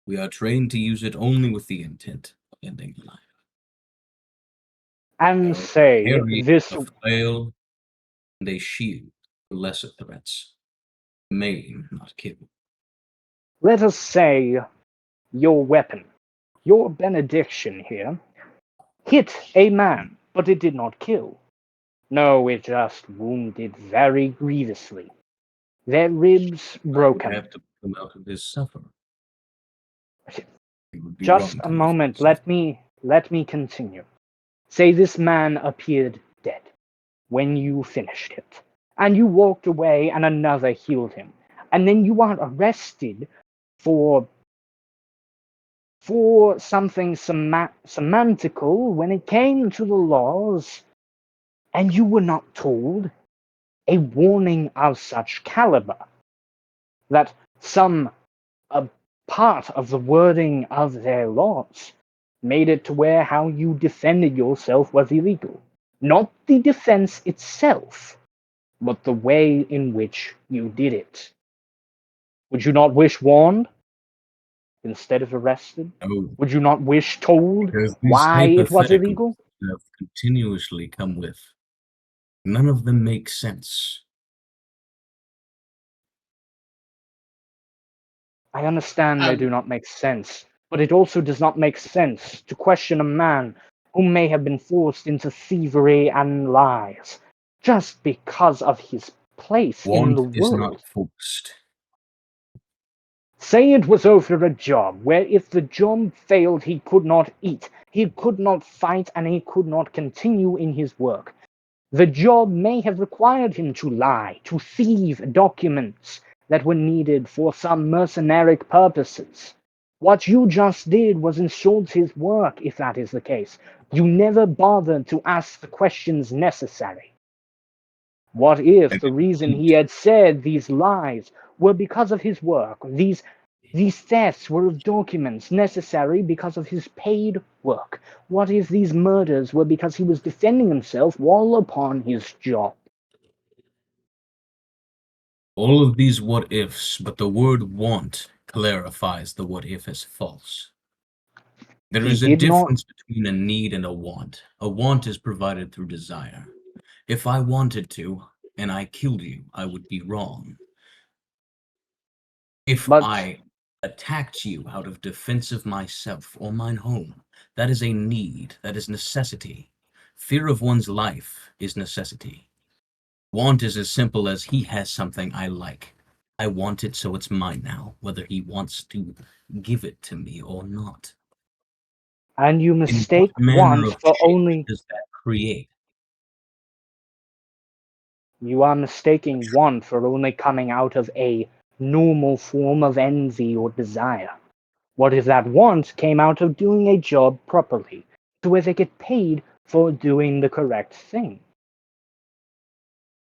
We are trained to use it only with the intent of ending life. I and also say carry this, a flail and a shield for lesser threats. Maim, not kill. let us say your weapon, your benediction here, hit a man, but it did not kill. No, it just wounded very grievously. Their ribs I would broken. have to put him out of his suffering. It would be Just wrong a to leave him moment, to suffer. let me continue. Say this man appeared dead when you finished it, and you walked away and another healed him, and then you are arrested for something semantical when it came to the laws. And you were not told a warning of such caliber, that some part of the wording of their laws made it to where how you defended yourself was illegal. Not the defense itself, but the way in which you did it. Would you not wish warned instead of arrested? No, Would you not wish told because these why it was hypotheticals illegal? have continuously come with. None of them make sense. I understand they do not make sense, but it also does not make sense to question a man who may have been forced into thievery and lies just because of his place in Want the is world. not forced. Say it was over a job where if the job failed, he could not eat, he could not fight, and he could not continue in his work. The job may have required him to lie, to thieve documents that were needed for some mercenary purposes. What you just did was insult his work, if that is the case. You never bothered to ask the questions necessary. What if the reason he had said these lies were because of his work? These thefts were of documents necessary because of his paid work. What if these murders were because he was defending himself while upon his job? All of these what ifs, but the word want clarifies the what if as false. There He is a did not. difference between a need and a want. A want is provided through desire. If I wanted to, and I killed you, I would be wrong. If But I attacked you out of defense of myself or mine home, that is a need, that is necessity. Fear of one's life is necessity. Want is as simple as he has something I like. I want it, so it's mine now, whether he wants to give it to me or not. and you In what mistake manner want of for change only. does that create? You are mistaking want for only coming out of a normal form of envy or desire. What if that want came out of doing a job properly, to where they get paid for doing the correct thing?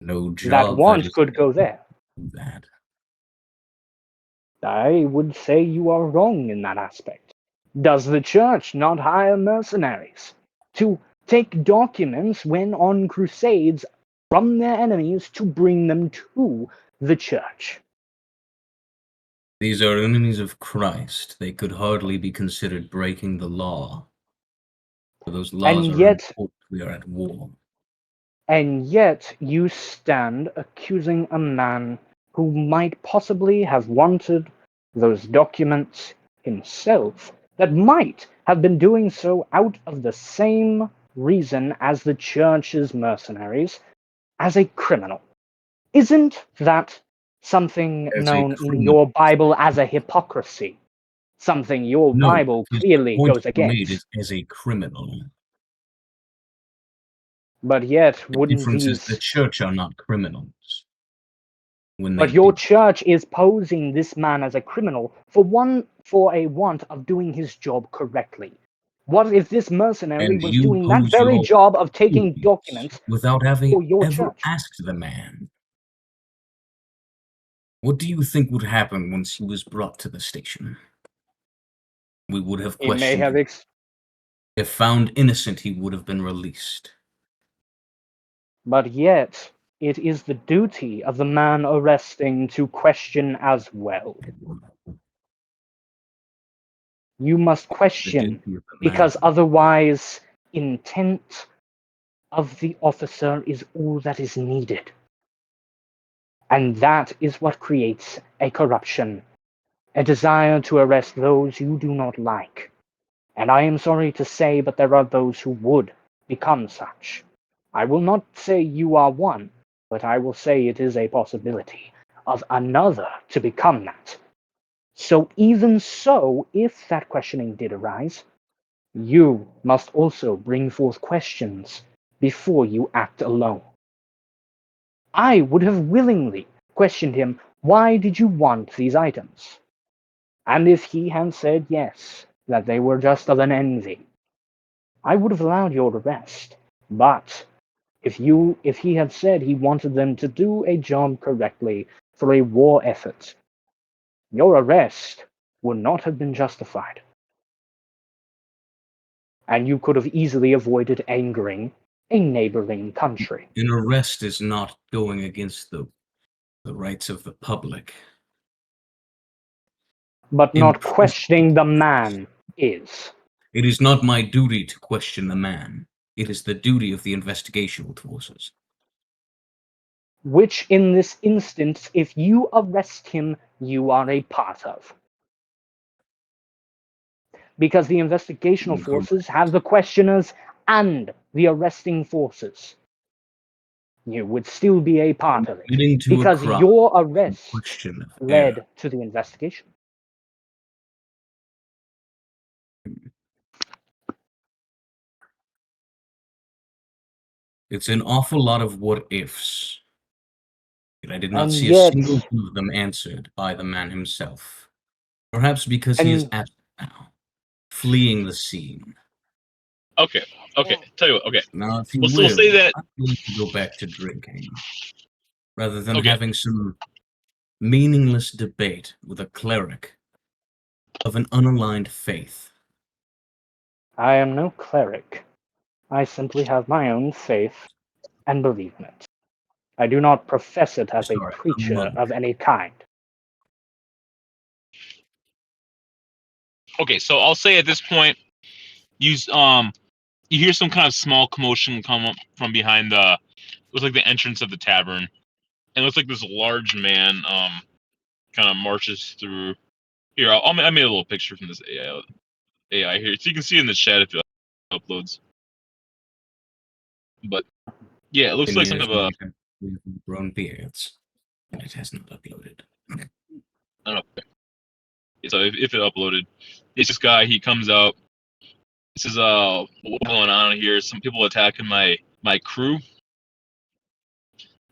No That job that want is could go there. that. I would say you are wrong in that aspect. Does the church not hire mercenaries to take documents when on crusades from their enemies to bring them to the church? These are enemies of Christ. They could hardly be considered breaking the law. For those laws And are yet, enforced, we are at war. and yet you stand accusing a man who might possibly have wanted those documents himself, that might have been doing so out of the same reason as the church's mercenaries, as a criminal. Isn't that something As a known in criminal. your Bible as a hypocrisy? Something your No, Bible because clearly the point goes you made against. is as a criminal. But yet, The wouldn't difference is the these. church are not criminals when they But your do. church is posing this man as a criminal for a want of doing his job correctly. What if this mercenary And was you doing that pose very your job of taking duties documents without having for your ever church? asked the man. What do you think would happen once he was brought to the station? We would have He may questioned have him. If found innocent, he would have been released. but yet it is the duty of the man arresting to question as well. You must The question, duty of the because man. otherwise intent of the officer is all that is needed. And that is what creates a corruption, a desire to arrest those you do not like. And I am sorry to say, but there are those who would become such. I will not say you are one, but I will say it is a possibility of another to become that. So even so, if that questioning did arise, you must also bring forth questions before you act alone. I would have willingly questioned him, why did you want these items? And if he had said yes, that they were just of an envy, I would have allowed your arrest. But If he had said he wanted them to do a job correctly for a war effort, your arrest would not have been justified. And you could have easily avoided angering a neighboring country. An arrest is not going against the rights of the public. But not Imprisonment. questioning the man is. It is not my duty to question the man. It is the duty of the investigational forces. Which, in this instance, if you arrest him, you are a part of. Because the investigational forces have the questioners and the arresting forces. You would still be a part of it. Leading to a Because crime, your arrest question of led error. to the investigation. It's an awful lot of what ifs. Yet I did not And see yet- a single one of them answered by the man himself. Perhaps because he is And- absent now, fleeing the scene. Okay. Tell you what. Okay. Now, if you We'll will, say that- I'm going to go back to drinking, rather than Okay. having some meaningless debate with a cleric of an unaligned faith. I am no cleric. I simply have my own faith and believe in it. I do not profess it as a Sorry, a preacher monk. of any kind. Okay, so I'll say at this point, you hear some kind of small commotion come up from behind the, it was like the entrance of the tavern, and it looks like this large man kind of marches through. Here, I made a little picture from this AI here, so you can see it in the chat if it uploads. But yeah, it looks like some Years of a. we've grown beards, and it has not uploaded. I don't know. So if it uploaded, it's this guy. He comes out. This is what's going on here? Some people attacking my crew.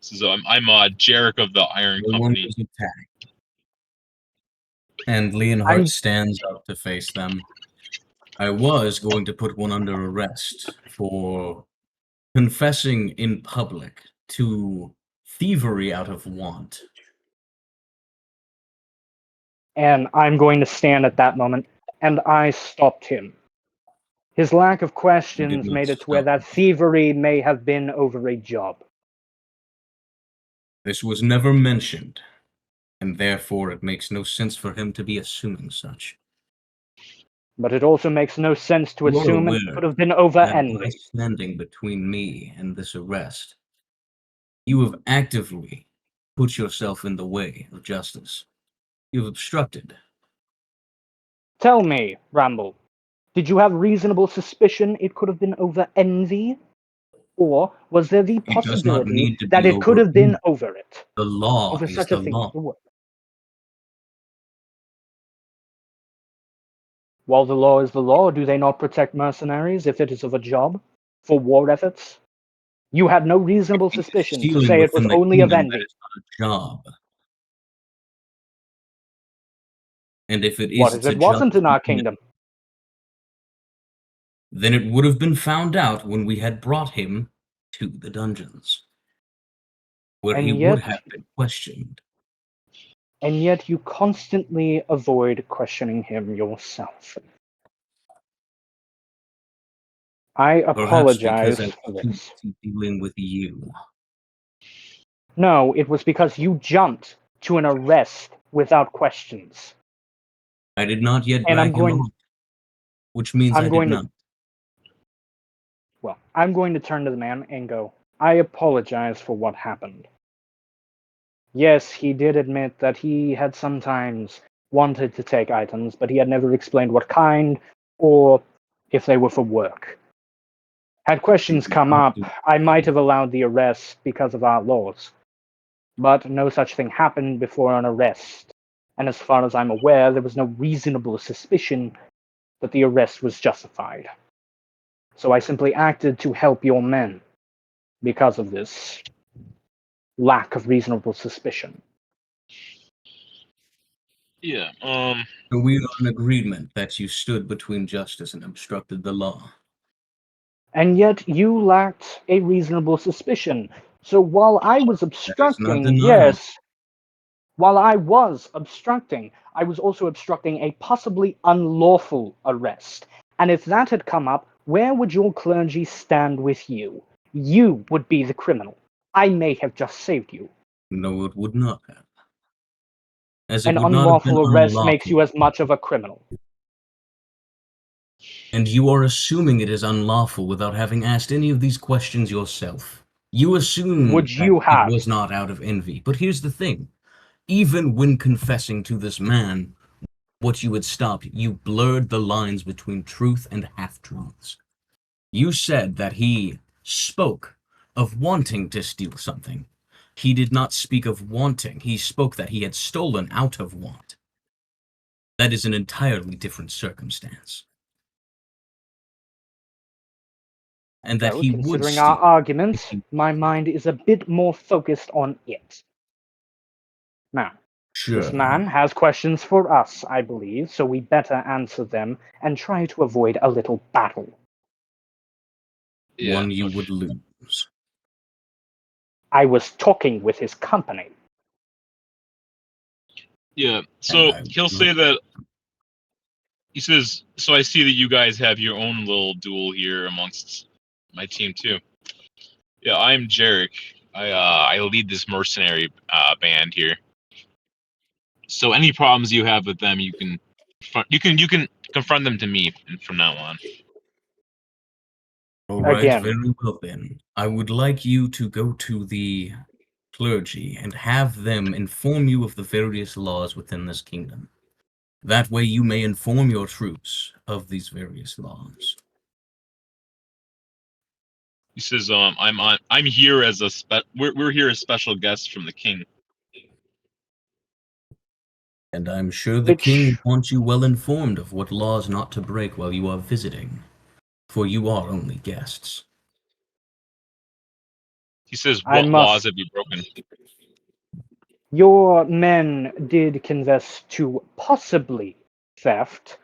This is I'm Jarek of the Iron No one Company. was attacked. And Leonhardt stands up to face them. I was going to put one under arrest for confessing in public to thievery out of want. And I'm going to stand at that moment, and I stopped him. His lack of questions not made it to where stop that him. thievery may have been over a job. This was never mentioned, and therefore it makes no sense for him to be assuming such. But it also makes no sense to You are assume it aware could have been over that by envy. standing between me and this arrest, you have actively put yourself in the way of justice. You've obstructed. Tell me, Ramble, did you have reasonable suspicion it could have been over envy? Or was there the It does not possibility need to that be it could over have been over it? The law Over is such the a thing law. as the word. While the law is the law, do they not protect mercenaries if it is of a job? For war efforts? You had no reasonable suspicion to Stealing say it was within the only of kingdom, envy. that is not a job. And if it is, What it's if a it wasn't job, in our kingdom? then it would have been found out when we had brought him to the dungeons, where he And would yet, have been questioned. and yet you constantly avoid questioning him yourself. I Perhaps apologize because for I'm this. dealing with you. No, it was because you jumped to an arrest without questions. I did not yet And drag him off, which means I did not. Well, I'm going to turn to the man and go, I apologize for what happened. Yes, he did admit that he had sometimes wanted to take items, but he had never explained what kind or if they were for work. Had questions come up, I might have allowed the arrest because of our laws. But no such thing happened before an arrest, and as far as I'm aware, there was no reasonable suspicion that the arrest was justified. So I simply acted to help your men because of this lack of reasonable suspicion. Yeah. So we are in agreement that you stood between justice and obstructed the law. And yet you lacked a reasonable suspicion. So while I was That is not obstructing, deniable. yes, while I was obstructing, I was also obstructing a possibly unlawful arrest. And if that had come up, where would your clergy stand with you? You would be the criminal. I may have just saved you. No, it would not have. As it An would not have been unlawful arrest makes unlawful. you as much of a criminal. And you are assuming it is unlawful without having asked any of these questions yourself. You assume Would that you it have? was not out of envy. But here's the thing. Even when confessing to this man what you had stopped, you blurred the lines between truth and half-truths. You said that he spoke of wanting to steal something. He did not speak of wanting. He spoke that he had stolen out of want. That is an entirely different circumstance. And that Well, he would considering steal. our argument, my mind is a bit more focused on it. Now, Sure. this man has questions for us, I believe, so we better answer them and try to avoid a little battle. Yeah. One you would lose. I was talking with his company. Yeah. So And I he'll would say not. that. He says, "So I see that you guys have your own little duel here amongst my team too." Yeah, I'm Jarek. I lead this mercenary band here. So any problems you have with them, you can confront them to me from now on. All right, Again. very well then. I would like you to go to the clergy and have them inform you of the various laws within this kingdom. That way you may inform your troops of these various laws. He says, I'm here as we're here as special guests from the king." And I'm sure the king wants you well informed of what laws not to break while you are visiting, for you are only guests. He says, I "What laws must. have you broken?" Your men did confess to possibly theft,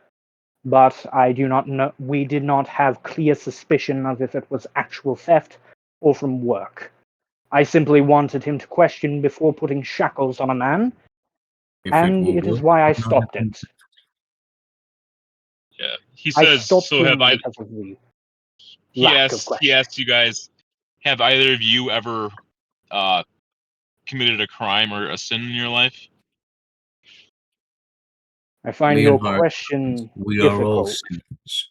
but I do not know. We did not have clear suspicion of if it was actual theft or from work. I simply wanted him to question before putting shackles on a man, If and were it is work, why I would not have stopped been it. Yeah. He I says, stopped "So have him I?" because of the He lack of asks. He question. asks you guys, "Have either of you ever committed a crime or a sin in your life?" I find your Leonhard, question we are all difficult. sinners.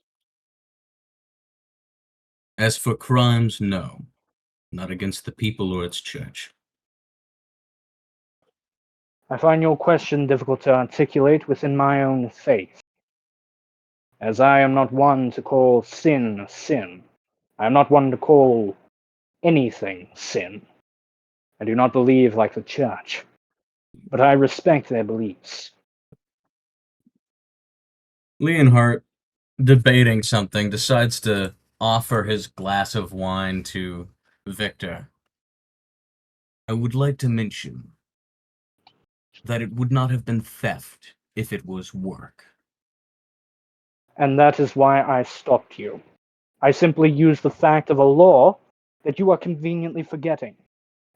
As for crimes, no. Not against the people or its church. I find your question difficult to articulate within my own faith, as I am not one to call sin sin. I am not one to call anything sin. I do not believe like the church, but I respect their beliefs. Leonhardt, debating something, decides to offer his glass of wine to Victor. I would like to mention that it would not have been theft if it was work. And that is why I stopped you. I simply used the fact of a law that you are conveniently forgetting.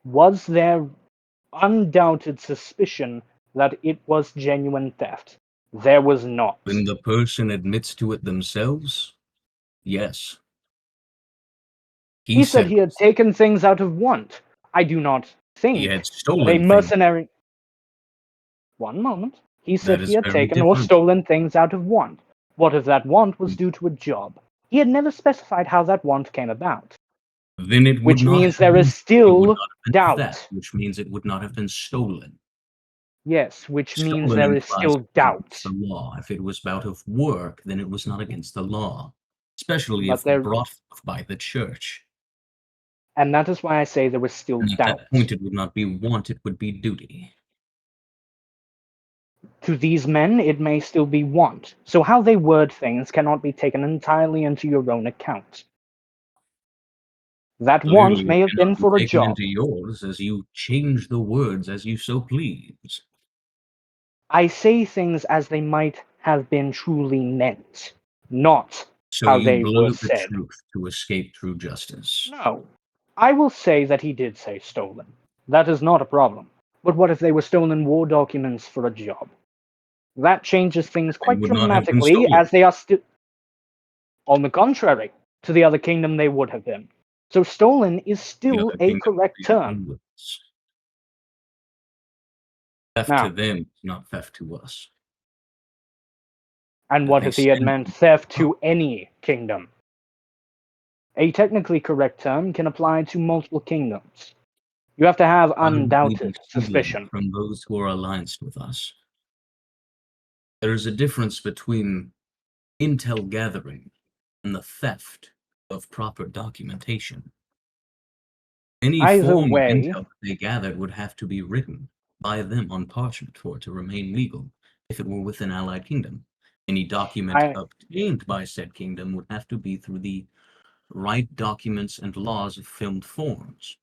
Was there undoubted suspicion that it was genuine theft? There was not. When the person admits to it themselves, yes. He said said he had taken things out of want. I do not he think had that a stolen things. mercenary. One moment. He said That he is had very taken or different. stolen things out of want. What if that want was due to a job? He had never specified how that want came about. Then it would Which not means have there been, is it would still not have been doubt. theft, which means it would not have been stolen. Yes, which means Stolen there is implies still it was doubt. against the law. If it was out of work, then it was not against the law, especially But if there, brought forth by the church. and that is why I say there was still And at doubt. that point, it would not be want, it would be duty. To these men, it may still be want. So how they word things cannot be taken entirely into your own account. That want Clearly, may it have been cannot for be a taken job. into yours, as you change the words as you so please. I say things as they might have been truly meant, not So how you they were blurred the said. truth to escape true justice. No. I will say that he did say stolen. That is not a problem. But what if they were stolen war documents for a job? That changes things They quite would not have been dramatically, stolen. as they are still. On the contrary, to the other kingdom they would have been. So stolen is The still other a kingdom correct would be term. done with us. Theft Now, to them, not theft to us. and If what they if he had stand meant on- theft to any kingdom? A technically correct term can apply to multiple kingdoms. You have to have Why would we be undoubted stealing suspicion. from those who are allianced with us? There is a difference between intel gathering and the theft of proper documentation. Any Either form of way, intel that they gathered would have to be written by them on parchment for it to remain legal if it were with an allied kingdom. Any document I obtained by said kingdom would have to be through the right documents and laws of filmed forms.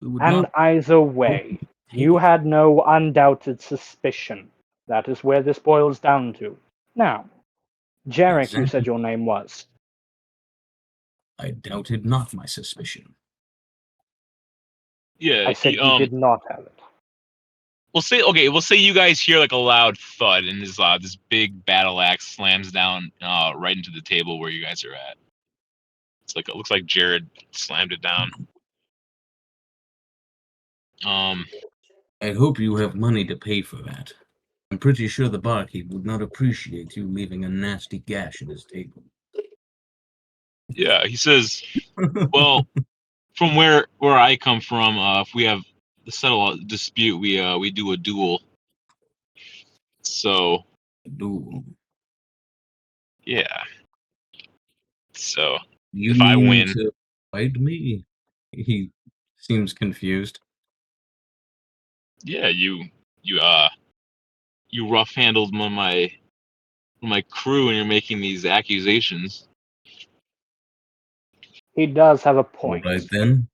We would and not either way, take you it. had no undoubted suspicion. That is where this boils down to. Now, Jarek, you said Exactly. your name was. I doubted not my suspicion. Yeah. I said you did not have it. We'll say you guys hear like a loud thud, and this big battle axe slams down right into the table where you guys are at. It looks like Jared slammed it down. I hope you have money to pay for that. I'm pretty sure the barkeep would not appreciate you leaving a nasty gash in his table. Yeah, he says, well, from where I come from, if we have to settle a dispute, we do a duel. So Duel. yeah. So You if I mean win, to fight me? He seems confused. yeah, you rough handled my crew, and you're making these accusations. He does have a All point. right then.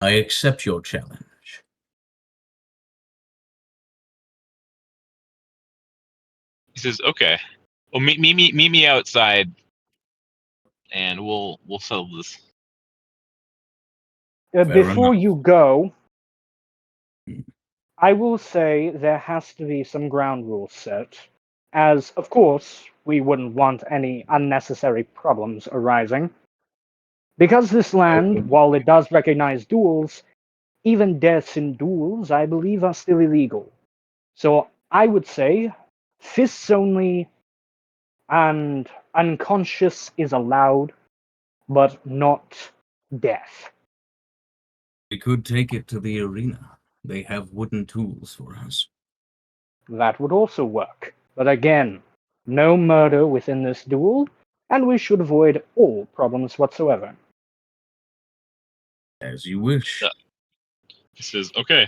I accept your challenge. He says, okay, well, meet me outside, and we'll settle this. Fair Before enough. you go, I will say there has to be some ground rules set, as, of course, we wouldn't want any unnecessary problems arising. Because this land, while it does recognize duels, even deaths in duels, I believe, are still illegal. So I would say fists only and unconscious is allowed, but not death. We could take it to the arena. They have wooden tools for us. That would also work. But again, no murder within this duel, and we should avoid all problems whatsoever. As you wish. He says, okay,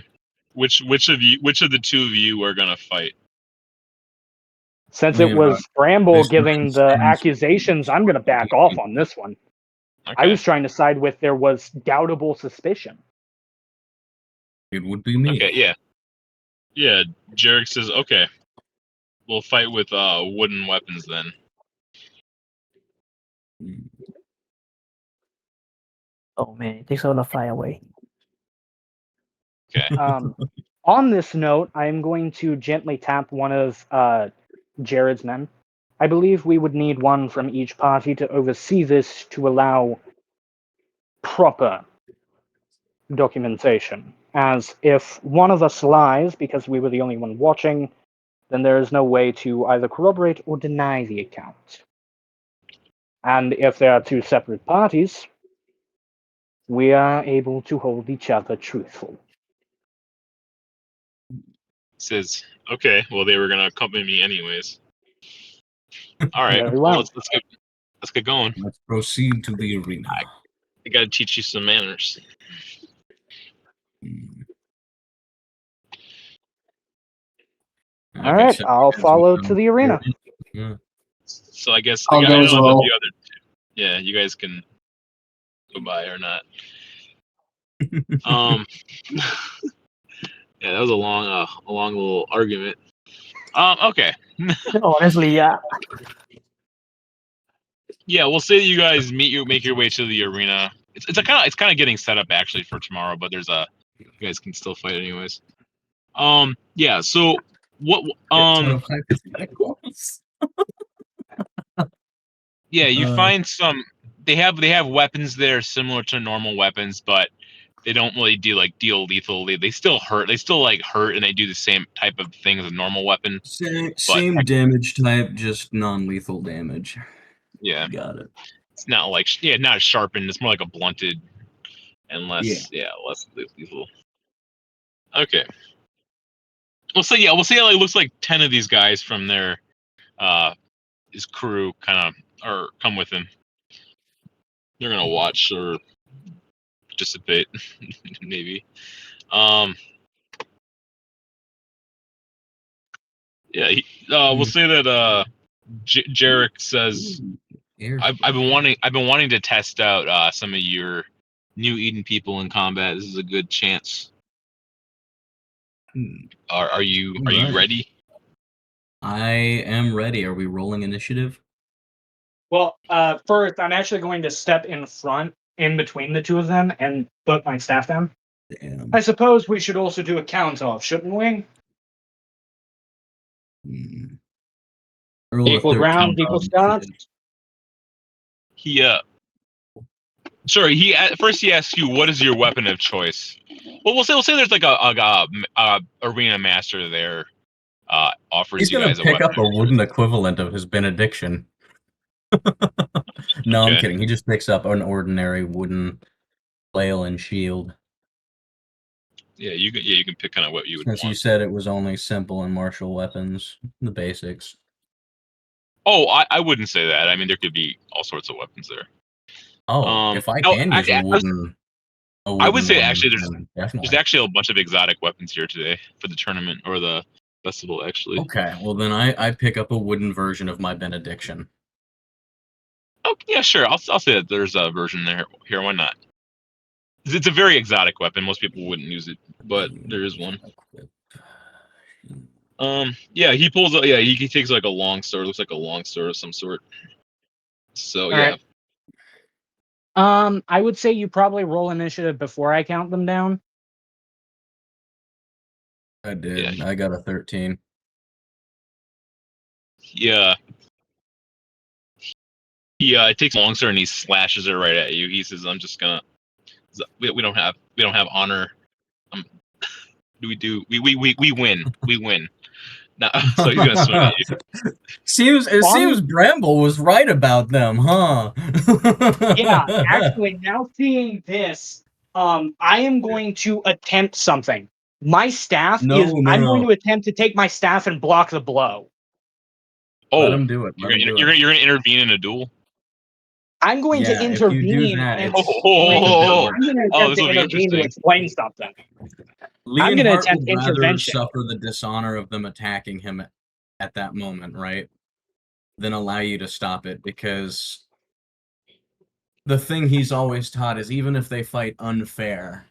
which of the two of you are gonna fight? Since it Man, was Bramble this man giving the stands for accusations, I'm going to back off on this one. Okay. I was trying to side with there was doubtable suspicion. It would be me. Okay, yeah. Jarek says, okay, we'll fight with wooden weapons then. Oh man, it takes all the fire away. Okay. On this note, I am going to gently tap one of Jared's men. I believe we would need one from each party to oversee this to allow proper documentation. As if one of us lies because we were the only one watching, then there is no way to either corroborate or deny the account. And if there are two separate parties, we are able to hold each other truthful. Says, okay, well, they were gonna accompany me anyways. All right, Very well, well. let's get going. Let's proceed to the arena. I gotta teach you some manners. All right, so I'll you guys will follow come to the arena. Yeah. So I guess I'll I go don't as know about well. the other two. Yeah, you guys can go by or not. Yeah, that was a long little argument. Okay. Honestly, yeah. Yeah, we'll say that you guys make your way to the arena. It's kind of getting set up actually for tomorrow, but you guys can still fight anyways. Yeah. So what? Ton of hypotheticals. Yeah, you find some. They have weapons there similar to normal weapons, but they don't really deal lethal. They still hurt. They still hurt, and they do the same type of thing as a normal weapon. Same damage type, just non-lethal damage. Yeah, Got it. it's not not sharpened. It's more like a blunted, and less lethal. Okay. We'll say it looks like 10 of these guys from their his crew kind of or come with him. They're gonna watch or participate, maybe. Yeah. We'll say that Jarek says, I've been wanting to test out some of your new Eden people in combat. This is a good chance. Are you ready? I am ready. Are we rolling initiative? Well, first, I'm actually going to step in front, in between the two of them, and put my staff down. Damn. I suppose we should also do a count-off, shouldn't we? Roll a Equal 13 ground, equal start. Sorry. He asks you, what is your weapon of choice? Well, we'll say there's like a arena master there. Offers He's you gonna guys a pick weapon. up a wooden equivalent of his benediction. No, I'm Okay. kidding. He just picks up an ordinary wooden flail and shield. Yeah, you can pick kind of what you would Since want. you said it was only simple and martial weapons, the basics. Oh, I wouldn't say that. I mean, there could be all sorts of weapons there. Oh, if I can use a wooden I would say one, actually then there's definitely. actually a bunch of exotic weapons here today for the tournament or the festival. Actually. Okay, well then I pick up a wooden version of my benediction. Oh yeah, sure. I'll say that there's a version there. Here, why not? It's a very exotic weapon. Most people wouldn't use it, but there is one. Yeah, he pulls out. Yeah, he takes like a long sword. Looks like a long sword of some sort. So All yeah. right. I would say you probably roll initiative before I count them down. I did. Yeah. I got a 13. Yeah. He takes a long sword and he slashes it right at you. He says, "I'm just gonna. We don't have honor. We win. We win. Now, so he's gonna swing at you. Seems Bramble was right about them, huh? Yeah, actually, now seeing this, I am going to attempt something. My staff I'm going to attempt to take my staff and block the blow. Oh, let him do it. You're gonna intervene in a duel. I'm going to If you do intervene. that, and I'm going to attempt to intervene to explain something. I'm going to attempt would rather intervention. suffer the dishonor of them attacking him at that moment, right? Than allow you to stop it, because the thing he's always taught is even if they fight unfair,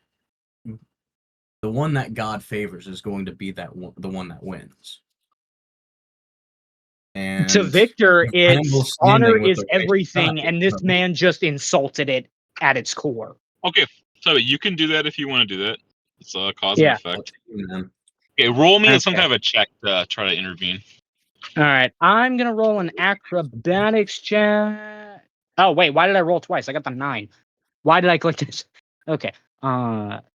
the one that God favors is going to be the one that wins. And to Victor, it's honor is everything, shot, and this man just insulted it at its core. Okay, so you can do that if you want to do that. It's a cause and effect. Man. Okay, roll me some kind of a check to try to intervene. All right, I'm gonna roll an acrobatics check. Oh wait, why did I roll twice? I got the 9. Why did I click this? Okay,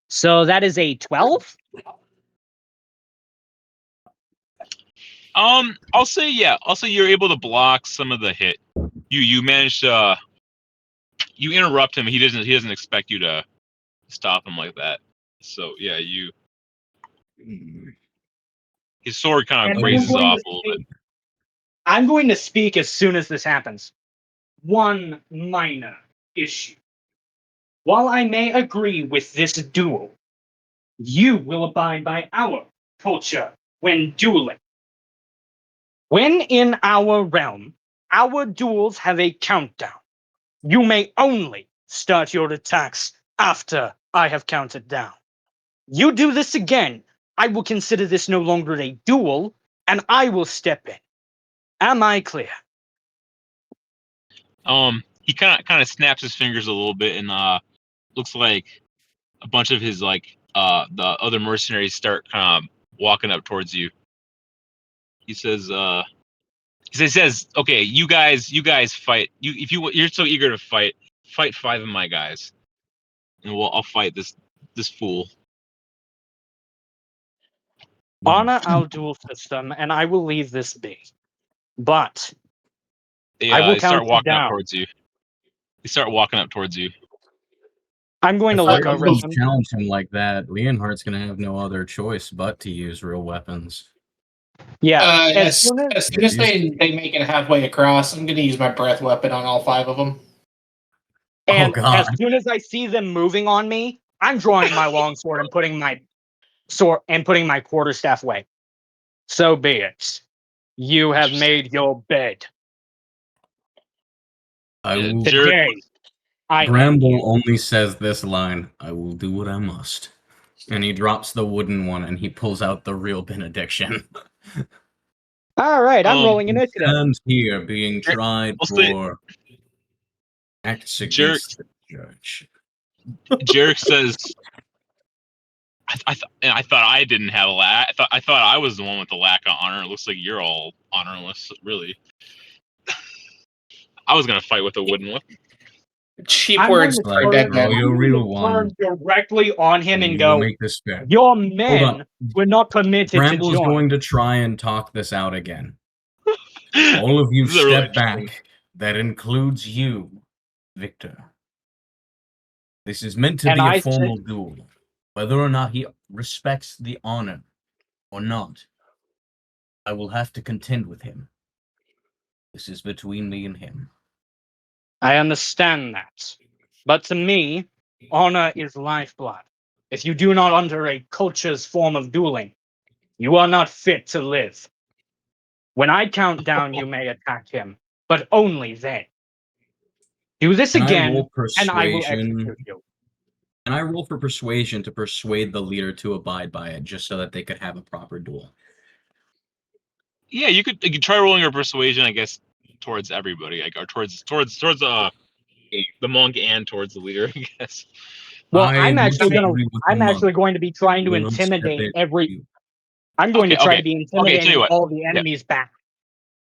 so that is a 12. I'll say you're able to block some of the hit. You managed to you interrupt him. He doesn't expect you to stop him like that. So yeah, his sword kind of grazes off a little bit. I'm going to speak as soon as this happens. One minor issue. While I may agree with this duel, you will abide by our culture when dueling. When in our realm, our duels have a countdown. You may only start your attacks after I have counted down. You do this again, I will consider this no longer a duel, and I will step in. Am I clear? He kind of snaps his fingers a little bit, and looks like a bunch of his the other mercenaries start kind of walking up towards you. He says, okay, you guys fight. You're so eager to fight 5 of my guys, and I'll fight this fool. Anna, I'll dual system, and I will leave this be. But I will They start count you walking up down. towards you. They start walking up towards you. I'm going to If look I over really at them. challenge him like that, Leonhardt's gonna have no other choice but to use real weapons. Yeah, As soon as they make it halfway across, I'm going to use my breath weapon on all 5 of them. And God. as soon as I see them moving on me, I'm drawing my longsword and putting my quarterstaff away. So be it. You have made your bed. I Yeah, will. Jerk. Today, I am Bramble you. only says this line: "I will do what I must," and he drops the wooden one and he pulls out the real benediction. All right, I'm rolling He initiative. stands here being tried I'll say- for acts Jerk. against the church. Jerk says, I thought I didn't have a lack. I thought I was the one with the lack of honor. It looks like you're all honorless, really. I was gonna fight with a wooden one. Cheap I'm words going to for Like, dead bro, men. you're I'm real going to one. turn directly on him and You will go, make this fair. your Hold men on. were not permitted Bramble's to join. going to try and talk this out again. All of you This is really step interesting. back. That includes you, Victor. This is meant to And be I a say- formal duel. Whether or not he respects the honor or not, I will have to contend with him. This is between me and him. I understand that. But to me, honor is lifeblood. If you do not under a culture's form of dueling, you are not fit to live. When I count down, you may attack him, but only then. Do this Can I again, roll and I will persuasion? execute you. Can I roll for persuasion to persuade the leader to abide by it, just so that they could have a proper duel? Yeah, you could try rolling your persuasion, I guess, towards everybody, or towards the monk and towards the leader, I guess. Well, I I'm actually must going agree to. with I'm the actually monk. going to be trying to Will not step intimidate in every. you. I'm going to try to be tell intimidating you what. all the enemies back.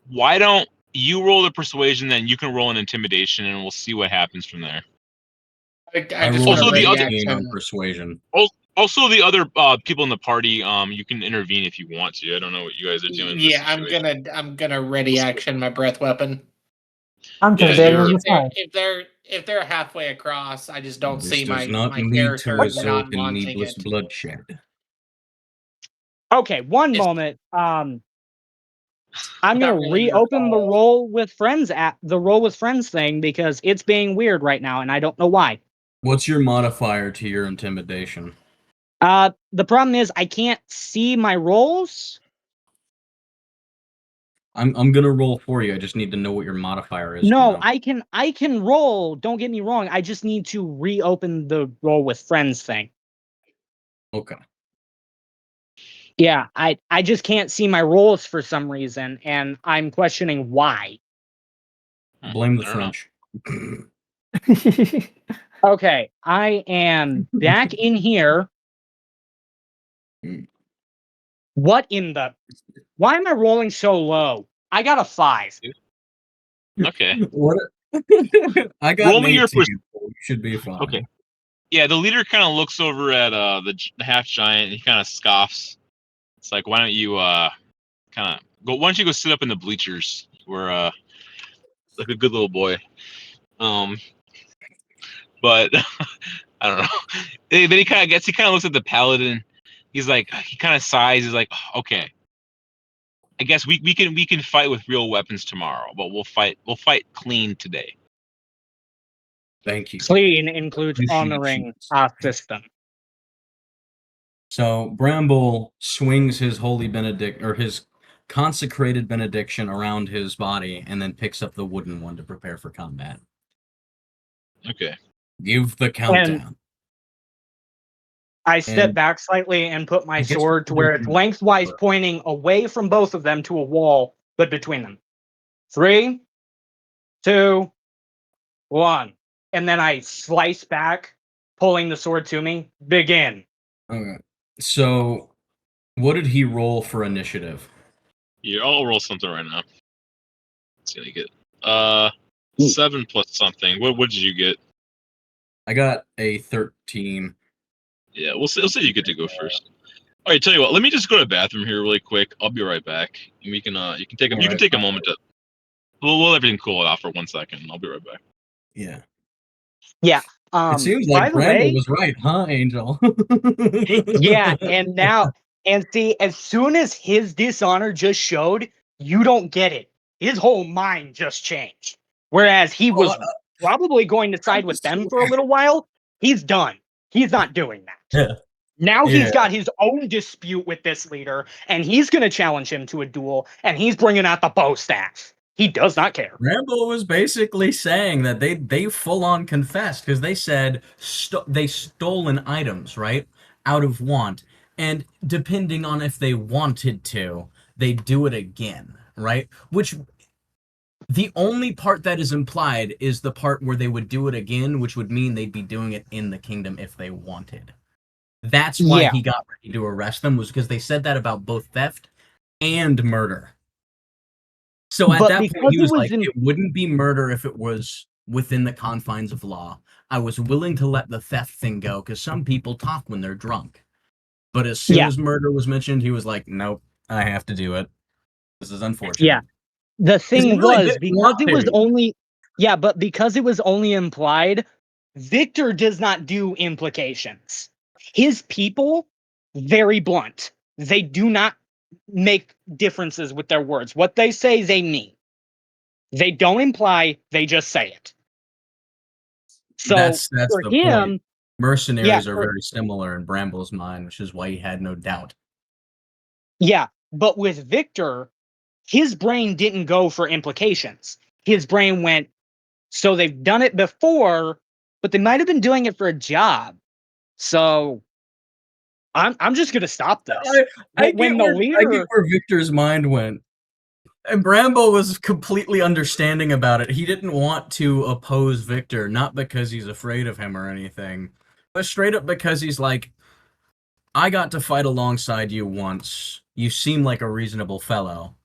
Why don't you roll the persuasion, then you can roll an intimidation, and we'll see what happens from there. I I just rolled want Also, to the ready other- 18 on action. persuasion. Also, the other people in the party, you can intervene if you want to. I don't know what you guys are doing. Yeah, in this situation. I'm gonna ready action my breath weapon. I'm Yeah, just Because begging on you're- the side. if they're halfway across, I just don't This see does my not need character to result not in wanting needless it. bloodshed. Okay, one It's- moment. I'm Not gonna really your reopen the call. roll with friends thing because it's being weird right now, and I don't know why. What's your modifier to your intimidation? The problem is I can't see my rolls. I'm gonna roll for you. I just need to know what your modifier is. No, to know. I can roll. Don't get me wrong. I just need to reopen the roll with friends thing. Okay. Yeah, I just can't see my rolls for some reason, and I'm questioning why. Blame the I don't know. French. Okay, I am back in here. What in the? Why am I rolling so low? I got a 5. Okay. What? I got Roll an me your 18. You should be fine. Okay. Yeah, the leader kind of looks over at the half giant. And he kind of scoffs. It's like, why don't you kind of go? Why don't you go sit up in the bleachers? We're like a good little boy. But I don't know. Then he kind of looks at the paladin. He's like, he kind of sighs. He's like, okay, I guess we can fight with real weapons tomorrow, but we'll fight clean today. Thank you. Clean includes Appreciate honoring you. our system. So Bramble swings his holy benedict or his consecrated benediction around his body, and then picks up the wooden one to prepare for combat. Okay. Give the countdown. I step And back slightly and put my I guess sword to where it's lengthwise pointing away from both of them to a wall, but between them. 3, 2, 1. And then I slice back, pulling the sword to me. Begin. Okay. So, what did he roll for initiative? Yeah, I'll roll something right now. It's gonna get 7 plus something. What did you get? I got a 13. Yeah, we'll say you get to go first. All right, tell you what. Let me just go to the bathroom here really quick. I'll be right back. And we can you can take a moment to. We'll let everything cool off for 1 second. I'll be right back. Yeah. Yeah. It seems By like the Bramble way, was right, huh, Angel? yeah, and see, as soon as his dishonor just showed, you don't get it. His whole mind just changed. Whereas he was probably going to side with them for a little while, he's done. He's not doing that. Yeah. Now Yeah. he's got his own dispute with this leader, and he's going to challenge him to a duel, and he's bringing out the bow staff. He does not care. Rambo was basically saying that they full on confessed because they said they stolen items, right, out of want, and depending on if they wanted to, they do it again, right? Which the only part that is implied is the part where they would do it again, which would mean they'd be doing it in the kingdom if they wanted. That's why he got ready to arrest them, was because they said that about both theft and murder. So at that point, he was like, it wouldn't be murder if it was within the confines of law. I was willing to let the theft thing go because some people talk when they're drunk. But as soon as murder was mentioned, he was like, nope, I have to do it. This is unfortunate. Yeah. The thing was, because it was to. only, but because it was only implied, Victor does not do implications. His people, very blunt. They do not make differences with their words. What they say, they mean. They don't imply, they just say it. So That's for the him, point. Mercenaries are very similar in Bramble's mind, which is why he had no doubt. Yeah, but with Victor, his brain didn't go for implications. His brain went, so they've done it before, but they might have been doing it for a job. So I'm just gonna stop this. I get where Victor's mind went. And Bramble was completely understanding about it. He didn't want to oppose Victor, not because he's afraid of him or anything, but straight up because he's like, I got to fight alongside you once. You seem like a reasonable fellow.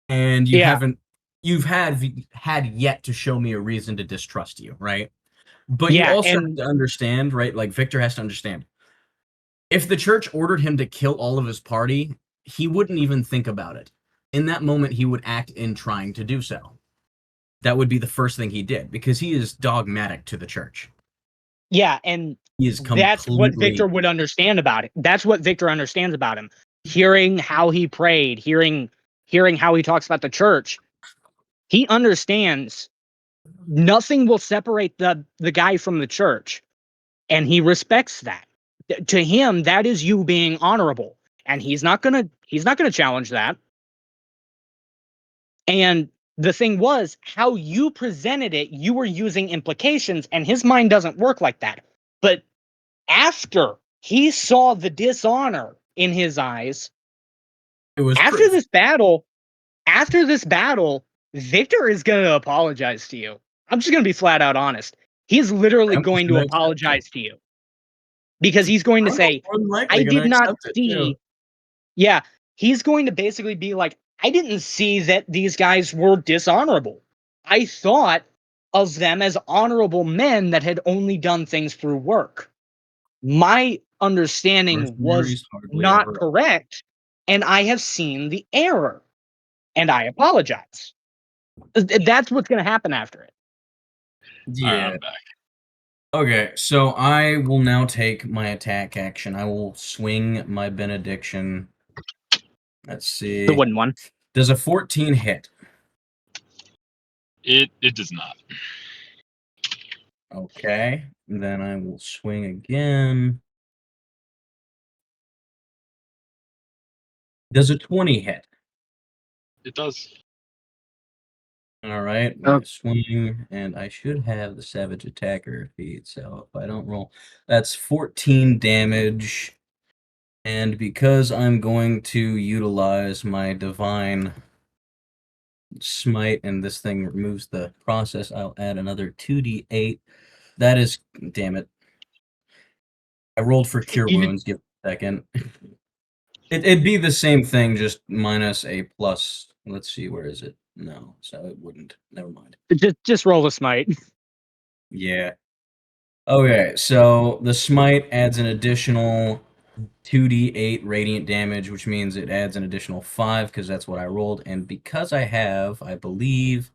And you've had yet to show me a reason to distrust you, right? But you also have to understand, right? Like Victor has to understand. If the church ordered him to kill all of his party, he wouldn't even think about it. In that moment, he would act in trying to do so. That would be the first thing he did, because he is dogmatic to the church. Yeah, and that's what Victor would understand about it. That's what Victor understands about him. Hearing how he prayed, hearing how he talks about the church, he understands nothing will separate the guy from the church, and he respects that. To him, that is you being honorable, and he's not gonna challenge that. And the thing was, how you presented it, you were using implications, and his mind doesn't work like that. But after he saw the dishonor in his eyes, after this battle, Victor is going to apologize to you. I'm just going to be flat out honest. He's literally going to apologize to you. Because he's going to say, I did not see. Yeah, he's going to basically be like, I didn't see that these guys were dishonorable. I thought of them as honorable men that had only done things through work. My understanding was not correct, and I have seen the error, and I apologize. That's what's going to happen after it. Yeah. Right, I'm back. Okay, so I will now take my attack action. I will swing my benediction. Let's see. The wooden one. Does a 14 hit? It does not. Okay, then I will swing again. Does a 20 hit? It does. All right, swing, and I should have the Savage Attacker feat, so if I don't roll, that's 14 damage. And because I'm going to utilize my Divine smite, and this thing removes the process, I'll add another 2d8. That is, damn it. I rolled for cure Even- wounds. Give me a second. It'd be the same thing, just minus a plus. Let's see, where is it? No, so it wouldn't. Never mind. Just roll the smite. Yeah. Okay, so the smite adds an additional 2d8 radiant damage, which means it adds an additional 5 because that's what I rolled. And because I have, I believe,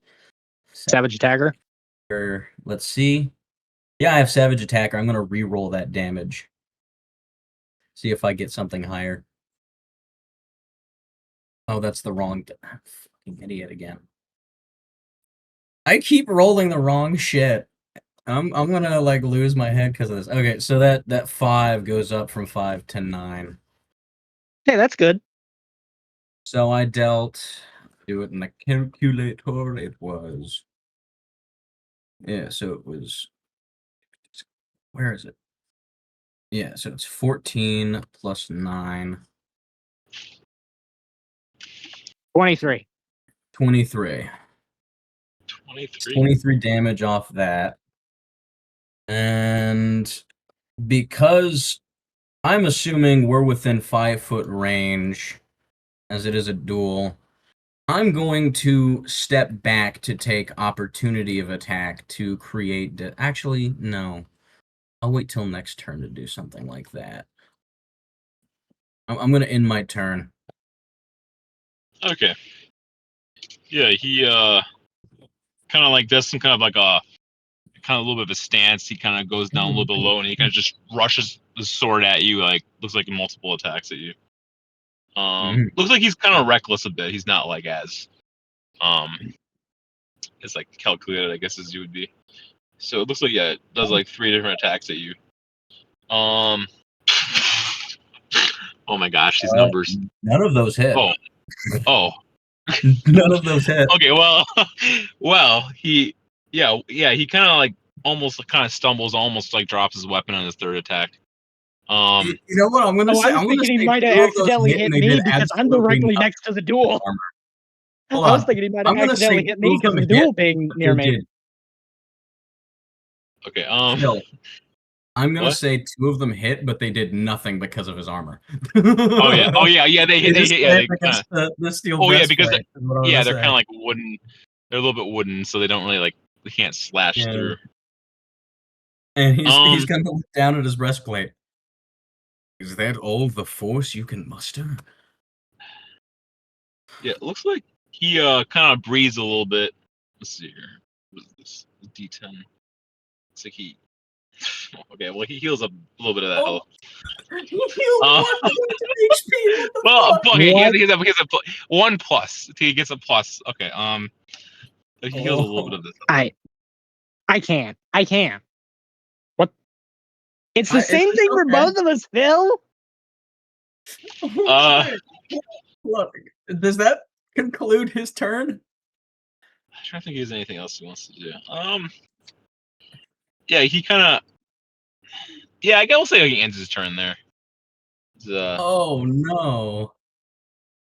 Savage attacker. let's see. Yeah, I have Savage Attacker. I'm going to re-roll that damage. See if I get something higher. Oh, that's the wrong... Fucking idiot again. I keep rolling the wrong shit. I'm gonna like lose my head because of this. Okay, so that 5 goes up from 5 to 9. Hey, that's good. So I dealt... Do it in the calculator. It was... Yeah, so it was... Where is it? Yeah, so it's 14 plus 9. 23. 23. 23. 23 damage off that. And because I'm assuming we're within 5-foot range, as it is a duel, I'm going to step back to take opportunity of attack to create... Actually, no. I'll wait till next turn to do something like that. I'm going to end my turn. Okay. Yeah, he kind of like does some kind of like a little bit of a stance. He kind of goes down a little bit low, and he kind of just rushes the sword at you. Like looks like multiple attacks at you. Looks like he's kind of reckless a bit. He's not like as like calculated, I guess, as you would be. So it looks like it does like 3 different attacks at you. Oh my gosh, these numbers. None of those hit. Oh. None of those hit. Okay, well, he kind of like almost kind of stumbles, almost like drops his weapon on his third attack. You know what I'm gonna say? I'm thinking he might have 2 of those accidentally hit, hit and they me did because I'm absolutely directly nothing next to the with duel. armor. I Hold was on. thinking he might I'm have gonna say accidentally hit 2 me of because them the duel hit, being but near they me. did. Okay, Still, I'm gonna what? say 2 of them hit, but they did nothing because of his armor. Oh yeah, they hit, just yeah, they against the steel because breastplate. is what I they're wanna kind say. of like wooden. They're a little bit wooden, so they don't really like they can't slash Yeah. through. And he's gonna look down at his breastplate. Is that all the force you can muster? Yeah, it looks like he kind of breathes a little bit. Let's see here. What is this? D10. Looks like he. Okay, well he heals up a little bit of that health. He healed 1 point of HP. What the Well, fuck? okay, What? he has a 1 plus. He gets a plus. Okay, he heals a little bit of this. I can't. What? It's the same thing for both of us, Phil. Uh, Look, does that conclude his turn? I'm trying to think if there's anything else he wants to do. Yeah, he kind of. Yeah, I will say he ends his turn there. Oh no.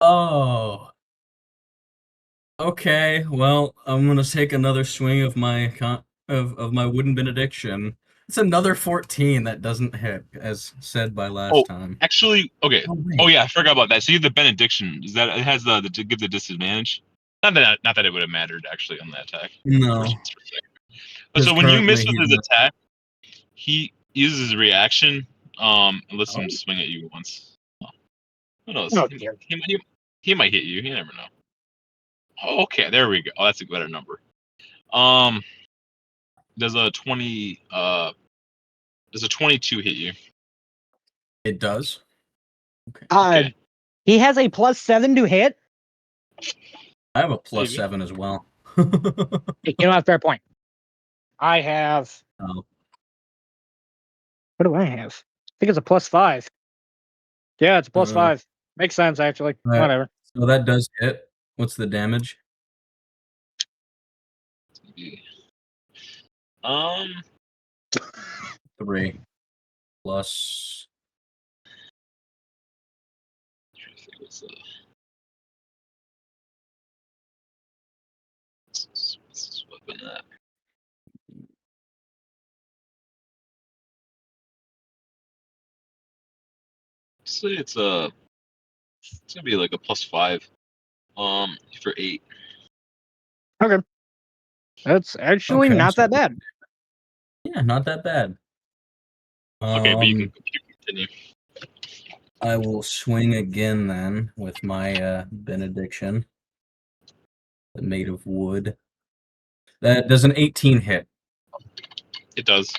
Oh. Okay, well, I'm gonna take another swing of my of my wooden benediction. It's another 14 that doesn't hit, as said by last time. Actually, okay. Oh, Oh yeah, I forgot about that. So you have the benediction. Is that it has the to give the disadvantage? Not that it would have mattered actually on that attack. No. But so when you miss currently with he's his attack, he uses his reaction. And lets him Oh. swing at you once. Who knows? Oh, dear. He might hit you. You never know. Oh, okay, there we go. Oh, that's a better number. Does a 22 hit you? It does. Okay. He has a +7 to hit. I have a plus Maybe. 7 as well. You know, that's a fair point. I have. Oh. What do I have? I think it's a +5. Yeah, it's a +5. Makes sense, actually. Right. Whatever. So that does hit. What's the damage? Um, 3 plus. open that. Say it's gonna be like a +5. For 8. Okay. That's actually Okay, not so- that bad. Yeah, not that bad. Okay, but you can continue. I will swing again then with my benediction. Made of wood. That does an 18 hit. It does.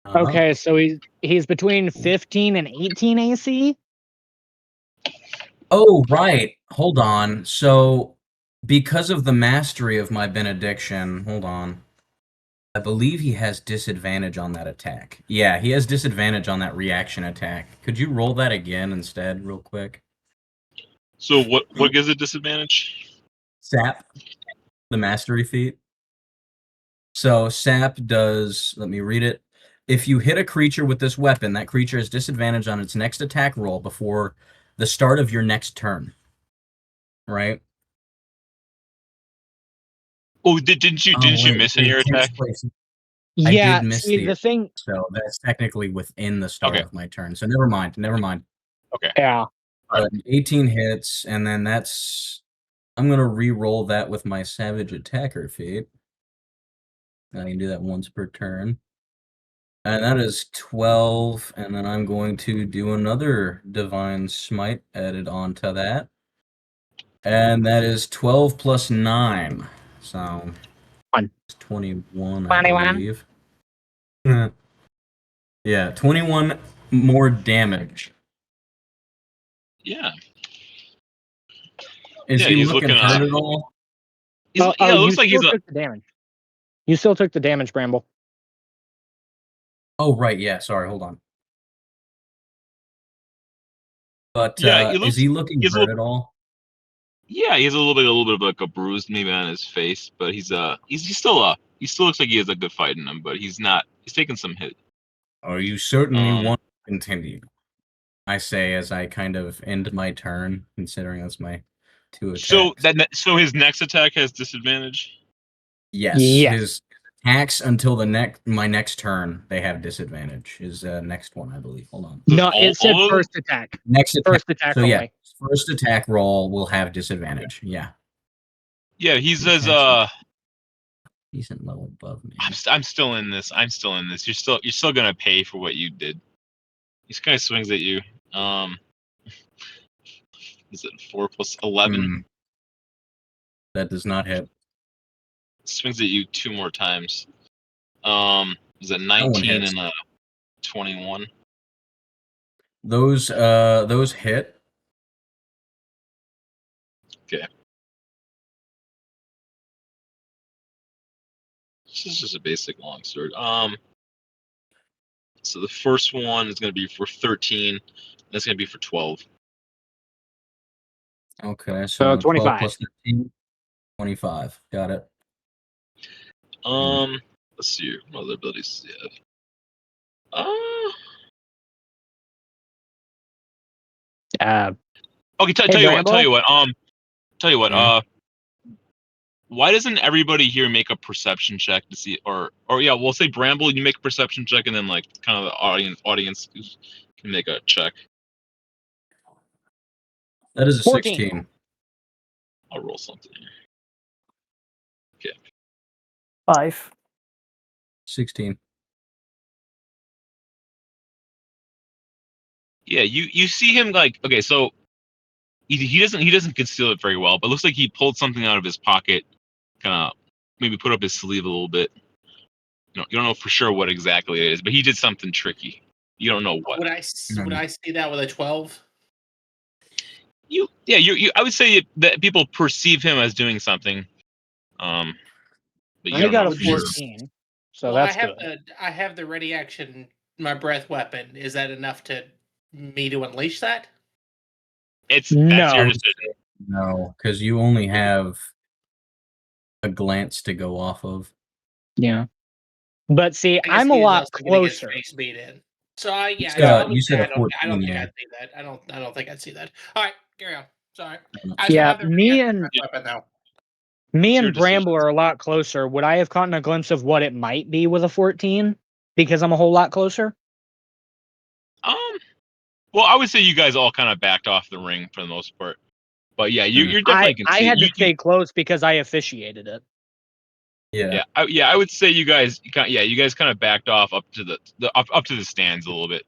Uh-huh. Okay, so he's between 15 and 18 AC. Oh, right. Hold on. So, because of the mastery of my benediction, hold on. I believe he has disadvantage on that attack. Yeah, he has disadvantage on that reaction attack. Could you roll that again instead, real quick? So what gives it disadvantage? Sap, the mastery feat. So Sap does, let me read it. If you hit a creature with this weapon, that creature has disadvantage on its next attack roll before the start of your next turn. Right? Oh, didn't you miss in your attack? I Yeah, did miss see, the thing. So that's technically within the start Okay. of my turn. So never mind. Okay. Yeah. But 18 hits, and then I'm gonna re-roll that with my Savage Attacker feat. I can do that once per turn. And that is 12, and then I'm going to do another Divine Smite added onto that. And that is 12 plus 9. So it's 21, I 21. believe. Yeah, 21 more damage. Yeah. Is Yeah, he he's looking looking, hurt at all? It looks like you he's still took the damage. You still took the damage, Bramble. Oh, right, yeah, sorry, hold on. But Yeah, is he looking hurt at all? Yeah, he has a little bit of like a bruise maybe on his face, but he still looks like he has a good fight in him, but he's taking some hit. Are you certainly want to continue? I say as I kind of end my turn, considering that's my 2 attacks. So his next attack has disadvantage? Yes, Yes. his attacks until my next turn, they have disadvantage. His next one, I believe. Hold on. No, it said first attack. Next attack. First attack So only. yeah, first attack roll will have disadvantage. Yeah. Yeah, he says decent level above me. I'm still in this. You're still gonna pay for what you did. This guy swings at you. Is it 4 plus 11? That does not hit. Swings at you 2 more times. Is it one 19 hits. and 21? Those hit. Okay. This is just a basic longsword. So the first one is going to be for 13. That's going to be for 12. Okay, So so 25. 12 plus 13, 25. Got it. Let's see what other abilities do you have. Okay, tell you what. Yeah. Why doesn't everybody here make a perception check to see, or yeah, we'll say Bramble, you make a perception check, and then like kind of the audience can make a check. That is a 14. 16. I'll roll something here. Okay. 5. 16. Yeah, you see him like, okay, so he doesn't conceal it very well, but it looks like he pulled something out of his pocket, kind of maybe put up his sleeve a little bit. You don't know for sure what exactly it is, but he did something tricky. You don't know what. Would I see that with a 12? You I would say that people perceive him as doing something. But you I don't got know a for sure. 14. So Well, that's I have the ready action, my breath weapon. Is that enough to me to unleash that? That's No. your decision. No, because you only have a glance to go off of. Yeah. But see, I guess I'm a he is lot also gonna get closer. face beat in. So I You said a I don't 14, think yeah. I'd see that. I don't think I'd see that. All right, carry on. Sorry. No. I Yeah, have the me reaction and- breath weapon now. Me It's your and Bramble decision. are a lot closer. Would I have gotten a glimpse of what it might be with a 14 because I'm a whole lot closer? Well, I would say you guys all kind of backed off the ring for the most part. But yeah, you're definitely can I see it. had to stay close because I officiated it. Yeah. I would say you guys kind of backed off up to up to the stands a little bit,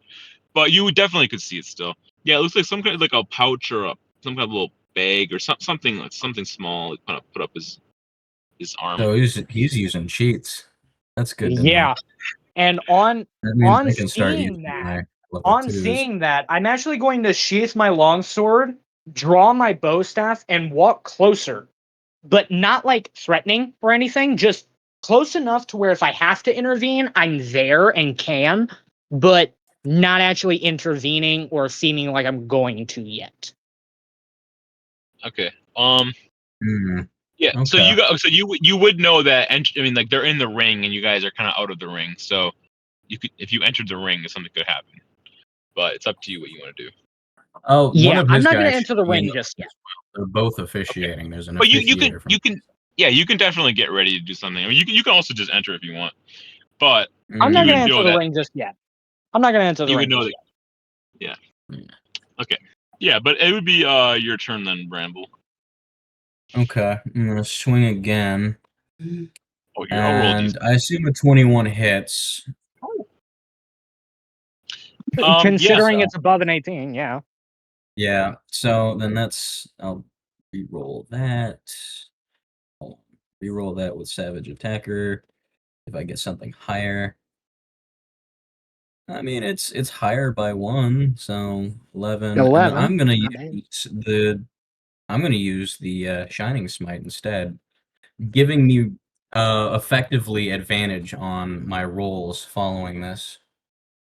but you definitely could see it still. Yeah, it looks like some kind of like a pouch or some kind of little bag or something like something small. Kind of put up his arm. So he's using cheats. That's good to know. Yeah. And on That means on I can start seeing using that, my level on 2s. seeing that, I'm actually going to sheath my longsword, draw my bow staff, and walk closer, but not like threatening or anything. Just close enough to where if I have to intervene, I'm there and can, but not actually intervening or seeming like I'm going to yet. Okay. Yeah. So Okay. you would know that. I mean, like they're in the ring and you guys are kind of out of the ring. So you could, if you entered the ring, something could happen. But it's up to you what you want to do. Oh, one Yeah, of I'm his not going guys to enter the should be in ring the just yet. as well. They're both officiating. There's an But you officiator from. can definitely get ready to do something. I mean, you can also just enter if you want. But I'm not you going would to know enter the that ring just yet. I'm not going to enter the you ring would know just that. yet. Yeah. Okay. Yeah, but it would be your turn then, Bramble. Okay, I'm gonna swing again, Oh, I'll roll these. and I assume a 21 hits. Considering so- it's above an 18, yeah. Yeah, so then I'll re-roll that. Re-roll that with Savage Attacker. If I get something higher. I mean, it's higher by 1, so 11. And then 11? I'm gonna Not bad. use the Shining Smite instead, giving me effectively advantage on my rolls following this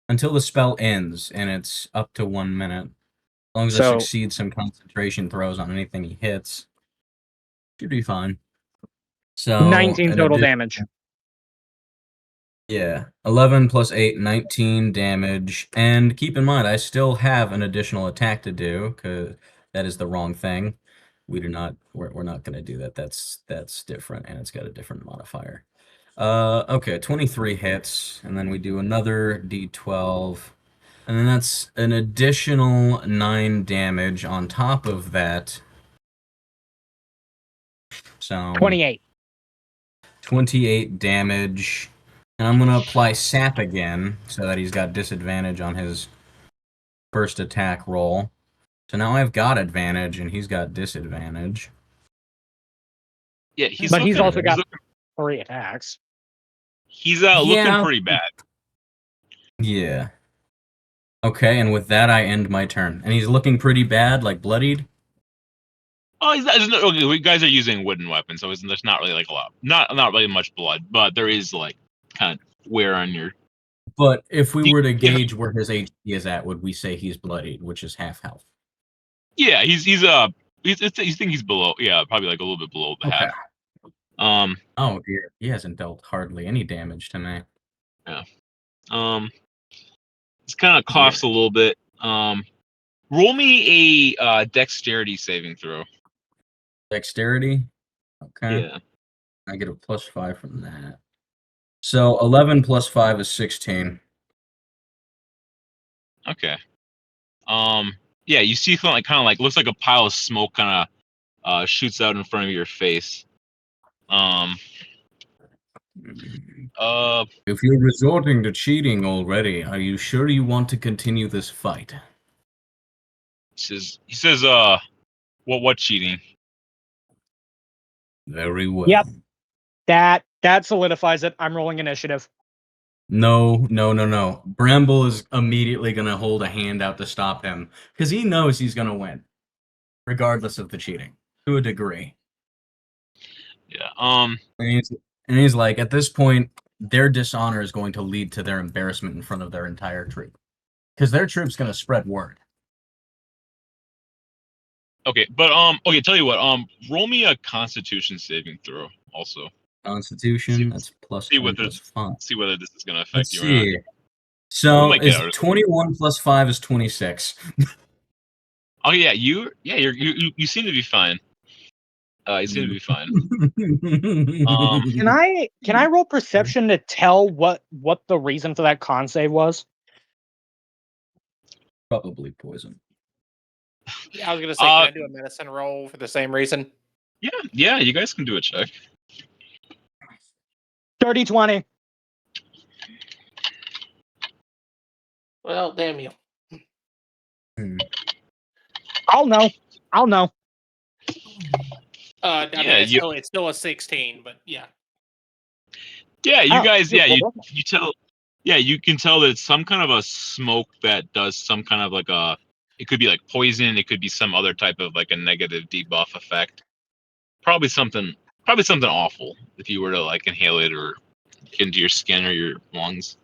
until the spell ends, and it's up to 1 minute. As long as I So- succeed some concentration throws on anything he hits, should be fine. So 19 total damage. Yeah, 11 plus 8, 19 damage. And keep in mind, I still have an additional attack to do, because that is the wrong thing. We're not going to do that. That's different, and it's got a different modifier. Okay, 23 hits, and then we do another d12. And then that's an additional 9 damage on top of that. So 28. 28 damage. And I'm going to apply Sap again, so that he's got disadvantage on his first attack roll. So now I've got advantage, and he's got disadvantage. Yeah, But he's also got 3 attacks. He's looking pretty bad. Yeah. Okay, and with that, I end my turn. And he's looking pretty bad, like bloodied? Oh, okay, you guys are using wooden weapons, so there's not really like a lot, not really much blood, but there is like kind of wear on your. But if we were to gauge where his HP is at, would we say he's bloodied, which is half health? Yeah, you think he's below? Yeah, probably like a little bit below the half. Oh dear, he hasn't dealt hardly any damage to me. Yeah. He kind of coughs a little bit. Roll me a dexterity saving throw. Dexterity? Okay. Yeah. I get a +5 from that. So 11 plus 5 is 16. Okay. Yeah, you see kind of like looks like a pile of smoke kind of shoots out in front of your face. If you're resorting to cheating already, are you sure you want to continue this fight? He says, what cheating? Very well. Yep. That solidifies it. I'm rolling initiative. No. Bramble is immediately going to hold a hand out to stop him, because he knows he's going to win, regardless of the cheating, to a degree. Yeah. And he's like, at this point, their dishonor is going to lead to their embarrassment in front of their entire troop, because their troop's going to spread word. Okay, but okay. Tell you what. Roll me a Constitution saving throw. Also. Constitution. That's plus see 1 whether plus 5. See whether this is going to affect Let's you see. or not. So is 21 plus 5 is 26. Oh yeah, you seem to be fine. He's gonna be fine. Can I roll perception to tell what the reason for that con save was? Probably poison. Yeah, I was gonna say, can I do a medicine roll for the same reason? Yeah, you guys can do a check. 30-20. Well, damn you. I'll know. I Yeah, mean, it's still a 16, but yeah. Yeah, you Oh, guys. Yeah, well, you tell. Yeah, you can tell that it's some kind of a smoke that does some kind of like a. It could be like poison. It could be some other type of like a negative debuff effect. Probably something awful if you were to like inhale it or get into your skin or your lungs.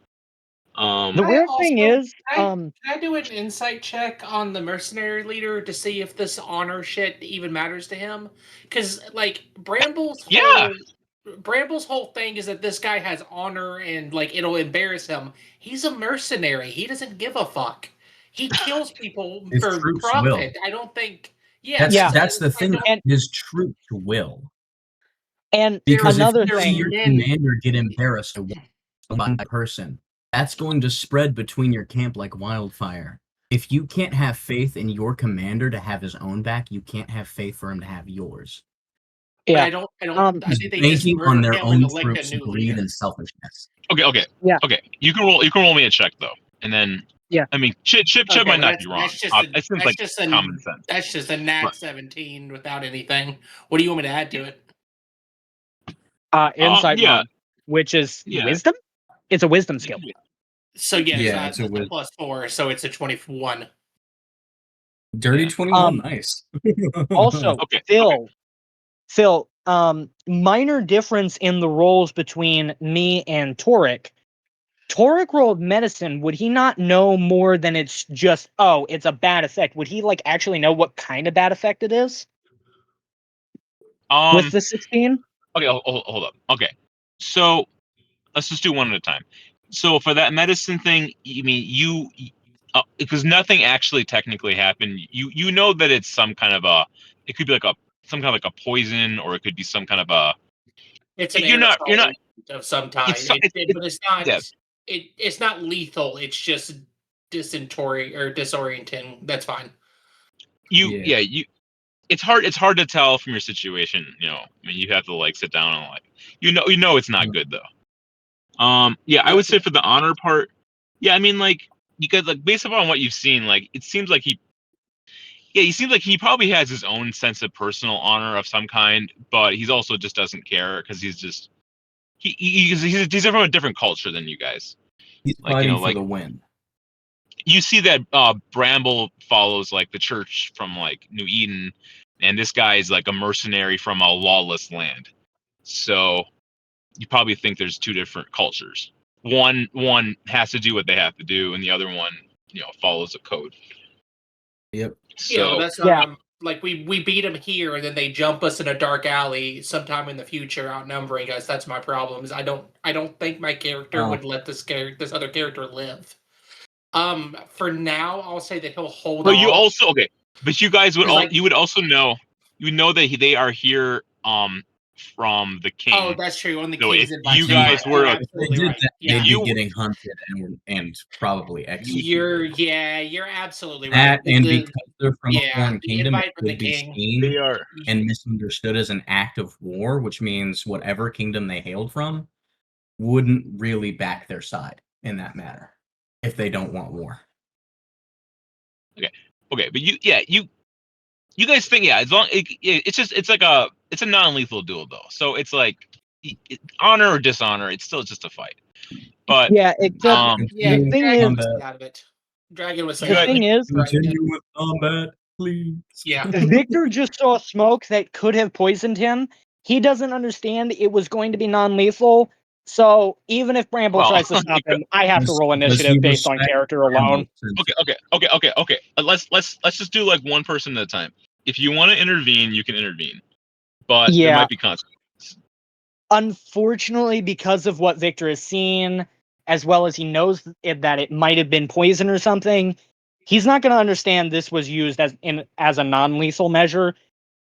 The weird thing is, Can I do an insight check on the mercenary leader to see if this honor shit even matters to him? Because like Bramble's whole thing is that this guy has honor and like it'll embarrass him. He's a mercenary. He doesn't give a fuck. He kills people His for troops profit. will. I don't think. Yeah, That's the thing. And- His troops will. and Because another if you see thing, your commander get embarrassed by a person, that's going to spread between your camp like wildfire. If you can't have faith in your commander to have his own back, you can't have faith for him to have yours. yeah, I don't. I think they just Banking on murder their him own and elect a troops' new greed leader. and selfishness. Okay. Yeah. Okay. You can roll me a check though, and then. Yeah. I mean, Chip Okay, might not that's- be wrong. that's just It seems like common sense. That's just a nat But- 17 without anything. What do you want me to add to it? insight yeah. mod, which is Yeah. wisdom. It's a wisdom skill. So yes, Yeah, it's a that's a wisdom. +4, so it's a 21. Dirty Yeah. 21, nice. Also, Okay. Phil, minor difference in the roles between me and Torek. Torek rolled medicine. Would he not know more than it's just, oh, it's a bad effect? Would he like actually know what kind of bad effect it is with the 16? Okay, hold up. Okay, so let's just do one at a time. So for that medicine thing, you mean because nothing actually technically happened. You know that it's some kind of a. It could be like some kind of like a poison, or it could be some kind of a. It's an You're not of some type, but it's not. Yeah. It's not lethal. It's just disorienting. That's fine. It's hard to tell from your situation. I mean, you have to like sit down and like you know it's not good though. I would say for the honor part, I mean like you guys like based upon what you've seen, like it seems like he seems like he probably has his own sense of personal honor of some kind, but he's also just doesn't care because he's just he's from a different culture than you guys. He's Like, fighting for the win. You see that Bramble follows like the church from like New Eden, and this guy is like a mercenary from a lawless land. So you probably think there's two different cultures. One has to do what they have to do, and the other one, follows a code. Yep. So that's like we beat them here, and then they jump us in a dark alley sometime in the future, outnumbering us. That's my problem. Is I don't think my character would let this other character live. For now, I'll say that he'll hold. But off. you also but you guys would Like- you would also know that they are here from the king. Oh, that's true. On the So king's if advice. you guys were absolutely right. They'd You- be getting hunted and probably executed. You're absolutely right. And because they're from a foreign the kingdom, invite it from the could be king. seen They are. and misunderstood as an act of war, which means whatever kingdom they hailed from wouldn't really back their side in that matter if they don't want war. Okay, but you guys think as long it's a non-lethal duel though, so it's like honor or dishonor, it's still just a fight. But except the thing is, out of it. Dragon was the saying. thing is, Continue with combat, please. Yeah. Victor just saw smoke that could have poisoned him. He doesn't understand it was going to be non-lethal. So even if Bramble tries to stop him, I have to roll initiative based on character alone. Okay. Let's just do like one person at a time. If you want to intervene, you can intervene, but there might be consequences. Unfortunately, because of what Victor has seen, as well as he knows that it might have been poison or something, he's not going to understand this was used as a non-lethal measure.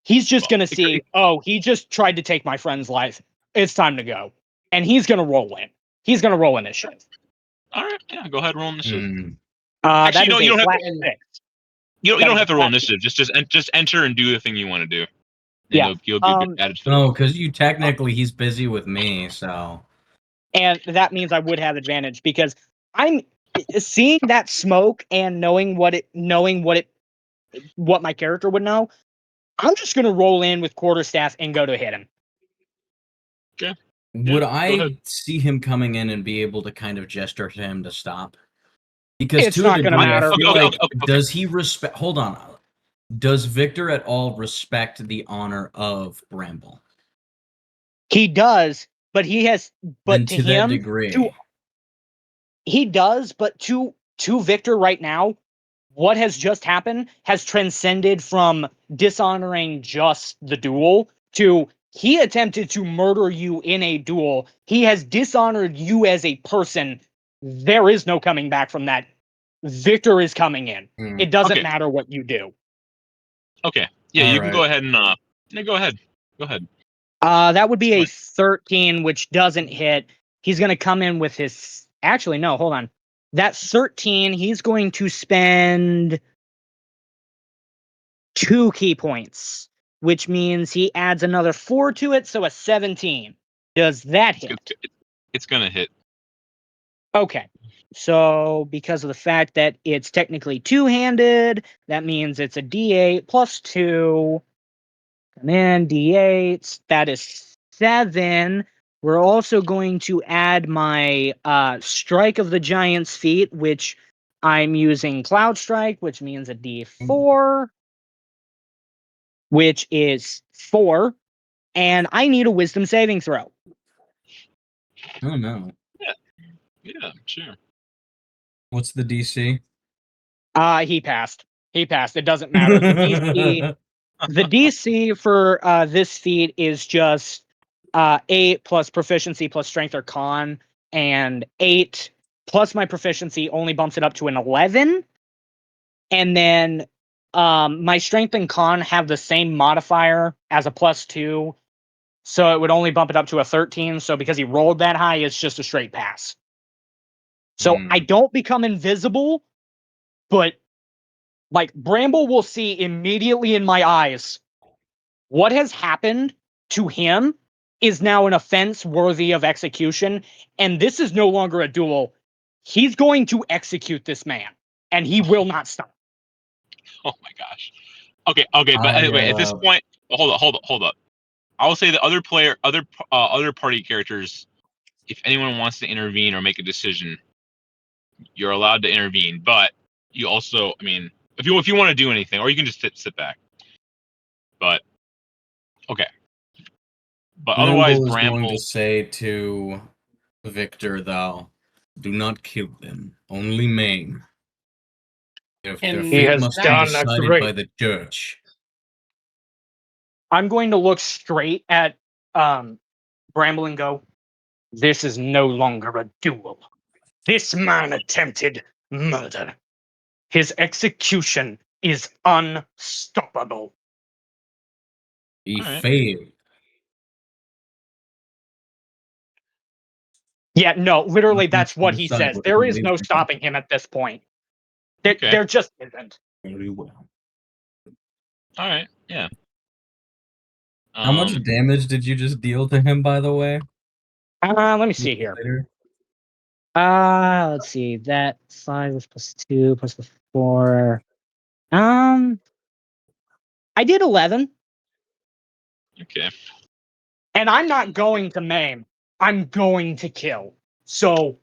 He's just Well, gonna see, oh, he just tried to take my friend's life. It's time to go. And he's gonna roll in. He's gonna roll initiative. All right, yeah, go ahead and roll initiative. Mm. Actually, That is you don't a have flat to- 6. You That don't is have a to roll flat initiative. Just enter and do the thing you want to do. Yeah, And you'll get added to the No, because you technically he's busy with me, so And that means I would have advantage because I'm seeing that smoke and knowing what my character would know. I'm just gonna roll in with quarterstaff and go to hit him. would go I ahead. see him coming in and be able to kind of gesture to him to stop? Because It's to not a gonna degree, I matter. feel Okay, like okay. does he respect? Hold on, does Victor at all respect the honor of Bramble? He does, but he has Then but to to that him degree, he does, but to Victor right now, what has just happened has transcended from dishonoring just the duel to he attempted to murder you in a duel. He has dishonored you as a person. There is no coming back from that. Victor is coming in. Mm. It doesn't Okay. matter what you do. Okay. Yeah, All you can go right. ahead and yeah, go ahead. Go ahead. That would be a What? 13, which doesn't hit. He's going to come in with his. Actually, no, hold on. That 13, he's going to spend 2 key points, which means he adds another 4 to it, so a 17. Does that hit? It's gonna hit. Okay. So, because of the fact that it's technically two-handed, that means it's a D8 plus 2. And then D8, that is 7. We're also going to add my Strike of the Giant's Feet, which I'm using Cloud Strike, which means a D4, which is 4. And I need a Wisdom saving throw. Oh no, Yeah, sure. what's the DC? He passed. He passed. It doesn't matter. The DC for this feat is just 8 plus proficiency plus strength or con, and 8 plus my proficiency only bumps it up to an 11. And then my strength and con have the same modifier as a plus 2, so it would only bump it up to a 13. So because he rolled that high, it's just a straight pass. So I don't become invisible, but like Bramble will see immediately in my eyes what has happened to him is now an offense worthy of execution, and this is no longer a duel. He's going to execute this man, and he will not stop. Oh my gosh. Okay, but anyway, at this point, hold up. I will say the other party characters, if anyone wants to intervene or make a decision, you're allowed to intervene. But you also, I mean, if you want to do anything, or you can just sit back. But okay. But otherwise, Bramble is going Bramble. to say to Victor, "Thou do not kill them, only maim. If their And He fate has must be done a decided great- by the church." I'm going to look straight at Bramble and go, this is no longer a duel. This man attempted murder. His execution is unstoppable. He All right. failed. Yeah, no, literally, Nothing that's what to he decide says. what There he is no believes in. stopping him at this point. Okay. There just isn't. Very well. All right. Yeah. How much damage did you just deal to him, by the way? Let me see here. Later? Let's see. That 5 was plus 2 plus the 4. I did 11. Okay. And I'm not going to maim. I'm going to kill. So,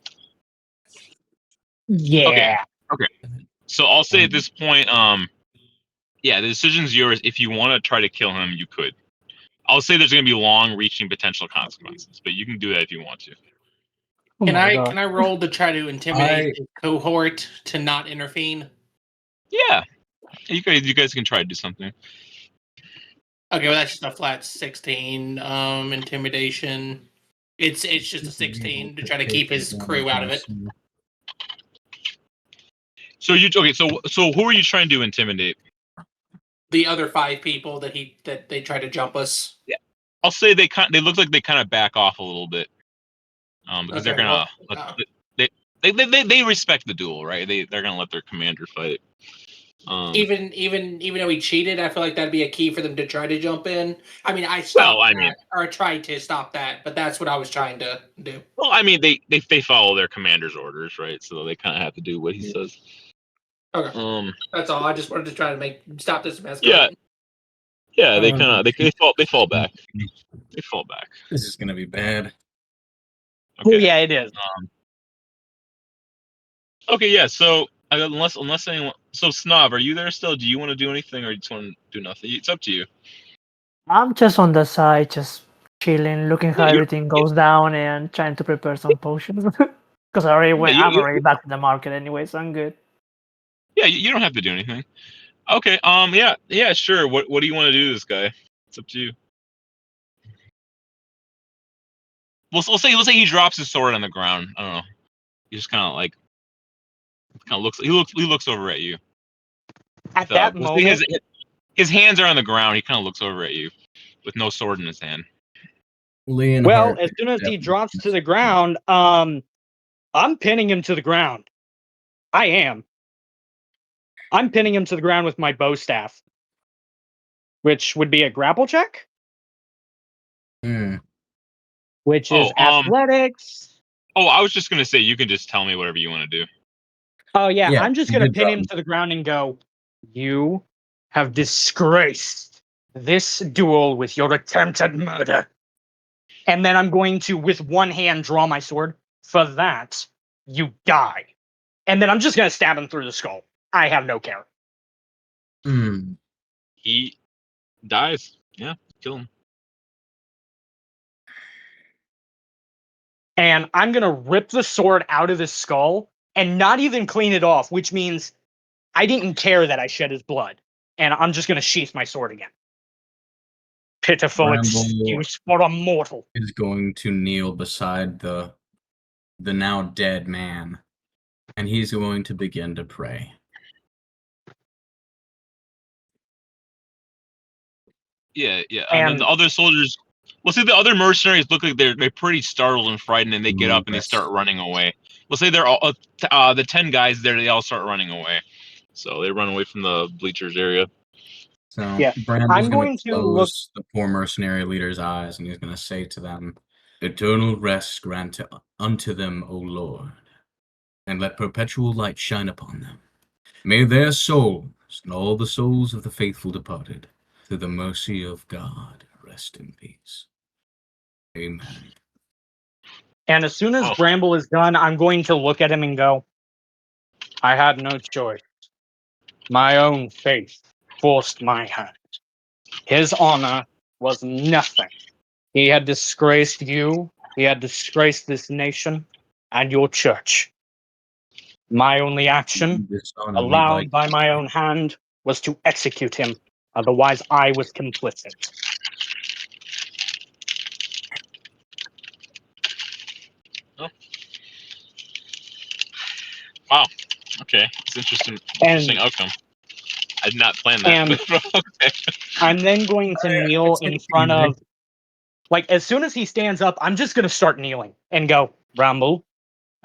yeah. Okay. So I'll say at this point, yeah, the decision's yours. If you want to try to kill him, you could. I'll say there's going to be long-reaching potential consequences, but you can do that if you want to. Oh Can my God. I roll to try to intimidate the cohort to not intervene? Yeah, you guys can try to do something. Okay, well that's just a flat 16. Intimidation. It's just a 16 to try to keep his crew out of it. So So who are you trying to intimidate? the other 5 people that they try to jump us. I'll say they look like they kind of back off a little bit, because Okay, they're gonna well, they respect the duel, right? They're gonna let their commander fight. even though he cheated, I feel like that'd be a key for them to try to jump in. I mean, I tried to stop that, but that's what I was trying to do. Well, I mean, they follow their commander's orders, right? So they kind of have to do what he says. Okay, that's all. I just wanted to try to stop this from Yeah, escalating. yeah. They fall back. They fall back. This is gonna be bad. Okay. Oh, yeah, it is. Okay, yeah. So unless anyone, so Snob, are you there still? Do you want to do anything, or you just want to do nothing? It's up to you. I'm just on the side, just chilling, looking how Yeah, everything goes down, and trying to prepare some potions. Because I'm already back to the market anyway, so I'm good. Yeah, you don't have to do anything. Okay. Yeah. Sure. What do you want to do to this guy? It's up to you. We'll say he drops his sword on the ground. I don't know. He just kind of looks. He looks over at you. At that We'll say moment, his hands are on the ground. He kind of looks over at you with no sword in his hand. well, as soon as he drops to the ground, I'm pinning him to the ground. I am. I'm pinning him to the ground with my bow staff, which would be a grapple check, which is athletics. Oh, I was just gonna say you can just tell me whatever you want to do. Oh yeah, Yeah, I'm just gonna pin him to the ground and go, "You have disgraced this duel with your attempted murder." And then I'm going to, with one hand, draw my sword. For that, you die. And then I'm just gonna stab him through the skull. I have no care. He dies. Yeah, kill him. And I'm gonna rip the sword out of his skull and not even clean it off, which means I didn't care that I shed his blood. And I'm just gonna sheath my sword again. Pitiful excuse for a mortal. Is going to kneel beside the now dead man, and he's going to begin to pray. Yeah. And then the other soldiers. We'll say the other mercenaries look like they're pretty startled and frightened, and they get up and they start running away. We'll say they're all the 10 guys there. They all start running away, so they run away from the bleachers area. So yeah, Bramble's going to close the poor mercenary leader's eyes, and he's going to say to them, "Eternal rest grant unto them, O Lord, and let perpetual light shine upon them. May their souls and all the souls of the faithful departed, through the mercy of God, rest in peace. Amen." And as soon as Bramble is done, I'm going to look at him and go, "I had no choice. My own faith forced my hand. His honor was nothing. He had disgraced you. He had disgraced this nation and your church. My only action, allowed by my own hand, was to execute him. Otherwise, I was complicit." Oh. Wow. Okay, it's interesting outcome. I did not plan that. Okay. I'm then going to kneel in front of, like, as soon as he stands up, I'm just going to start kneeling and go, "Bramble,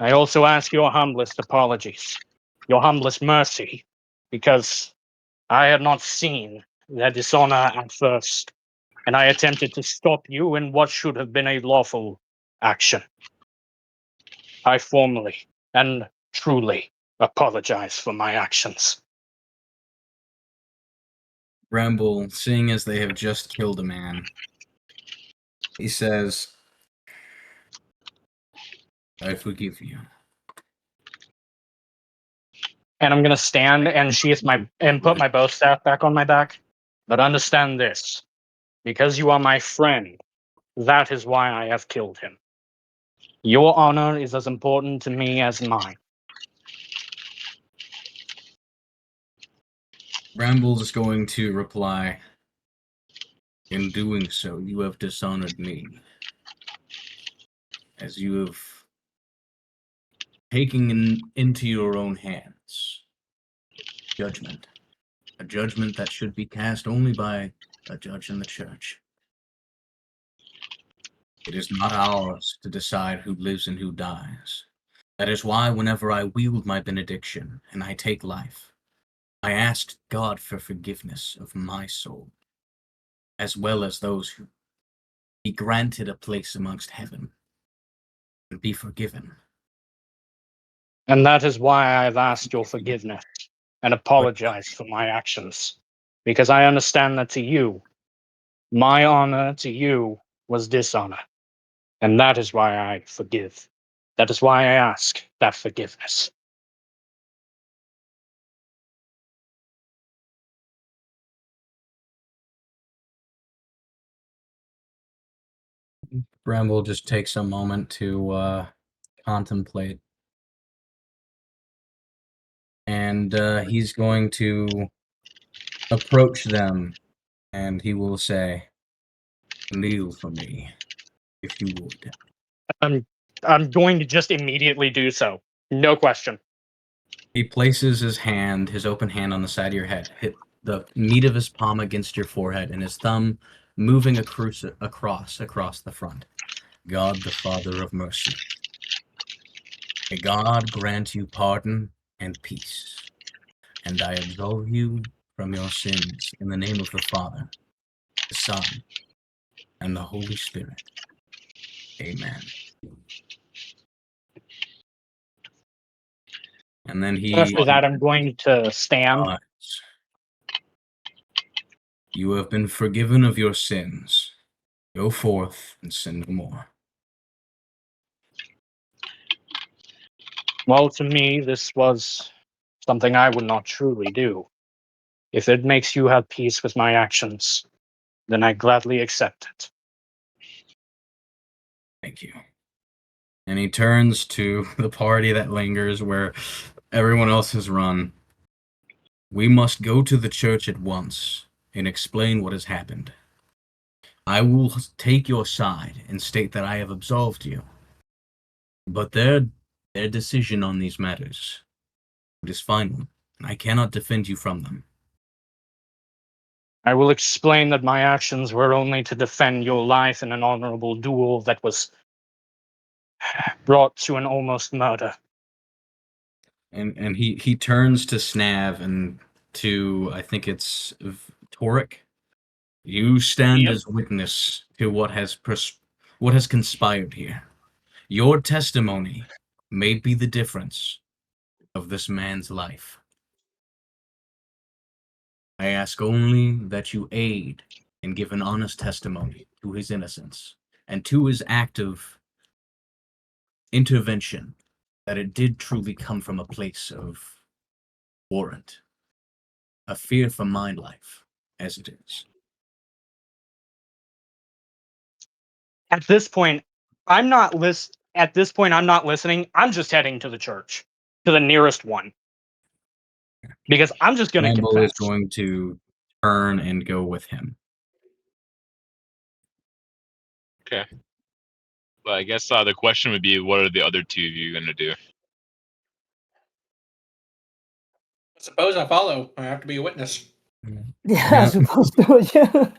I also ask your humblest apologies, your humblest mercy, because I had not seen their dishonor at first, and I attempted to stop you in what should have been a lawful action. I formally and truly apologize for my actions." Bramble, seeing as they have just killed a man, he says, "I forgive you." And I'm gonna stand and put my bow staff back on my back. "But understand this, because you are my friend, that is why I have killed him. Your honor is as important to me as mine." Bramble's is going to reply, "In doing so, you have dishonored me, as you have taken into your own hands judgment a judgment that should be cast only by a judge in the church. It is not ours to decide who lives and who dies. That is why whenever I wield my benediction and I take life, I asked God for forgiveness of my soul, as well as those who be granted a place amongst heaven and be forgiven. And that is why I've asked your forgiveness and apologized for my actions. Because I understand that to you, my honor to you was dishonor. And that is why I forgive. That is why I ask that forgiveness. Bramble just takes a moment to contemplate. And he's going to approach them, and he will say, "Kneel for me, if you would." I'm going to just immediately do so. No question. He places his hand, his open hand, on the side of your head, hit the meat of his palm against your forehead, and his thumb moving across the front. God, the Father of mercy, may God grant you pardon and peace, and I absolve you from your sins in the name of the Father, the Son, and the Holy Spirit. Amen. And then he After that, I'm going to stand. adds, "You have been forgiven of your sins. Go forth and sin no more." Well, to me, this was something I would not truly do. If it makes you have peace with my actions, then I gladly accept it. Thank you. And he turns to the party that lingers where everyone else has run. "We must go to the church at once and explain what has happened. I will take your side and state that I have absolved you. But their decision on these matters, it is final, and I cannot defend you from them." I will explain that my actions were only to defend your life in an honorable duel that was brought to an almost murder. And he turns to Snav and to, I think it's Toric. "You stand Yep. as witness to what has conspired here. Your testimony may be the difference of this man's life. I ask only that you aid and give an honest testimony to his innocence and to his act of intervention, that it did truly come from a place of warrant, a fear for my life, as it is." At this point, I'm not listening. I'm just heading to the church, to the nearest one, because I'm just going to Rambo is confess. going to turn and go with him. Okay. But I guess the question would be, what are the other two of you going to do? I suppose I follow. I have to be a witness. Yeah, Yeah. I suppose so. Yeah.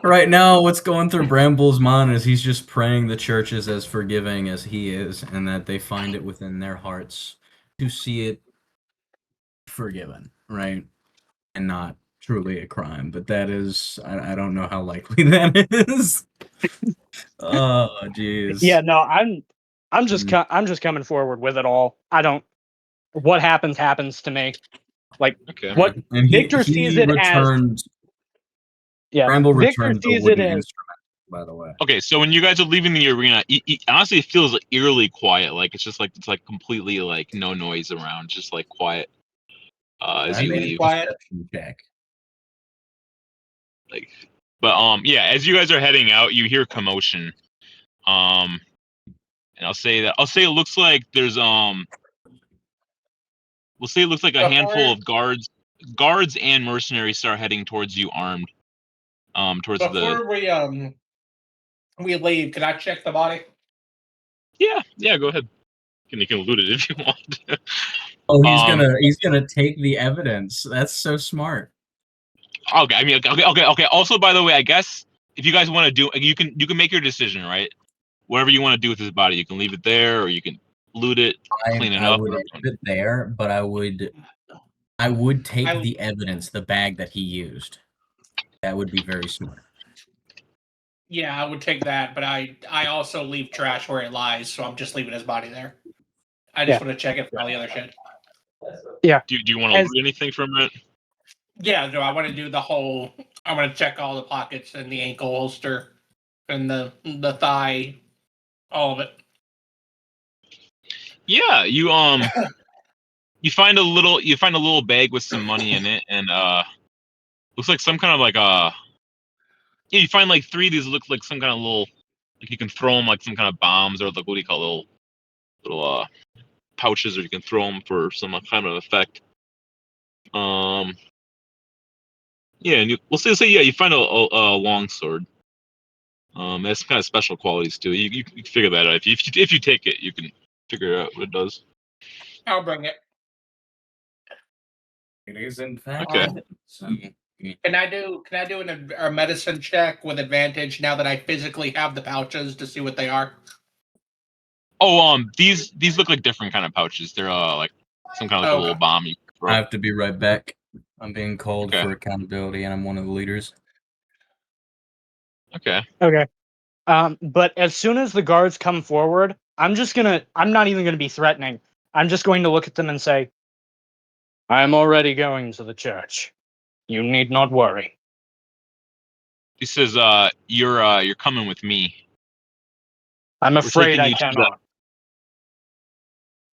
Right now, what's going through Bramble's mind is he's just praying the church is as forgiving as he is, and that they find it within their hearts to see it forgiven, right? And not truly a crime. But that is, I don't know how likely that is. Oh, jeez. Yeah, no, I'm just coming forward with it all. I don't. What happens to me. Like Okay. what And Victor sees it as. Yeah, Bramble Victor returned the sees wooden it as. instrument, by the way. Okay, so when you guys are leaving the arena, honestly, it feels like eerily quiet. Like it's like completely like no noise around, just like quiet. As you Made leave, quiet. Perception check. like, but yeah, as you guys are heading out, you hear commotion. And I'll say it looks like there's we'll say it looks like a handful of guards and mercenaries start heading towards you armed. Towards the Before we leave, can I check the body? yeah, go ahead. You can loot it if you want. Oh, he's Um, gonna take the evidence. That's so smart. Okay, I mean, okay. Also, by the way, I guess if you guys want to do, you can make your decision, right? Whatever you want to do with his body, you can leave it there, or you can loot it, clean it I up. would Whatever. leave it there, but I would take I- the evidence, the bag that he used. That would be very smart. Yeah, I would take that, but I also leave trash where it lies, so I'm just leaving his body there. I just want to check it for all the other shit. Do you want to loot anything from it? Yeah, no, I want to do the whole. I want to check all the pockets and the ankle holster and the thigh, all of it. Yeah, you find a little bag with some money in it, and looks like some kind of like yeah, you find like 3 of these look like some kind of little, like you can throw them like some kind of bombs, or like what do you call it, little pouches, or you can throw them for some kind of effect. Yeah, and we'll say yeah, you find a long sword. It has some kind of special qualities too. You can figure that out if you take it. You can figure out what it does. I'll bring it. It is in fact. Okay. Can I do a medicine check with advantage now that I physically have the pouches to see what they are? Oh, these look like different kind of pouches. They're like some kind of like a little Okay. bomb you can throw. I have to be right back. I'm being called Okay. for accountability, and I'm one of the leaders. Okay. Okay. But as soon as the guards come forward, I'm not even gonna be threatening. I'm just going to look at them and say, I'm already going to the church. You need not worry. He says, you're coming with me. I'm We're afraid taking I you to cannot.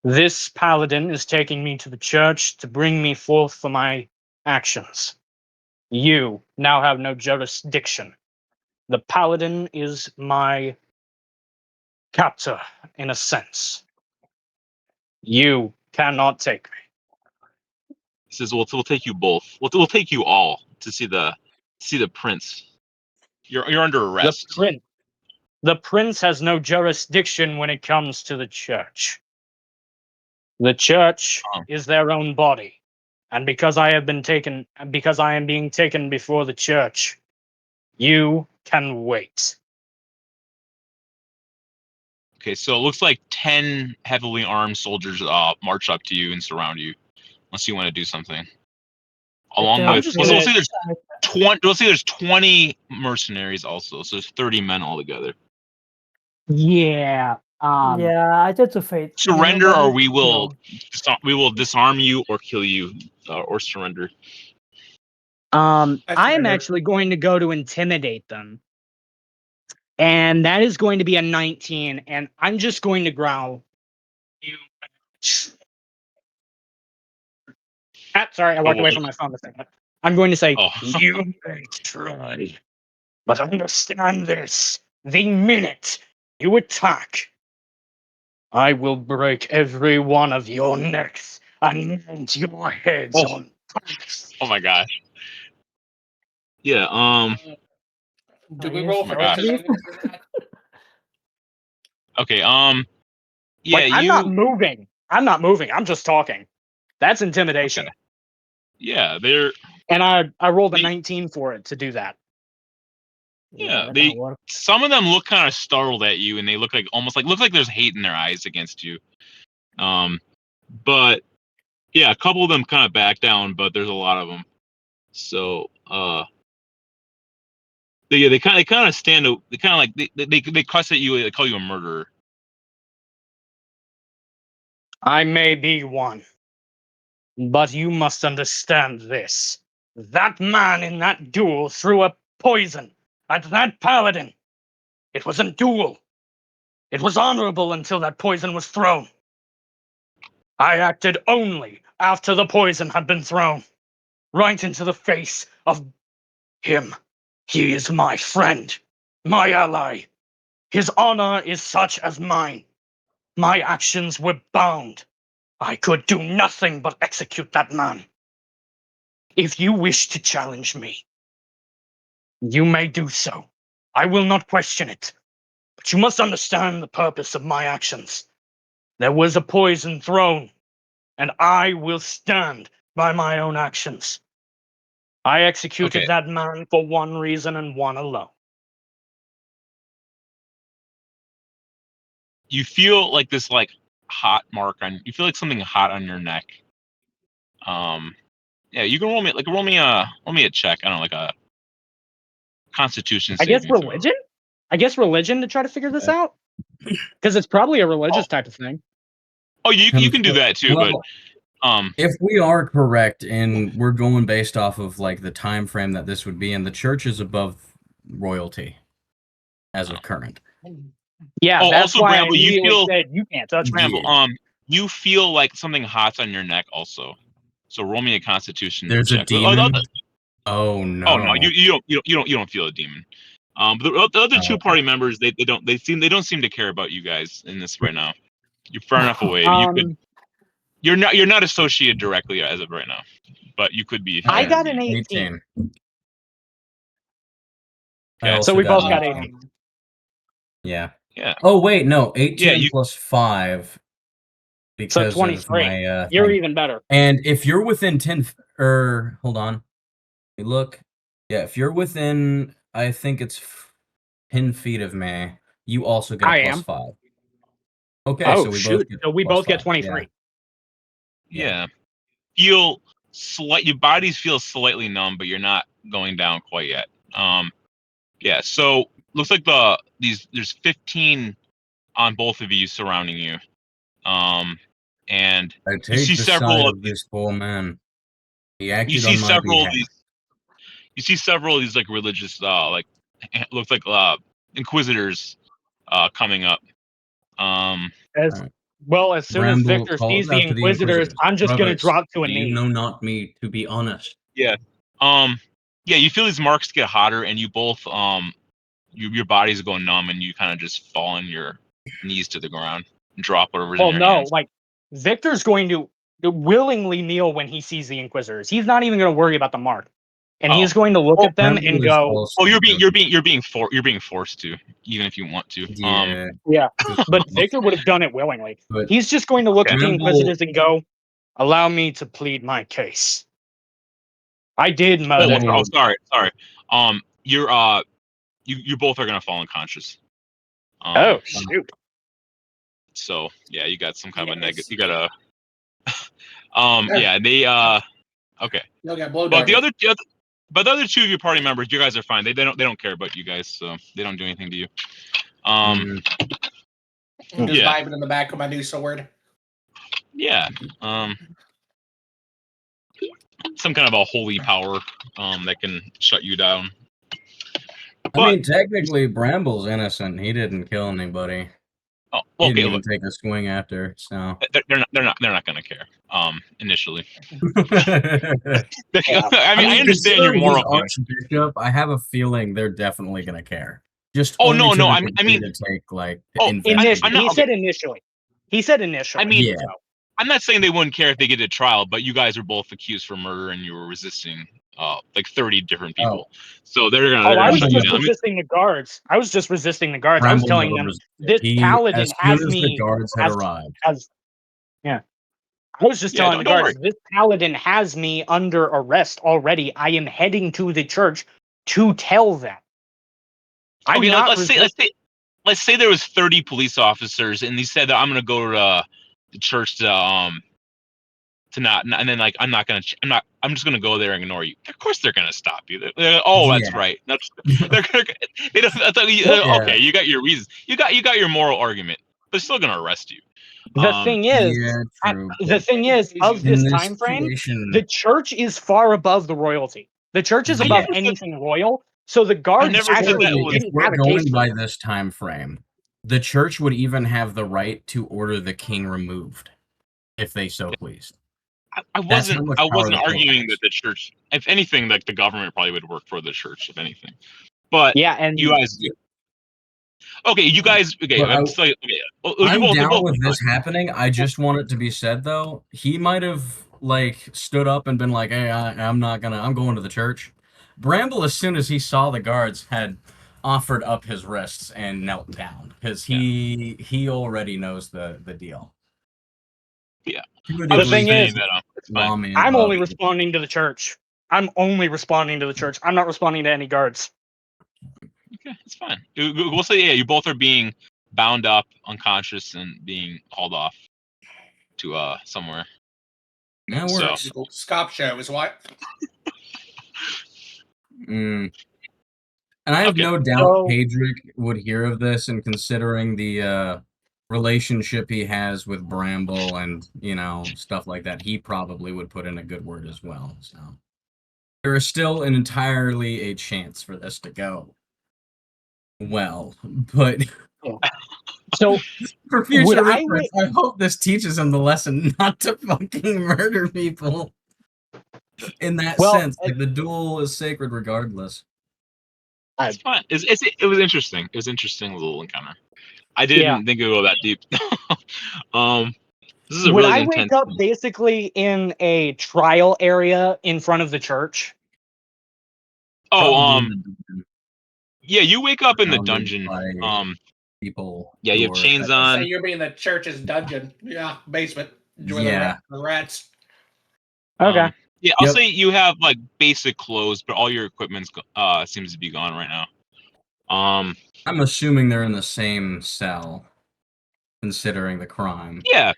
This paladin is taking me to the church to bring me forth for my actions. You now have no jurisdiction. The paladin is my captor, in a sense. You cannot take me. He says, we'll take you both. We'll take you all to see the prince. You're under arrest. The prince has no jurisdiction when it comes to the church. The church is their own body. And because I am being taken before the church, you can wait. Okay, so it looks like 10 heavily armed soldiers march up to you and surround you, unless you want to do something. Along I'm with, just we'll gonna- say there's 20. We'll say there's 20 mercenaries also, so there's 30 men altogether. Yeah. yeah, I tend to fate. Surrender, or we will No. disarm you or kill you, or surrender. I'm surrender. actually going to go to intimidate them. And that is going to be a 19, and I'm just going to growl. You bitch. Sorry, I walked away from my phone a second. I'm going to say, Oh. you may try, but understand this. The minute you attack, I will break every one of your necks and mend your heads Oh. on purpose. Oh my gosh. Yeah. Do we Are you roll Oh my for gosh. intimidation for that? Okay. Yeah. Like, I'm not moving. I'm just talking. That's intimidation. Okay. Yeah. They're. And I rolled a They- 19 for it to do that. Yeah. that They. can work. Some of them look kind of startled at you, and they look like look like there's hate in their eyes against you. But yeah, a couple of them kind of back down, but there's a lot of them. So they kind of stand. They kind of like they cuss at you. They call you a murderer. I may be one, but you must understand this. That man in that duel threw a poison at that paladin. It was a duel. It was honorable until that poison was thrown. I acted only after the poison had been thrown, right into the face of him. He is my friend, my ally. His honor is such as mine. My actions were bound. I could do nothing but execute that man. If you wish to challenge me, you may do so. I will not question it. But you must understand the purpose of my actions. There was a poison thrown. and I will stand by my own actions. I executed Okay. that man for one reason and one alone. You feel like this like hot mark on. You feel like something hot on your neck. Yeah, you can roll me a check. I don't know, like a Constitution I guess saving throw. religion? I guess religion to try to figure this out? Because it's probably a religious type of thing. Oh, you can do that too, Well, but if we are correct and we're going based off of like the time frame that this would be in, the church is above royalty as of current. Yeah, Oh, that's also, why I Bramble, you immediately feel- said you can't touch me. Bramble, Yeah. you feel like something hot's on your neck also. So roll me a Constitution There's a check. demon. Oh no! Oh no, you don't feel a demon. But the other two party members, they don't seem to care about you guys in this right now. You're far enough away. You're not associated directly as of right now, but you could be. If you I ever got be. an 18. I Okay. also So we got both got 18. 18. Yeah. Yeah. Oh wait, no, 18 Yeah, plus 5 So because of 23. my You're thing. even better. And if you're within 10 hold on. Let me look. Yeah, if you're within, I think it's 10 feet of me, you also get a I plus am. 5. Okay, Oh, so we shoot. both get So we plus both get 5. 23. Yeah. Your bodies feel slightly numb, but you're not going down quite yet. Yeah. So looks like there's 15 on both of you surrounding you. And I you take see the several side of of these. this poor man. He You acted see on my several of behalf. these. You see several of these like religious, like looks like inquisitors, coming up. As Alright. well, as soon as Bramble Victor calls sees the out to the Inquisitors, Inquisitors. I'm just going to Brothers, drop to a Do you knee. know not me, to be honest? Yeah. Yeah. You feel these marks get hotter, and you both your bodies go numb, and you kind of just fall on your knees to the ground and drop whatever's in Well, your no, hands. like Victor's going to willingly kneel when he sees the Inquisitors. He's not even going to worry about the mark, and he's going to look at them Bramble and is go, also Oh, you're doing- being forced to, even if you want to. Yeah. "Yeah." But Victor would have done it willingly. But He's just going to look at the Bramble- Inquisitors and go, "Allow me to plead my case. I did Oh, murder him." sorry. You both are gonna fall unconscious. Oh shoot! So yeah, you got some kind of a negative. Yes. You got a. Yeah, they okay. You'll get blow But the darted. other two of your party members, you guys are fine. They don't care about you guys, so they don't do anything to you. I'm just yeah. vibing in the back with my new sword. Yeah. Some kind of a holy power that can shut you down. I mean, technically, Bramble's innocent. He didn't kill anybody. Oh, He okay. didn't even Look, take a swing after. So they're not gonna care. Initially. I I mean, I understand your considering moral. he's Archbishop, I have a feeling they're definitely gonna care. Just Oh, only no, to no, the I mean- degree to take like Oh, investigate. I'm not- He said initially. He said initially. I mean, Yeah. I'm not saying they wouldn't care if they get a trial, but you guys are both accused for murder and you were resisting like 30 different people. So they're gonna. Oh, I was shut you just down. resisting the guards. I was just resisting the guards. I was Bramble telling never them resisted. this He, paladin as soon has as the me guards had as arrived. yeah. I was just Yeah, telling the don't guards this paladin has me under arrest already. I am heading to the church to tell them. I'm Okay, not let's say there was 30 police officers and he said that I'm gonna go to the church to not, and then like I'm just gonna go there and ignore you. Of course they're gonna stop you. Oh, that's Yeah. right. They don't. Yeah. Okay, you got your reasons. You got your moral argument. They're still gonna arrest you. The thing is, Yeah, true. the thing is, of In this this time frame, situation, the church is far above the royalty. The church is Yeah. above never said- anything royal. So the guards never said actually that was- if didn't we're have a case going for by them. this time frame, the church would even have the right to order the king removed, if they so pleased. I That's how wasn't much power the Pope arguing has. that the church, if anything, like the government probably would work for the church, if anything. But Yeah, and you guys, okay, you guys, okay, But I'm still, okay. I'm you down both- with this happening. I just want it to be said though. He might have like stood up and been like, "Hey, I'm going to the church." Bramble, as soon as he saw the guards, had offered up his wrists and knelt down because he already knows the deal. Yeah. The thing is, it's fine. Lawman I'm only love. responding to the church. I'm only responding to the church. I'm not responding to any guards. Okay, it's fine. We'll say, yeah, you both are being bound up, unconscious, and being hauled off to somewhere. That So- works. Scop show is what? Mm. And I have Okay. no doubt So- Pedrick would hear of this, and considering the relationship he has with Bramble and, you know, stuff like that, he probably would put in a good word as well. So there is still entirely a chance for this to go well, but So for Would future I reference, I hope this teaches him the lesson not to fucking murder people. In that Well, sense, like the duel is sacred regardless. It's fine. It was interesting. It was an interesting little encounter. I didn't think it would go that deep. This is a would really I intense. wake up basically in a trial area in front of the church? Oh, Probably yeah, you wake up in the surrounded dungeon. by people. Yeah, you have who are- chains Say on. you're being the church's dungeon. Yeah, basement. Where Yeah. the rats. Okay. Yeah, I'll Yep. say you have like basic clothes, but all your equipment's seems to be gone right now. I'm assuming they're in the same cell, considering the crime. Yeah,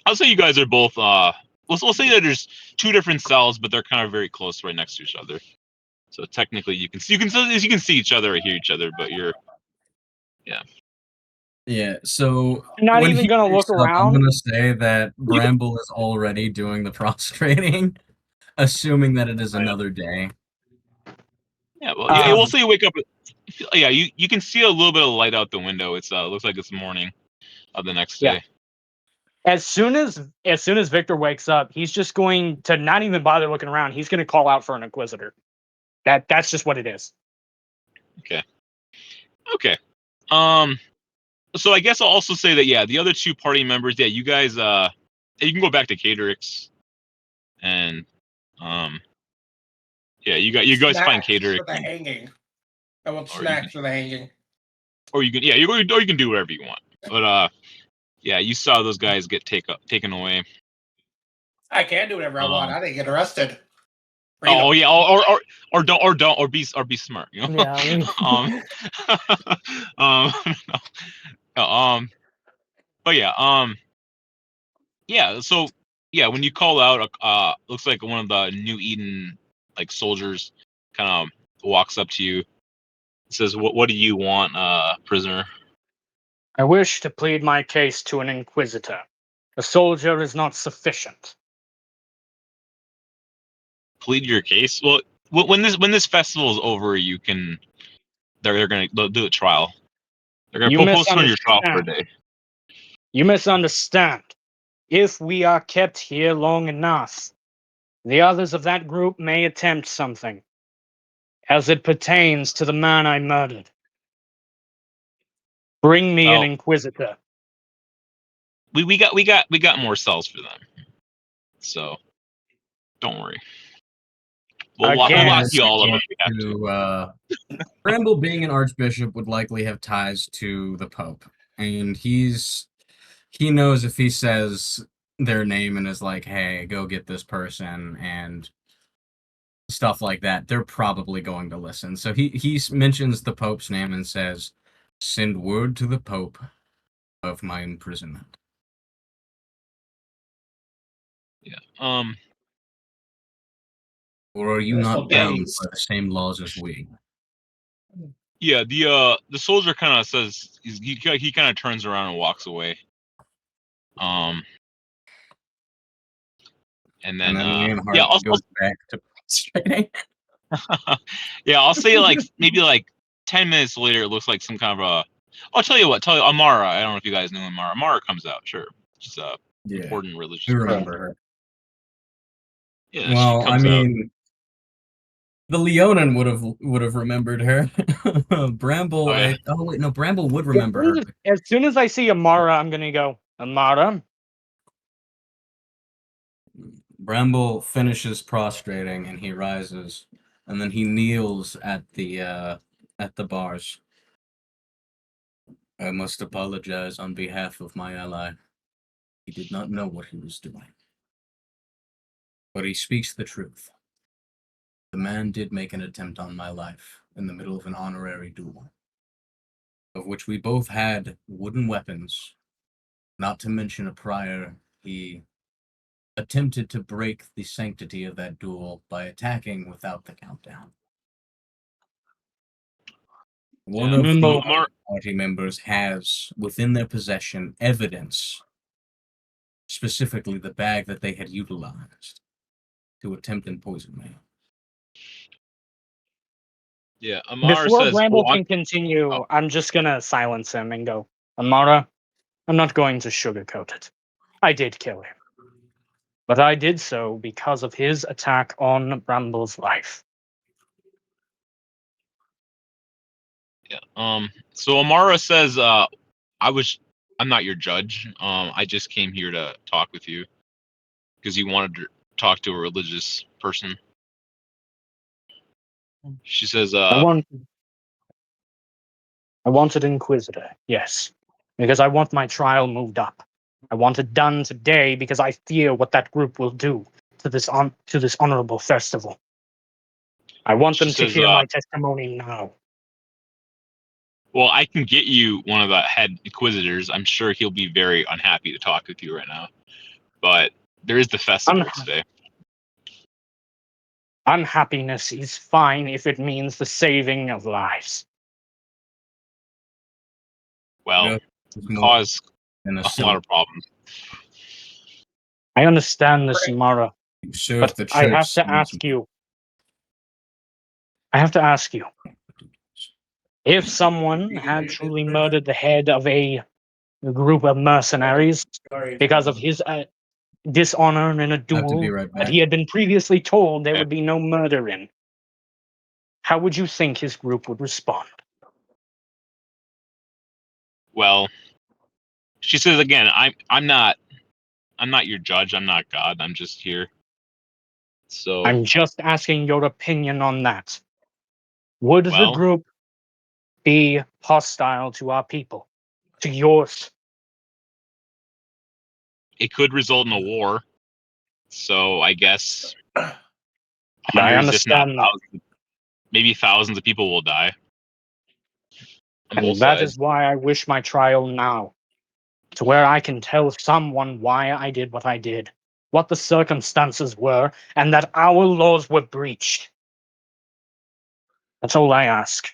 I'll say you guys are both. We'll say that there's two different cells, but they're kind of very close, right next to each other. So technically, you can see each other or hear each other, but you're. Yeah, so Not when even he gonna wakes look up, I'm around? gonna say that Bramble is already doing the prostrating, assuming that it is another day. Yeah, well, yeah, we'll say you wake up. Yeah, you can see a little bit of light out the window. It's looks like it's morning of the next day. As soon as Victor wakes up, he's just going to not even bother looking around. He's going to call out for an inquisitor. That's just what it is. Okay. So I guess I'll also say that the other two party members, you guys you can go back to Caterix, and you guys find Snacks Caterix, for the hanging. I want Or you snacks for the hanging. or you can do whatever you want. But you saw those guys get taken away. I can do whatever I want. I didn't get arrested. Oh yeah, or be smart, you know. Yeah, we. But so when you call out, looks like one of the New Eden soldiers kind of walks up to you, says, "What do you want, prisoner?" I wish to plead my case to an inquisitor. A soldier is not sufficient. Plead your case. Well, when this festival is over, you can. They'll do a trial. They're gonna You postpone your trial for a misunderstand. day. You misunderstand. If we are kept here long enough, the others of that group may attempt something, as it pertains to the man I murdered. Bring me an Oh. inquisitor. We got more cells for them, so don't worry. We'll lock Again. you all up if we have to. Bramble, being an archbishop, would likely have ties to the Pope, and he knows if he says their name and is like, "Hey, go get this person," and stuff like that, they're probably going to listen. So he mentions the Pope's name and says, "Send word to the Pope of my imprisonment." Yeah. Or are you This not will bound daze. by the same laws as we? Yeah. The soldier kind of says he kind of turns around and walks away. And then Lionheart goes back to prostrating. I'll say maybe 10 minutes later, it looks like some kind of a. I'll tell you Amara. I don't know if you guys know Amara. Amara comes out, sure. She's a important religious. You remember her. Yeah, Well, she comes out. the Leonin would have remembered her. Bramble. Oh, yeah. Wait, no, Bramble would remember her. As soon as I see Amara, I'm gonna go, Amara. Bramble finishes prostrating and he rises, and then he kneels at the bars. I must apologize on behalf of my ally. He did not know what he was doing. But he speaks the truth. The man did make an attempt on my life in the middle of an honorary duel, of which we both had wooden weapons, not to mention a prior. He attempted to break the sanctity of that duel by attacking without the countdown. One of the party members has within their possession evidence, specifically the bag that they had utilized to attempt and poison me. Yeah, Amara Before says, Bramble "Oh, can continue, oh. I'm just gonna silence him and go, Amara, I'm not going to sugarcoat it. I did kill him. But I did so because of his attack on Bramble's life. Yeah. So Amara says, I'm not your judge. I just came here to talk with you because you wanted to talk to a religious person." She says, I wanted Inquisitor, yes. Because I want my trial moved up. I want it done today because I fear what that group will do to this honorable festival. I want She them to says, hear my testimony now. "Well, I can get you one of the head inquisitors. I'm sure he'll be very unhappy to talk with you right now. But there is the festival today." Unhappiness is fine if it means the saving of lives. Well, cause a lot of problems. I understand this, Mara, Serve but the I church. have to ask you. If someone had truly murdered the head of a group of mercenaries because of his dishonor in a duel right that back. he had been previously told there would be no murder in, how would you think his group would respond? Well, she says again, I'm not your judge. I'm not God. I'm just here. So I'm just asking your opinion on that. Would the well, group be hostile to our people, to yours? it could result in a war. So I guess I hundreds, if not understand that. thousands, maybe thousands of people will die on both And that sides. is why I wish my trial now, to where I can tell someone why I did what I did, what the circumstances were, and that our laws were breached. That's all I ask.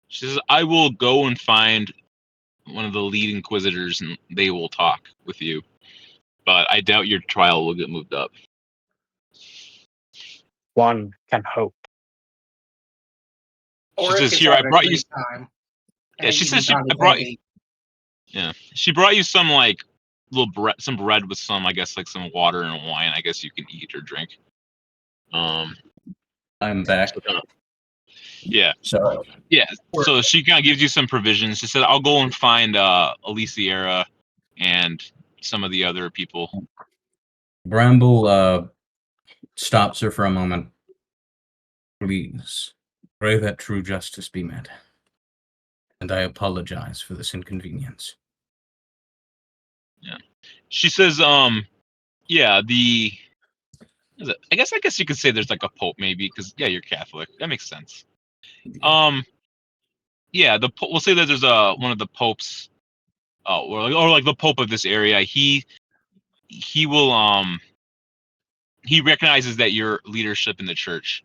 She says, "I will go and find one of the lead inquisitors, and they will talk with you. But I doubt your trial will get moved up." One can hope. She Or if says, he's "Here, I having a brought you." great time. Yeah, she says Not I as brought you. heavy. Yeah, she brought you some like little bread, some bread with some, I guess, like some water and wine. I guess you can eat or drink. I'm back. So kinda, yeah, So yeah. So she kind of gives you some provisions. She said, "I'll go and find Aliciera and some of the other people." Bramble stops her for a moment. Please, pray that true justice be met. And I apologize for this inconvenience. Yeah. She says, yeah, I guess you could say there's like a pope maybe, because yeah, you're Catholic. That makes sense. Yeah, we'll say that there's one of the popes, or like the pope of this area. He will he recognizes that you're leadership in the church,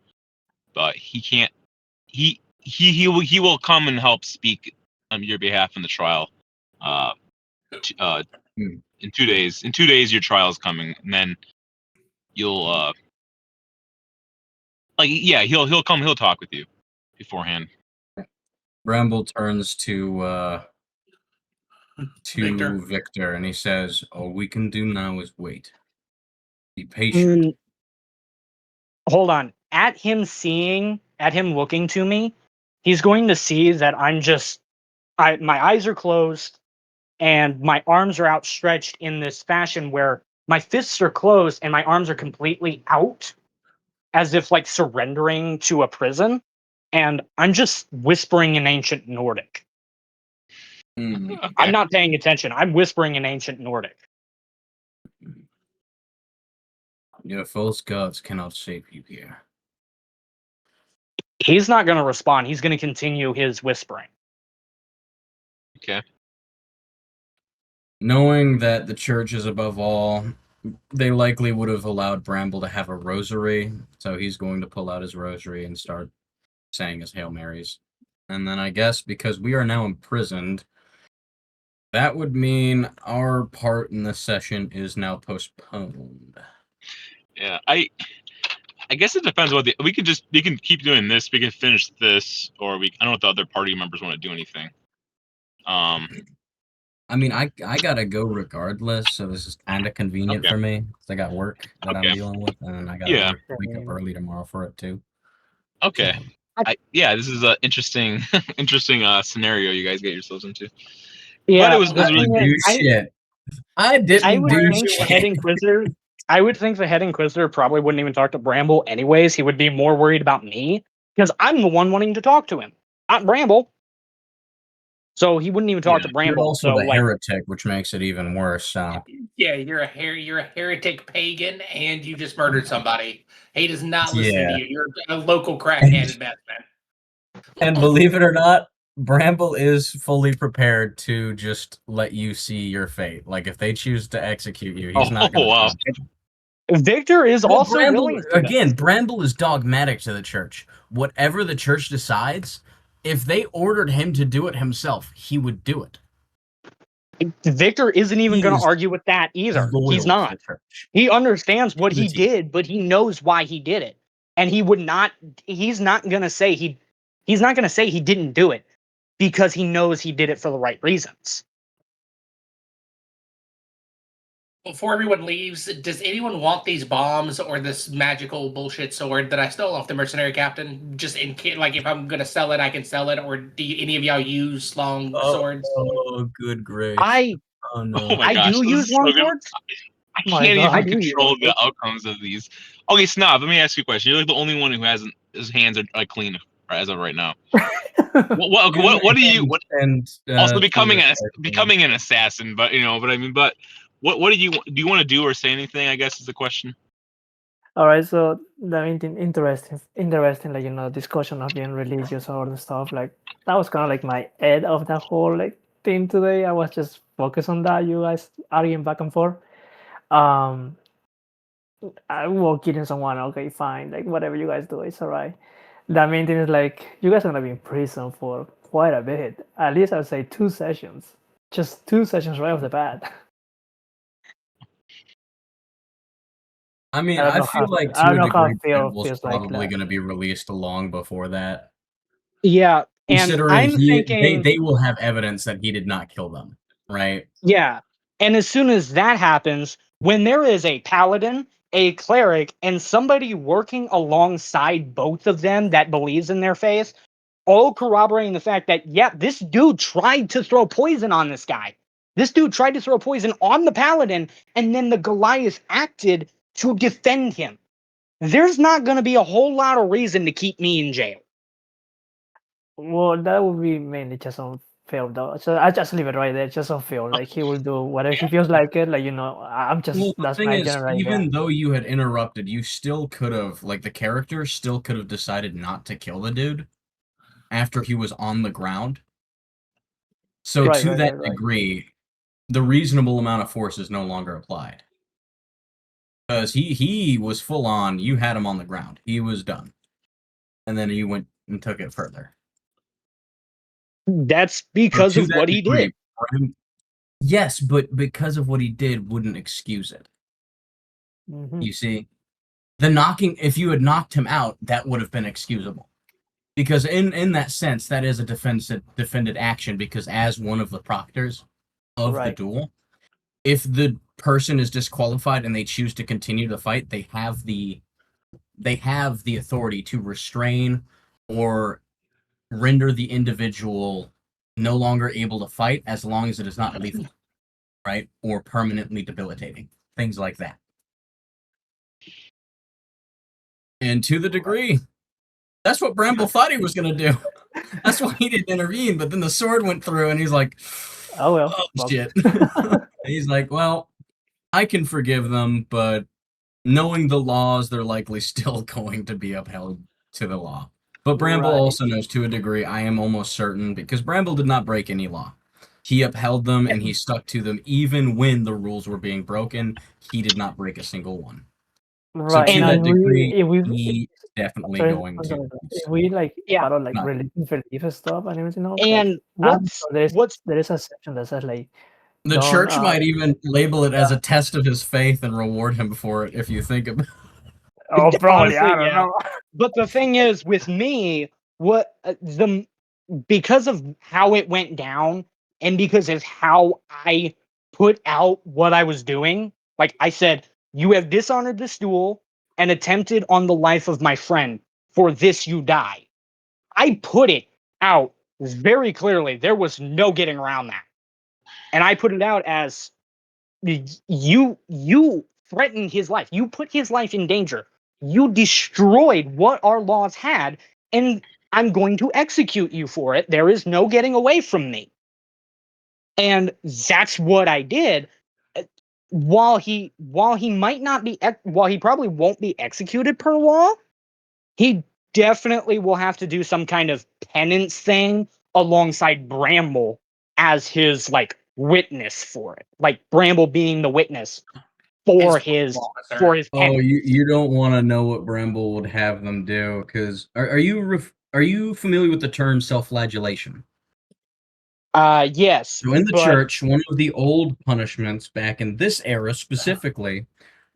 but he can't. He will come and help speak on your behalf in the trial. In 2 days. In 2 days, your trial is coming, and then you'll like yeah, he'll come. He'll talk with you beforehand. Bramble turns to Victor. and he says, "All we can do now is wait. Be patient." Hold on. At him looking to me, he's going to see that my eyes are closed and my arms are outstretched in this fashion where my fists are closed and my arms are completely out, as if like surrendering to a prison. And I'm just whispering in ancient Nordic. I'm not paying attention. I'm whispering in ancient Nordic. Your false gods cannot save you here. He's not going to respond. He's going to continue his whispering. Okay. Knowing that the church is above all, they likely would have allowed Bramble to have a rosary, so he's going to pull out his rosary and start saying his Hail Marys. And then I guess because we are now imprisoned, that would mean our part in the session is now postponed. Yeah, I guess it depends what we can keep doing this. We can finish this, or I don't know if the other party members want to do anything. I mean, I gotta go regardless, so this is kind of convenient for me because I got work that I'm dealing with, and I gotta wake up early tomorrow for it too. Okay. This is an interesting scenario you guys get yourselves into. Yeah, but it was really do shit. I didn't do The head shit. inquisitor. I would think the head inquisitor probably wouldn't even talk to Bramble anyways. He would be more worried about me because I'm the one wanting to talk to him, not Bramble. So he wouldn't even talk to Bramble. You're also so the heretic, which makes it even worse. So Yeah, you're a heretic pagan, and you just murdered somebody. He does not listen to you. You're a local crackhead investment. And believe it or not, Bramble is fully prepared to just let you see your fate. Like if they choose to execute you, he's not going to. wow. Victor is also willing to again. Bramble is dogmatic to the church. Whatever the church decides, if they ordered him to do it himself, he would do it. Victor isn't even going to argue with that either. He's not. He understands what he did, but he knows why he did it, and he would not. He's not going to say He's not going to say he didn't do it because he knows he did it for the right reasons. Before everyone leaves, does anyone want these bombs or this magical bullshit sword that I stole off the mercenary captain? Just in case, like if I'm gonna sell it, I can sell it. Or do any of y'all use long swords? Oh, good grace! Oh my gosh, do use long swords. I can't even control the outcomes of these. Okay, Snob, let me ask you a question. You're like the only one who hasn't his hands are like clean as of right now. what do you? Also becoming an assassin, but what do you want to do or say anything? I guess is the question. All right, so the main thing, interesting, like discussion of being religious or the stuff like that was kind of like my head of the whole thing today. I was just focused on that. You guys arguing back and forth. I will kidding someone. Okay, fine. Like whatever you guys do, it's all right. The main thing is you guys are gonna be in prison for quite a bit. At least I'd say 2 sessions. Just 2 sessions right off the bat. I mean, I feel like to a degree, Bramble's probably going to be released long before that. Yeah, and considering they will have evidence that he did not kill them, right? Yeah, and as soon as that happens, when there is a paladin, a cleric, and somebody working alongside both of them that believes in their faith, all corroborating the fact that, this dude tried to throw poison on this guy. This dude tried to throw poison on the paladin, and then the Goliath acted to defend him. There's not going to be a whole lot of reason to keep me in jail. Well, that would be mainly just on Phil, though. So I just leave it right there, just on Phil. Like he will do whatever he feels like it. I'm just. Well, that's the thing my is, general idea. even though you had interrupted, you still could have, the character still could have decided not to kill the dude after he was on the ground. So to that degree, the reasonable amount of force is no longer applied. Because he was full on, you had him on the ground. He was done. And then you went and took it further. That's because of what he did. Yes, but because of what he did wouldn't excuse it. Mm-hmm. You see? The knocking, if you had knocked him out, that would have been excusable. Because in that sense, that is a defended action, because as one of the proctors of the duel, if the person is disqualified and they choose to continue the fight, they have the authority to restrain or render the individual no longer able to fight as long as it is not lethal, right? Or permanently debilitating. Things like that. And to the degree, that's what Bramble thought he was going to do. That's why he didn't intervene. But then the sword went through, and he's like, Oh well. "Oh Well, shit." He's like, "Well, I can forgive them, but knowing the laws, they're likely still going to be upheld to the law." But Bramble Right. also knows to a degree, I am almost certain, because Bramble did not break any law. He upheld them and he stuck to them even when the rules were being broken. He did not break a single one. So Right. to Now, that degree, if we, he definitely sorry, going I'm to. sorry, if we like Yeah. follow like No. religious stuff and everything else, like, And I'm sure what's there is a section that says like The don't, church might even label it as a test of his faith and reward him for it if you think about oh probably I honestly, don't yeah. know. But the thing is, with me, because of how it went down, and because of how I put out what I was doing, like I said, you have dishonored the stool and attempted on the life of my friend. For this, you die. I put it out very clearly. There was no getting around that, and I put it out as you threatened his life. You put his life in danger. You destroyed what our laws had, and I'm going to execute you for it. There is no getting away from me. And that's what I did. While he might not be while he probably won't be executed per law, he definitely will have to do some kind of penance thing alongside Bramble as his like witness for it. Like Bramble being the witness for his officer. Oh, penance. you don't want to know what Bramble would have them do, because are you familiar with the term self-flagellation? Yes, So in the but church, one of the old punishments back in this era specifically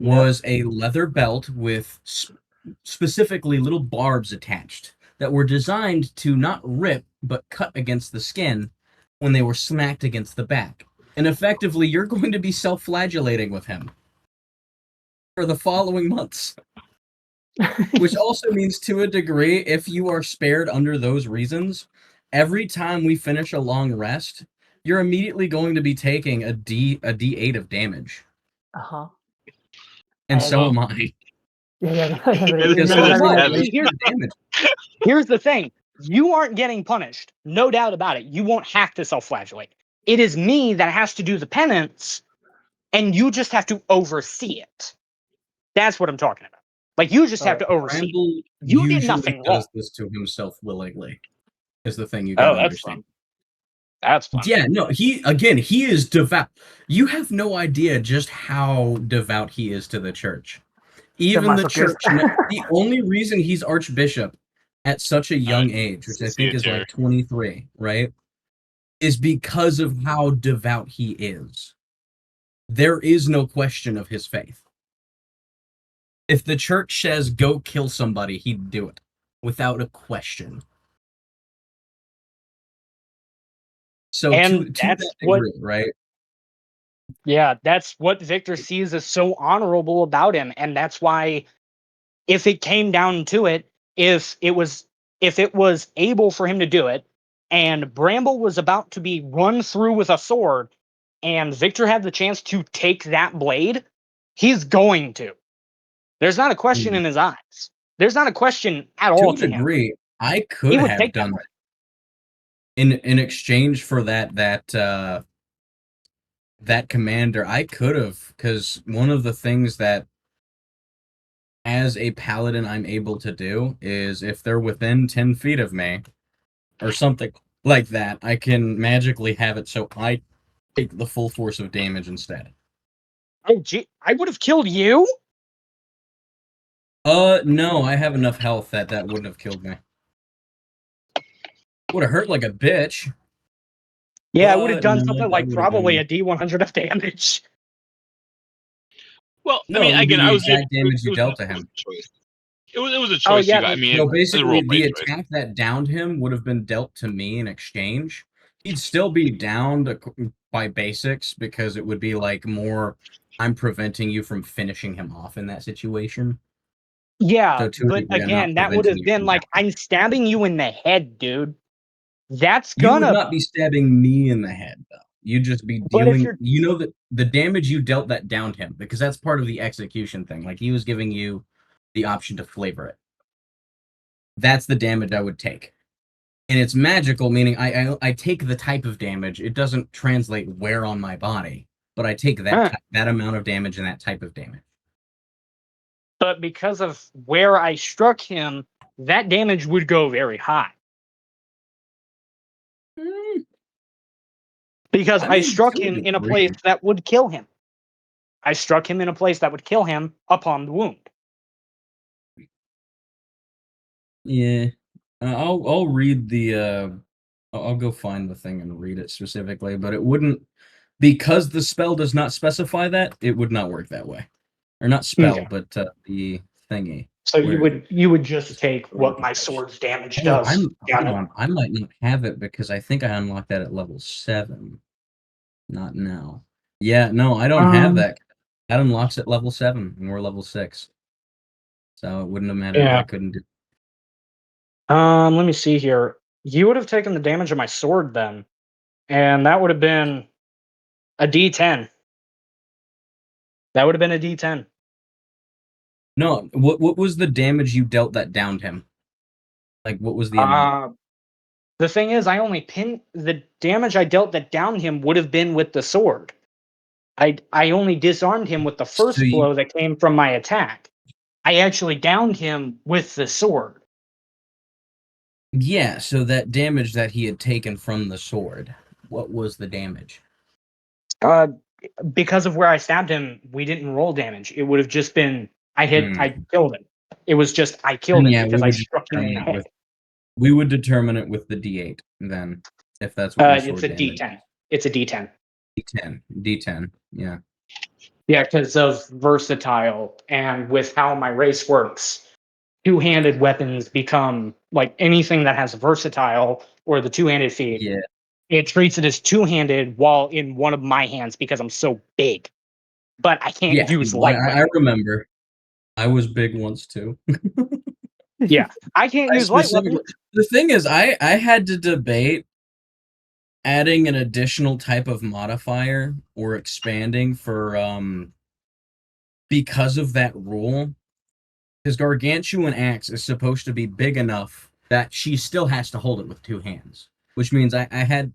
was a leather belt with specifically little barbs attached that were designed to not rip but cut against the skin when they were smacked against the back. And effectively, you're going to be self-flagellating with him for the following months. Which also means, to a degree, if you are spared under those reasons, every time we finish a long rest, you're immediately going to be taking a D8 of damage. Uh-huh. And I so agree. am I. Yeah. This It's is gonna a be like savage. Damage. here's the thing. You aren't getting punished. No doubt about it. You won't have to self-flagellate. It is me that has to do the penance, and you just have to oversee it. That's what I'm talking about. Like, you just have to oversee it. Bramble You did usually nothing wrong. does this to himself willingly, is the thing you Oh, gotta that's understand. fun. That's fun. Yeah, no, he is devout. You have no idea just how devout he is to the church. Even the church, the only reason he's archbishop at such a young age, which I think is like 23, right, is because of how devout he is. There is no question of his faith. If the church says go kill somebody, he'd do it without a question. So And to that's that what, degree, right? yeah, that's what Victor sees as so honorable about him. And that's why, if it came down to it, if it was able for him to do it, and Bramble was about to be run through with a sword, and Victor had the chance to take that blade, he's going to. There's not a question in his eyes. There's not a question at all To to a him. degree, I He could would have take that done blade. in exchange for that commander. I could have, because one of the things that as a paladin I'm able to do is if they're within 10 feet of me or something like that, I can magically have it so I take the full force of damage instead. Oh, gee, I would have killed you? No, I have enough health that wouldn't have killed me. Would have hurt like a bitch. Yeah, I would have done no, something that like would have probably been... a D100 of damage. Well, No, I mean, it would be again, the I was able. exact damage you It was dealt to a him. choice. It was a choice. Oh, yeah, you got. I mean, No, it was a basically, roleplay the choice. attack that downed him would have been dealt to me in exchange. He'd still be downed by basics because it would be like more, I'm preventing you from finishing him off in that situation. Yeah, So to a but degree, I'm not again, that would preventing have you been from like, dying. I'm stabbing you in the head, dude. That's You would gonna. not be stabbing me in the head, though. You'd just be But if dealing. you're. You know that the damage you dealt that downed him, because that's part of the execution thing. Like he was giving you the option to flavor it. That's the damage I would take. And it's magical, meaning I take the type of damage. It doesn't translate where on my body, but I take that that amount of damage and that type of damage. But because of where I struck him, that damage would go very high. Because I struck to a him in a degree. place that would kill him. I struck him in a place that would kill him upon the wound. Yeah, I'll read the I'll go find the thing and read it specifically, but it wouldn't, because the spell does not specify that, it would not work that way. Or not spell, Okay. but the thingy. So Where- you would just take what my sword's damage Oh, does. hold on. I might not have it because I think I unlocked that at level 7. Not now. Yeah, no, I don't have that. That unlocks at level 7, and we're level 6. So it wouldn't have mattered if Yeah. I couldn't do. Let me see here. You would have taken the damage of my sword then, and that would have been a D10. That would have been a D10. No, what was the damage you dealt that downed him? Like, what was the amount? The thing is, I only pinned the damage I dealt that downed him would have been with the sword. I only disarmed him with the first So you- blow that came from my attack. I actually downed him with the sword. Yeah, so that damage that he had taken from the sword, what was the damage? Because of where I stabbed him, we didn't roll damage. It would have just been I killed him. It was just I killed him Yeah, because we I would struck him in the determine it head. we would determine it with the D8 then, if that's what your sword It's a damage. D10. It's a D10. D10, yeah. Yeah, because of versatile and with how my race works, two-handed weapons become like anything that has versatile or the two-handed feat. Yeah. It treats it as two-handed while in one of my hands because I'm so big. But I can't use light I weapons. remember. I was big once too. Yeah, I can't use light weapons. The thing is, I had to debate adding an additional type of modifier or expanding for because of that rule. Because Gargantuan Axe is supposed to be big enough that she still has to hold it with 2 hands. Which means I had,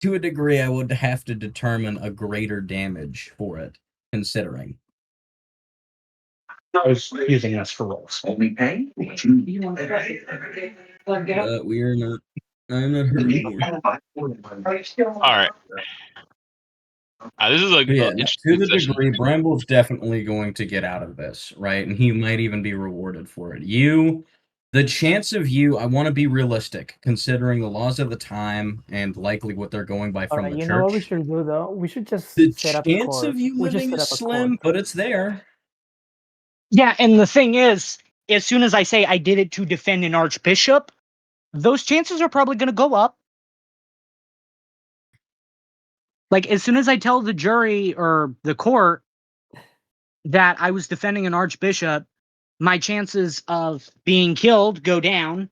to a degree, I would have to determine a greater damage for it, considering. I was using this for rolls. But we are not. I'm not hurt anymore. All right. This is like But yeah, an to interesting the session. degree, Bramble's definitely going to get out of this, right? And he might even be rewarded for it. The chance of you, I want to be realistic, considering the laws of the time and likely what they're going by from the You know what we church. should do though? We should just The set up a chance court. of you We just living set is up a slim, court. but it's there. Yeah, and the thing is, as soon as I say I did it to defend an archbishop, those chances are probably going to go up. Like, as soon as I tell the jury or the court that I was defending an archbishop, my chances of being killed go down.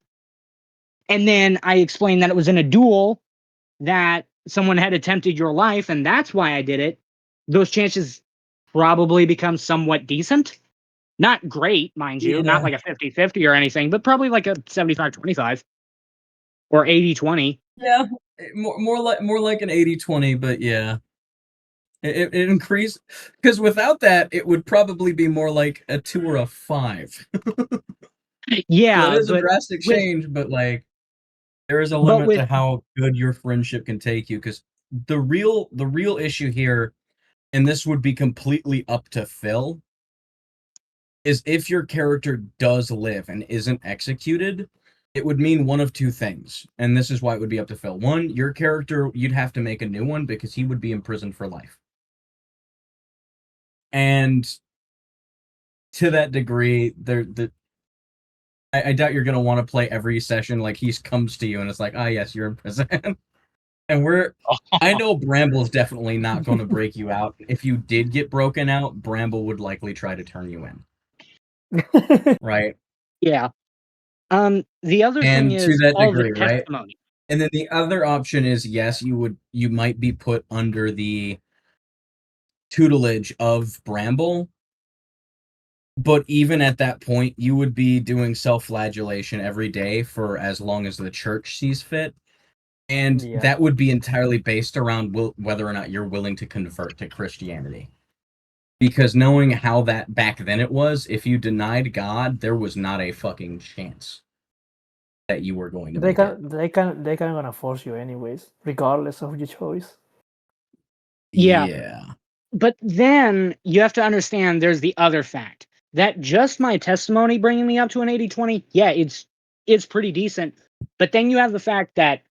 And then I explain that it was in a duel, that someone had attempted your life, and that's why I did it. Those chances probably become somewhat decent. Not great, mind you, not like a 50-50 or anything, but probably like a 75-25 or 80-20. Yeah, more like an 80-20, but yeah. It increased, because without that, it would probably be more like a 2 or a 5. Yeah, That is a but drastic with- change, but like there is a But limit with- to how good your friendship can take you. Because the real issue here, and this would be completely up to Phil, is if your character does live and isn't executed, it would mean one of 2 things, and this is why it would be up to Phil. 1, your character, you'd have to make a new one because he would be imprisoned for life. And to that degree, I doubt you're gonna want to play every session like he comes to you and it's like, ah, yes, you're in prison. And I know Bramble's definitely not going to break you out. If you did get broken out, Bramble would likely try to turn you in. Right? Yeah. The other thing And to is that all degree, the right? testimony. And then the other option is, yes, you might be put under the tutelage of Bramble, But even at that point, you would be doing self-flagellation every day for as long as the church sees fit. And Yeah. that would be entirely based around whether or not you're willing to convert to Christianity. Because knowing how that back then it was, if you denied God, there was not a fucking chance that you were going to They make it. they can gonna force you anyways, regardless of your choice. Yeah. But then you have to understand there's the other fact that just my testimony bringing me up to an 80-20, yeah, it's pretty decent. But then you have the fact that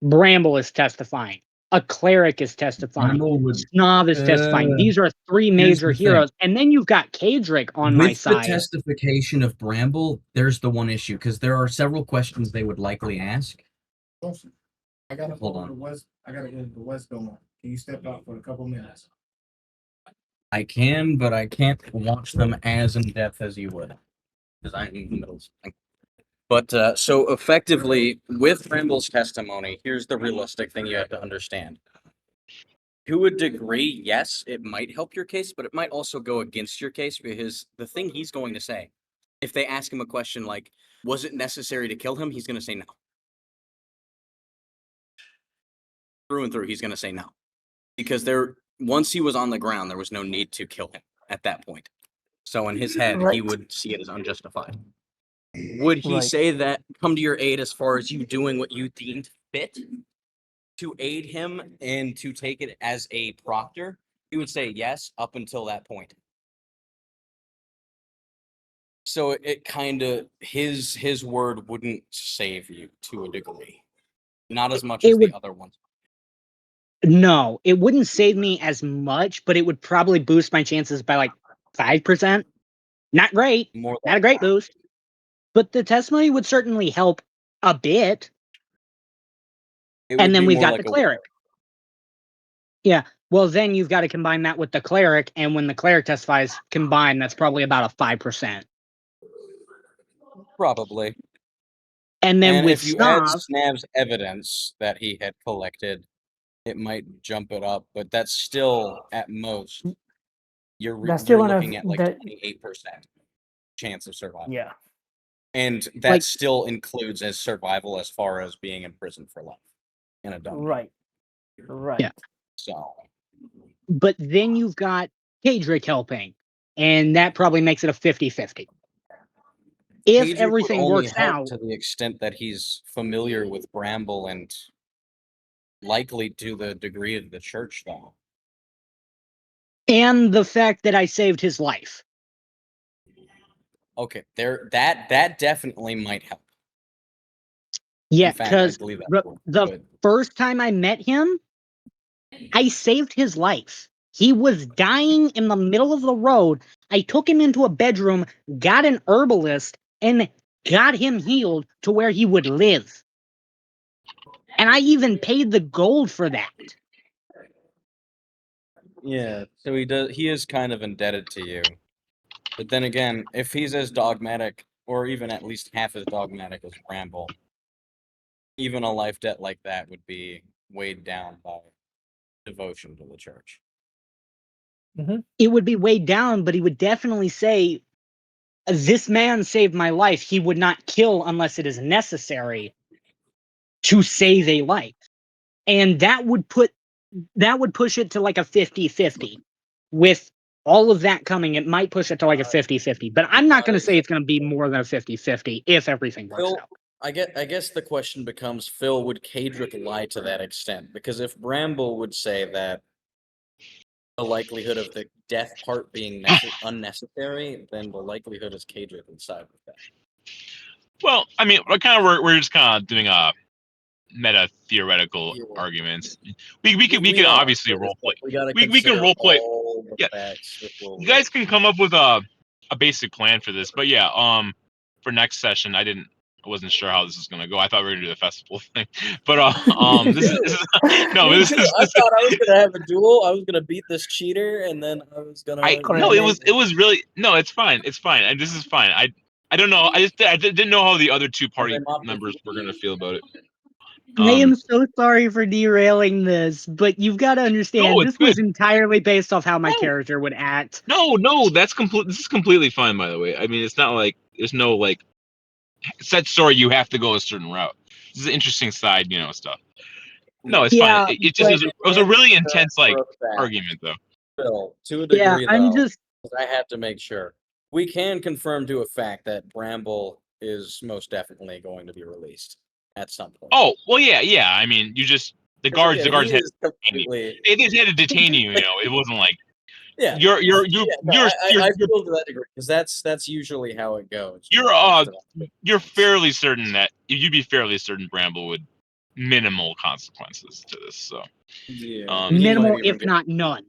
Bramble is testifying, a cleric is testifying, Bramble would- Snob is testifying. These are three here's major the thing. heroes. And then you've got Kadrick on my With the side. testification of Bramble, there's the one issue, because there are several questions they would likely ask. I gotta Hold on. I gotta go to the West Dome. Can you step out for a couple minutes? I can, but I can't watch them as in depth as you would, because I'm in the middle of something. But so effectively, with Bramble's testimony, here's the realistic thing you have to understand. To a degree, yes, it might help your case, but it might also go against your case, because the thing he's going to say, if they ask him a question like, was it necessary to kill him? He's going to say no. Through and through, he's going to say no. Because once he was on the ground, there was no need to kill him at that point. So in his head, he Right. would see it as unjustified. Would he Right. say that, come to your aid as far as you doing what you deemed fit to aid him and to take it as a proctor? He would say yes up until that point. So it kind of, his word wouldn't save you to a degree. Not as much It as would- the other ones. No, it wouldn't save me as much, but it would probably boost my chances by like 5%. Not great, More not a great boost. But the testimony would certainly help a bit. It would And then be we've more got like the a cleric. Yeah. Well, then you've got to combine that with the cleric, and when the cleric testifies combined, that's probably about a 5%. probably. And then And with if you add Snob, Snav's evidence that he had collected, it might jump it up, but that's still at most. You're That's still you're gonna looking at like that 28% chance of survival. yeah. And that Like- still includes as survival as far as being in prison for life in a dungeon. Right. Right. Yeah. So but then you've got Kadrick helping, and that probably makes it a 50-50. If Kadrick would everything only works help out, to the extent that he's familiar with Bramble and likely to the degree of the church, though. and the fact that I saved his life. Okay, that definitely might help. Yeah, In fact, I because believe that would, the but first time I met him, I saved his life. He was dying in the middle of the road. I took him into a bedroom, got an herbalist, and got him healed to where he would live. And I even paid the gold for that. yeah, so he is kind of indebted to you. But then again, if he's as dogmatic, or even at least half as dogmatic as Bramble, even a life debt like that would be weighed down by devotion to the church. It would be weighed down, but he would definitely say, this man saved my life. He would not kill unless it is necessary to save a life. And that would push it to like a 50-50. With all of that coming, it might push it to like a 50-50. But I'm not going to say it's going to be more than a 50-50 if everything works Phil, out. I guess the question becomes, Phil, would Kadrick lie to that extent? Because if Bramble would say that the likelihood of the death part being unnecessary, then the likelihood is Kadrick would side with that. Well, I mean, we're just kind of doing meta theoretical arguments. We can obviously role play. We can role play. Yeah, you guys can come up with a basic plan for this. But yeah, for next session, I wasn't sure how this is gonna go. I thought we were gonna do the festival thing, but this is no. Me This too. is I thought I was gonna have a duel. I was gonna beat this cheater, and then I was gonna. no. It was really no. It's fine. It's fine, and this is fine. I don't know. I didn't know how the other two party members were gonna feel about it. I am so sorry for derailing this, but you've got to understand it's this was good. entirely based off how my No. character would act. No, that's complete. This is completely fine, by the way. I mean, it's not like there's no like set story. You have to go a certain route. This is interesting side, stuff. No, it's Yeah, fine. It just but- it was a really intense like For a fact, argument, though. Phil, to a Yeah, degree, I'm though, just 'cause I have to make sure. We can confirm to a fact that Bramble is most definitely going to be released at some point. Oh well, yeah. I mean, you just the guards Again, had he is completely. they just had to detain you. It wasn't like Yeah. you're I feel to that degree because that's usually how it goes. you're fairly certain that you'd be fairly certain Bramble would minimal consequences to this. So Yeah, minimal, if not none.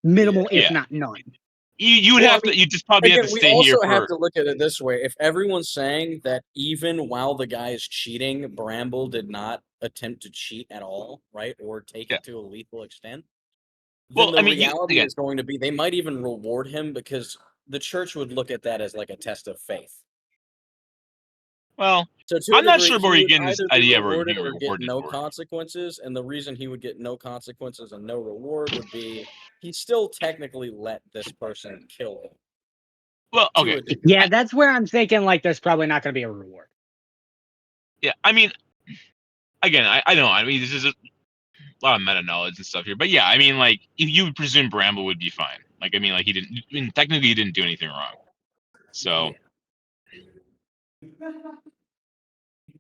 Minimal, if Yeah. not none. you would Well, have to. You just probably Again, have to we stay here also have for. to look at it this way. If everyone's saying that even while the guy is cheating, Bramble did not attempt to cheat at all, right, or take Yeah. it to a lethal extent, then Well, the I mean, reality is going to be they might even reward him because the church would look at that as like a test of faith. Well, So to a I'm not degree, sure he where you're would getting this either be idea where rewarded being or get rewarded no for. consequences, and the reason he would get no consequences and no reward would be he still technically let this person kill him. Well, To okay. a degree. Yeah, that's where I'm thinking like there's probably not going to be a reward. Yeah, I mean, again, I don't know. I mean, this is a lot of meta knowledge and stuff here, but yeah, I mean, like, if you would presume Bramble would be fine. Like, I mean, like, technically, he didn't do anything wrong. So,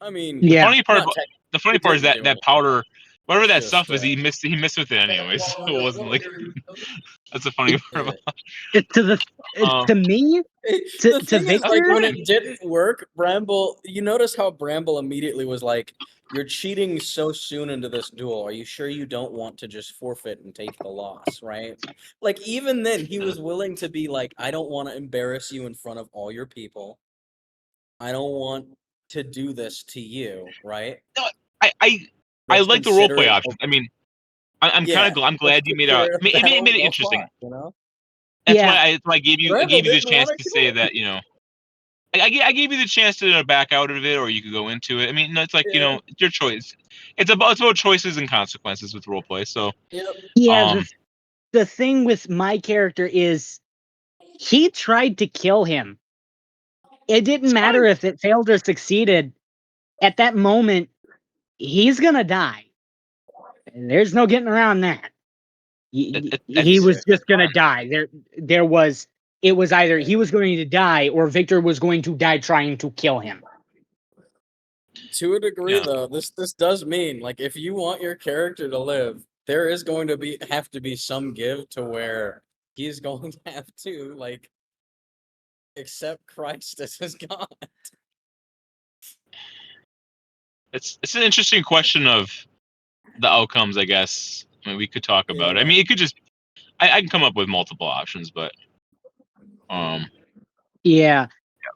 I mean, the Yeah. funny part, not tech- the funny he part is didn't that do that powder, whatever that Just, stuff is, he missed with it anyways. So it wasn't like that's the funny part about. To me, the to thing is, like, Victor, when it didn't work, Bramble, you notice how Bramble immediately was like, "You're cheating so soon into this duel. Are you sure you don't want to just forfeit and take the loss, right?" Like, even then, he was willing to be like, "I don't want to embarrass you in front of all your people. I don't want to do this to you, right?" No, I Let's like the role consider play it option. I mean, I'm yeah, I'm glad let's you made consider it. it a It made battle it well interesting. fought, you know? That's Yeah. why I gave you Bramble the didn't chance wanna to kill say him. that I gave you the chance to back out of it, or you could go into it. I mean, no, it's like Yeah. it's your choice. It's about choices and consequences with role play. So Yep. yeah, the thing with my character is he tried to kill him. It didn't matter if it failed or succeeded. At that moment, he's gonna die. There's no getting around that. He was just gonna die. It was either he was going to die or Victor was going to die trying to kill him. To a degree, Yeah. though, this does mean like if you want your character to live, there is going to have to be some give to where he's going to have to like accept Christ as his God. it's an interesting question of the outcomes, I guess. I mean, we could talk about it. I mean, it could just I can come up with multiple options, but Yeah.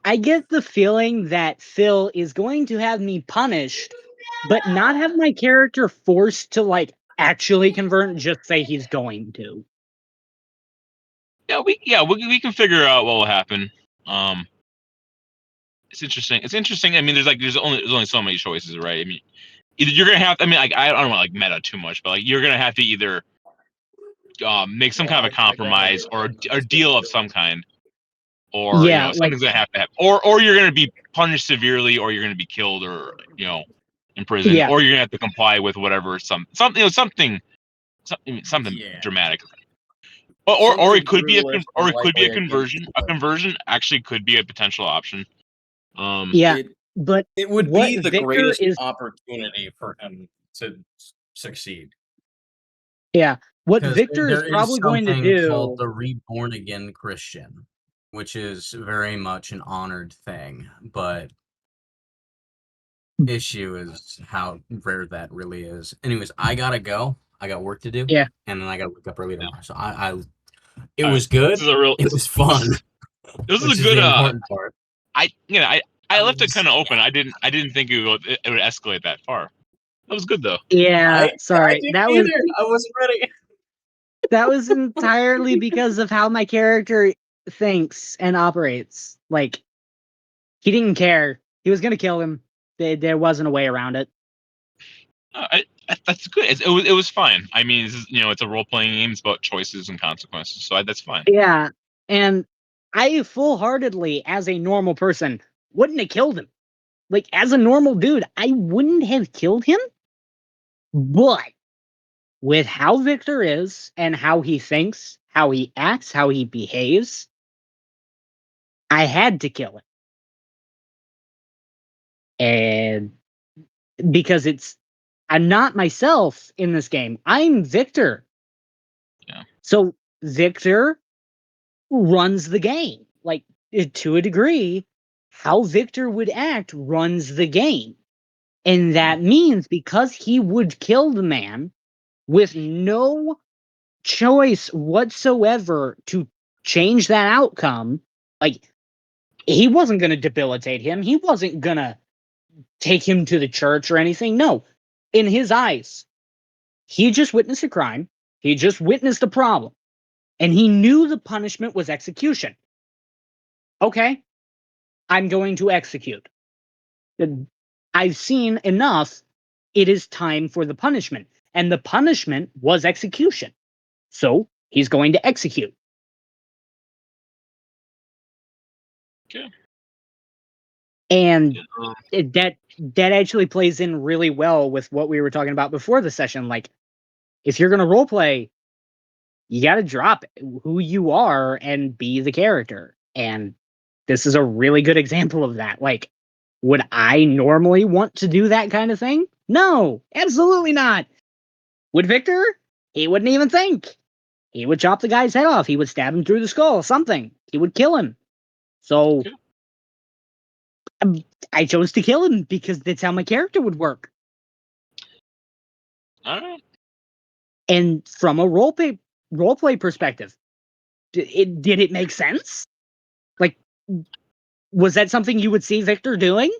I get the feeling that Phil is going to have me punished, but not have my character forced to like actually convert and just say he's going to. we can figure out what will happen. It's interesting. It's interesting. I mean, there's only so many choices, right? I mean, either you're gonna have. I mean, like I don't want to like meta too much, but like you're gonna have to either make some kind of a compromise or a deal of some kind, or Yeah, something's gonna have to happen, or you're gonna be punished severely, or you're gonna be killed, or imprisoned, Yeah. or you're gonna have to comply with whatever something dramatic. Or it could be a conversion. A conversion actually could be a potential option. Yeah, but it would what be the Victor greatest is opportunity for him to succeed. Yeah, what Because Victor is there is probably going to something called do. the reborn again Christian, which is very much an honored thing, but issue is how rare that really is. Anyways, I gotta go. I got work to do. Yeah. And then I gotta wake up early tomorrow. So it was good. This is a real. It was fun. This which is a good. the important part. I left it kind of open. I didn't think it would escalate that far. That was good though. Yeah, sorry. I wasn't ready. That was entirely because of how my character thinks and operates. Like, he didn't care. He was gonna kill him. There wasn't a way around it. That's good. It was fine. I mean, it's a role playing game. It's about choices and consequences, so that's fine. Yeah, and I full-heartedly, as a normal person, wouldn't have killed him. Like, as a normal dude, I wouldn't have killed him. But with how Victor is and how he thinks, how he acts, how he behaves, I had to kill him. And because I'm not myself in this game. I'm Victor. Yeah. So Victor runs the game. Like, to a degree, how Victor would act runs the game. And that means because he would kill the man with no choice whatsoever to change that outcome, like, he wasn't going to debilitate him. He wasn't going to take him to the church or anything. No. In his eyes, he just witnessed a crime. He just witnessed a problem. And he knew the punishment was execution. Okay, I'm going to execute. I've seen enough. It is time for the punishment. And the punishment was execution. So he's going to execute. Okay. And Yeah. that actually plays in really well with what we were talking about before the session. Like, if you're going to role play, you got to drop who you are and be the character. And this is a really good example of that. Like, would I normally want to do that kind of thing? No, absolutely not. Would Victor? He wouldn't even think. He would chop the guy's head off. He would stab him through the skull, something. He would kill him. So Okay. I chose to kill him because that's how my character would work. All right. And from a roleplay perspective, did it make sense? Like, was that something you would see Victor doing?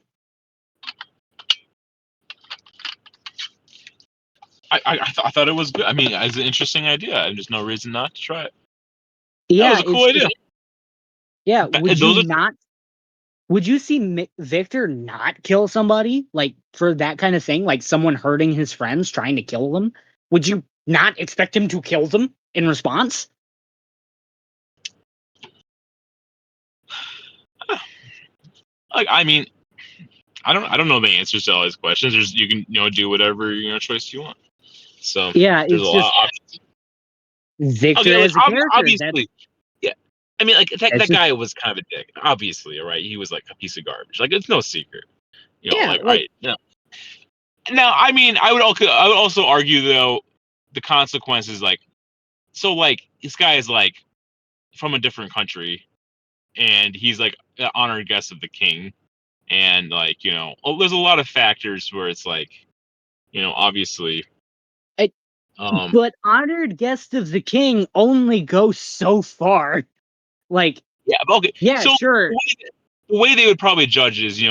I thought it was good. I mean, it's an interesting idea, and there's no reason not to try it. Yeah, That was a cool idea. Yeah, would you see Victor not kill somebody, like, for that kind of thing, like someone hurting his friends, trying to kill them? Would you not expect him to kill them in response? Like, I mean, I don't know the answers to all these questions. You can do whatever choice you want. So Yeah, there's a it's lot just of options. Victor Okay, like, as a character. obviously, yeah. I mean, like that That's just, guy was kind of a dick. Obviously, right? He was like a piece of garbage. Like, it's no secret. yeah, Like, like, right? Now, I mean, I would also argue though the consequences, like, so like this guy is like from a different country, and he's like an honored guest of the king, and like there's a lot of factors where it's like obviously. but honored guest of the king only goes so far. Like, Yeah, okay. yeah, So sure. the way they would probably judge is,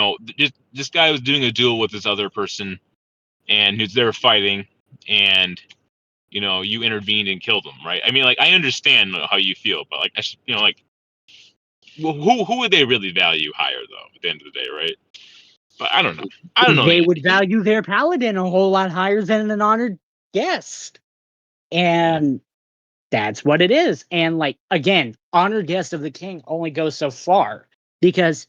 this guy was doing a duel with this other person, and they were fighting, and you intervened and killed him, right? I mean, like, I understand how you feel, but like, like, well, who would they really value higher though? At the end of the day, right? But I don't know. I don't know. They would value their paladin a whole lot higher than an honored guest. And that's what it is. And, like, again, honored guest of the king only goes so far because,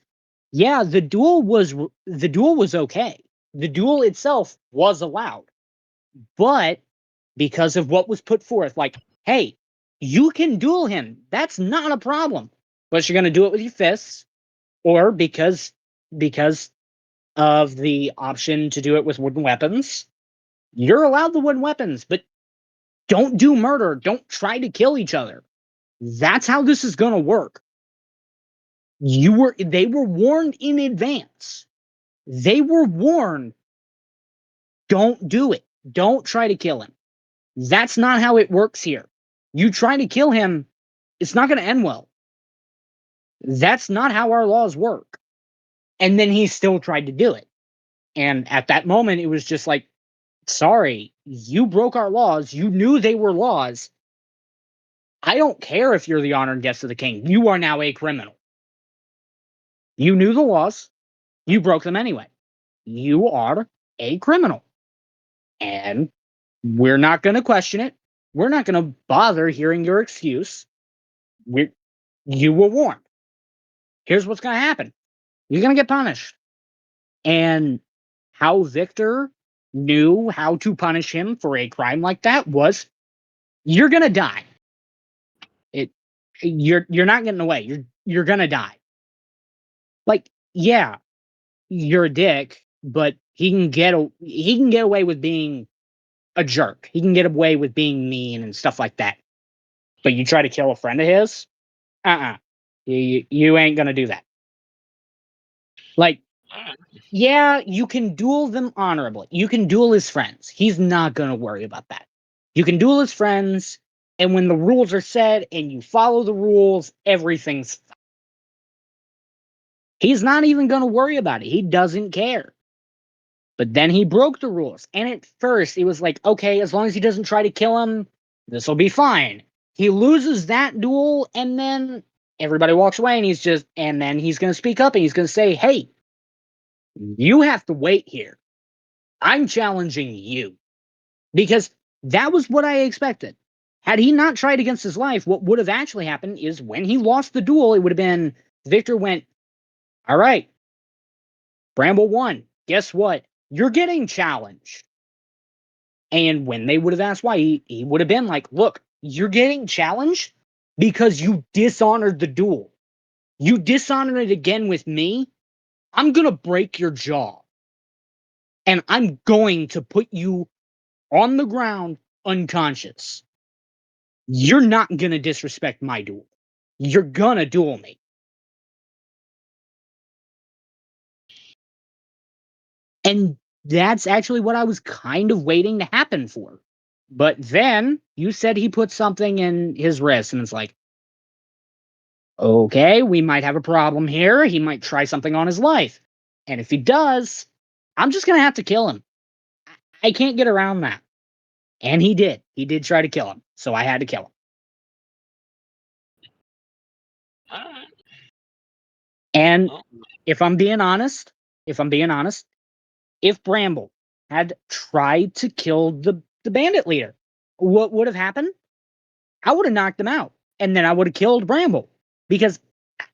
yeah, the duel was okay. The duel itself was allowed, but because of what was put forth, like, hey, you can duel him. That's not a problem. But you're going to do it with your fists, or because of the option to do it with wooden weapons. You're allowed the wooden weapons, but don't do murder. Don't try to kill each other. That's how this is going to work. They were warned in advance. They were warned, don't do it. Don't try to kill him. That's not how it works here. You try to kill him, it's not going to end well. That's not how our laws work. And then he still tried to do it. And at that moment, it was just like, sorry, you broke our laws. You knew they were laws. I don't care if you're the honored guest of the king. You are now a criminal. You knew the laws. You broke them anyway. You are a criminal. And we're not going to question it. We're not going to bother hearing your excuse. You were warned. Here's what's going to happen. You're going to get punished. And how Victor knew how to punish him for a crime like that was, you're going to die. You're not getting away. You're going to die. Like, yeah, you're a dick, but he can get away with being a jerk. He can get away with being mean and stuff like that. But you try to kill a friend of his? You ain't gonna do that. Like, yeah, you can duel them honorably. You can duel his friends. He's not gonna worry about that. You can duel his friends, and when the rules are set and you follow the rules, everything's fine. He's not even gonna worry about it. He doesn't care. But then he broke the rules. And at first, it was like, okay, as long as he doesn't try to kill him, this will be fine. He loses that duel, and then everybody walks away, and then he's going to speak up and he's going to say, hey, you have to wait here. I'm challenging you. Because that was what I expected. Had he not tried against his life, what would have actually happened is when he lost the duel, it would have been Victor went, all right, Bramble won. Guess what? You're getting challenged. And when they would have asked why, he would have been like, look, you're getting challenged because you dishonored the duel. You dishonored it again with me. I'm going to break your jaw. And I'm going to put you on the ground unconscious. You're not going to disrespect my duel. You're going to duel me. And that's actually what I was kind of waiting to happen for. But then you said he put something in his wrist, and it's like, okay, we might have a problem here. He might try something on his life. And if he does, I'm just going to have to kill him. I can't get around that. And he did. He did try to kill him. So I had to kill him. And if I'm being honest, if Bramble had tried to kill the bandit leader, what would have happened? I would have knocked him out. And then I would have killed Bramble. Because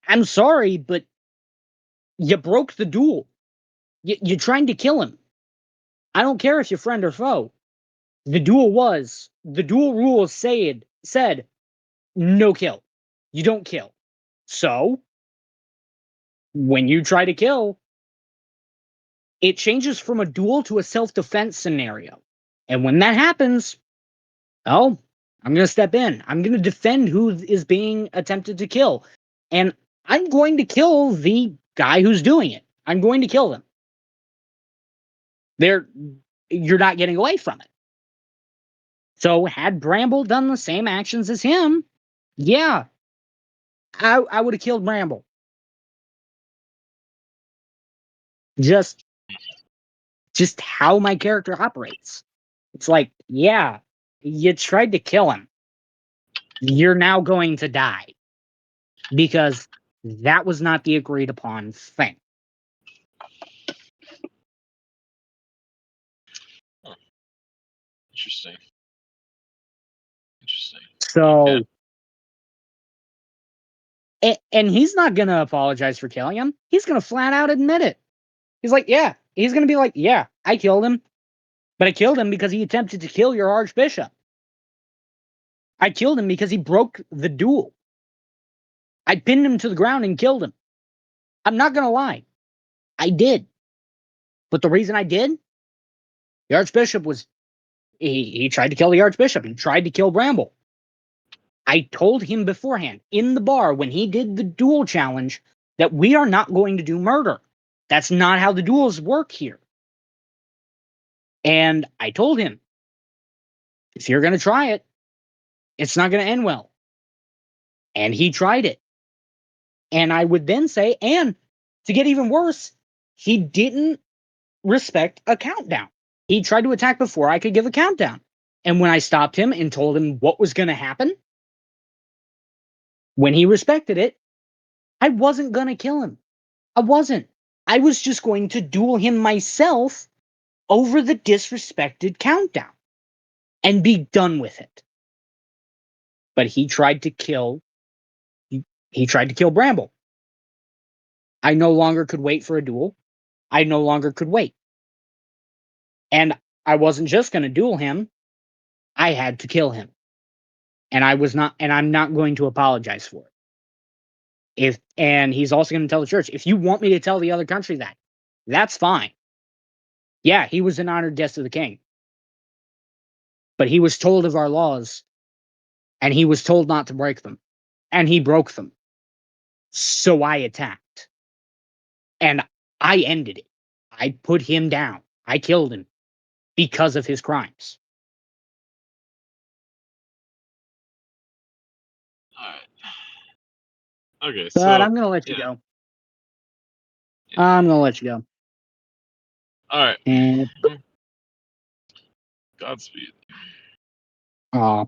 I'm sorry, but you broke the duel. You're trying to kill him. I don't care if you're friend or foe. The duel rules said no kill. You don't kill. So when you try to kill, it changes from a duel to a self-defense scenario. And when that happens, oh, I'm going to step in. I'm going to defend who is being attempted to kill. And I'm going to kill the guy who's doing it. I'm going to kill them. You're not getting away from it. So had Bramble done the same actions as him, yeah, I would have killed Bramble. Just how my character operates. It's like, yeah, you tried to kill him. You're now going to die. Because that was not the agreed upon thing. Interesting. So, and he's not going to apologize for killing him. He's going to flat out admit it. He's like, yeah. He's going to be like, yeah, I killed him. But I killed him because he attempted to kill your archbishop. I killed him because he broke the duel. I pinned him to the ground and killed him. I'm not going to lie. I did. But the reason I did, the archbishop was, he tried to kill the archbishop. He tried to kill Bramble. I told him beforehand in the bar when he did the duel challenge that we are not going to do murder. That's not how the duels work here. And I told him, if you're going to try it, it's not going to end well. And he tried it. And I would then say, and to get even worse, he didn't respect a countdown. He tried to attack before I could give a countdown. And when I stopped him and told him what was going to happen, when he respected it, I wasn't going to kill him. I wasn't. I was just going to duel him myself over the disrespected countdown and be done with it. But he tried to kill Bramble. I no longer could wait for a duel. I no longer could wait. And I wasn't just going to duel him. I had to kill him. And I'm not going to apologize for it. And he's also going to tell the church, if you want me to tell the other country that, that's fine. Yeah, he was an honored guest of the king. But he was told of our laws, and he was told not to break them. And he broke them. So I attacked. And I ended it. I put him down. I killed him because of his crimes. All right. Okay, But so I'm going to let you go. I'm going to let you go. All right. And Godspeed. aw.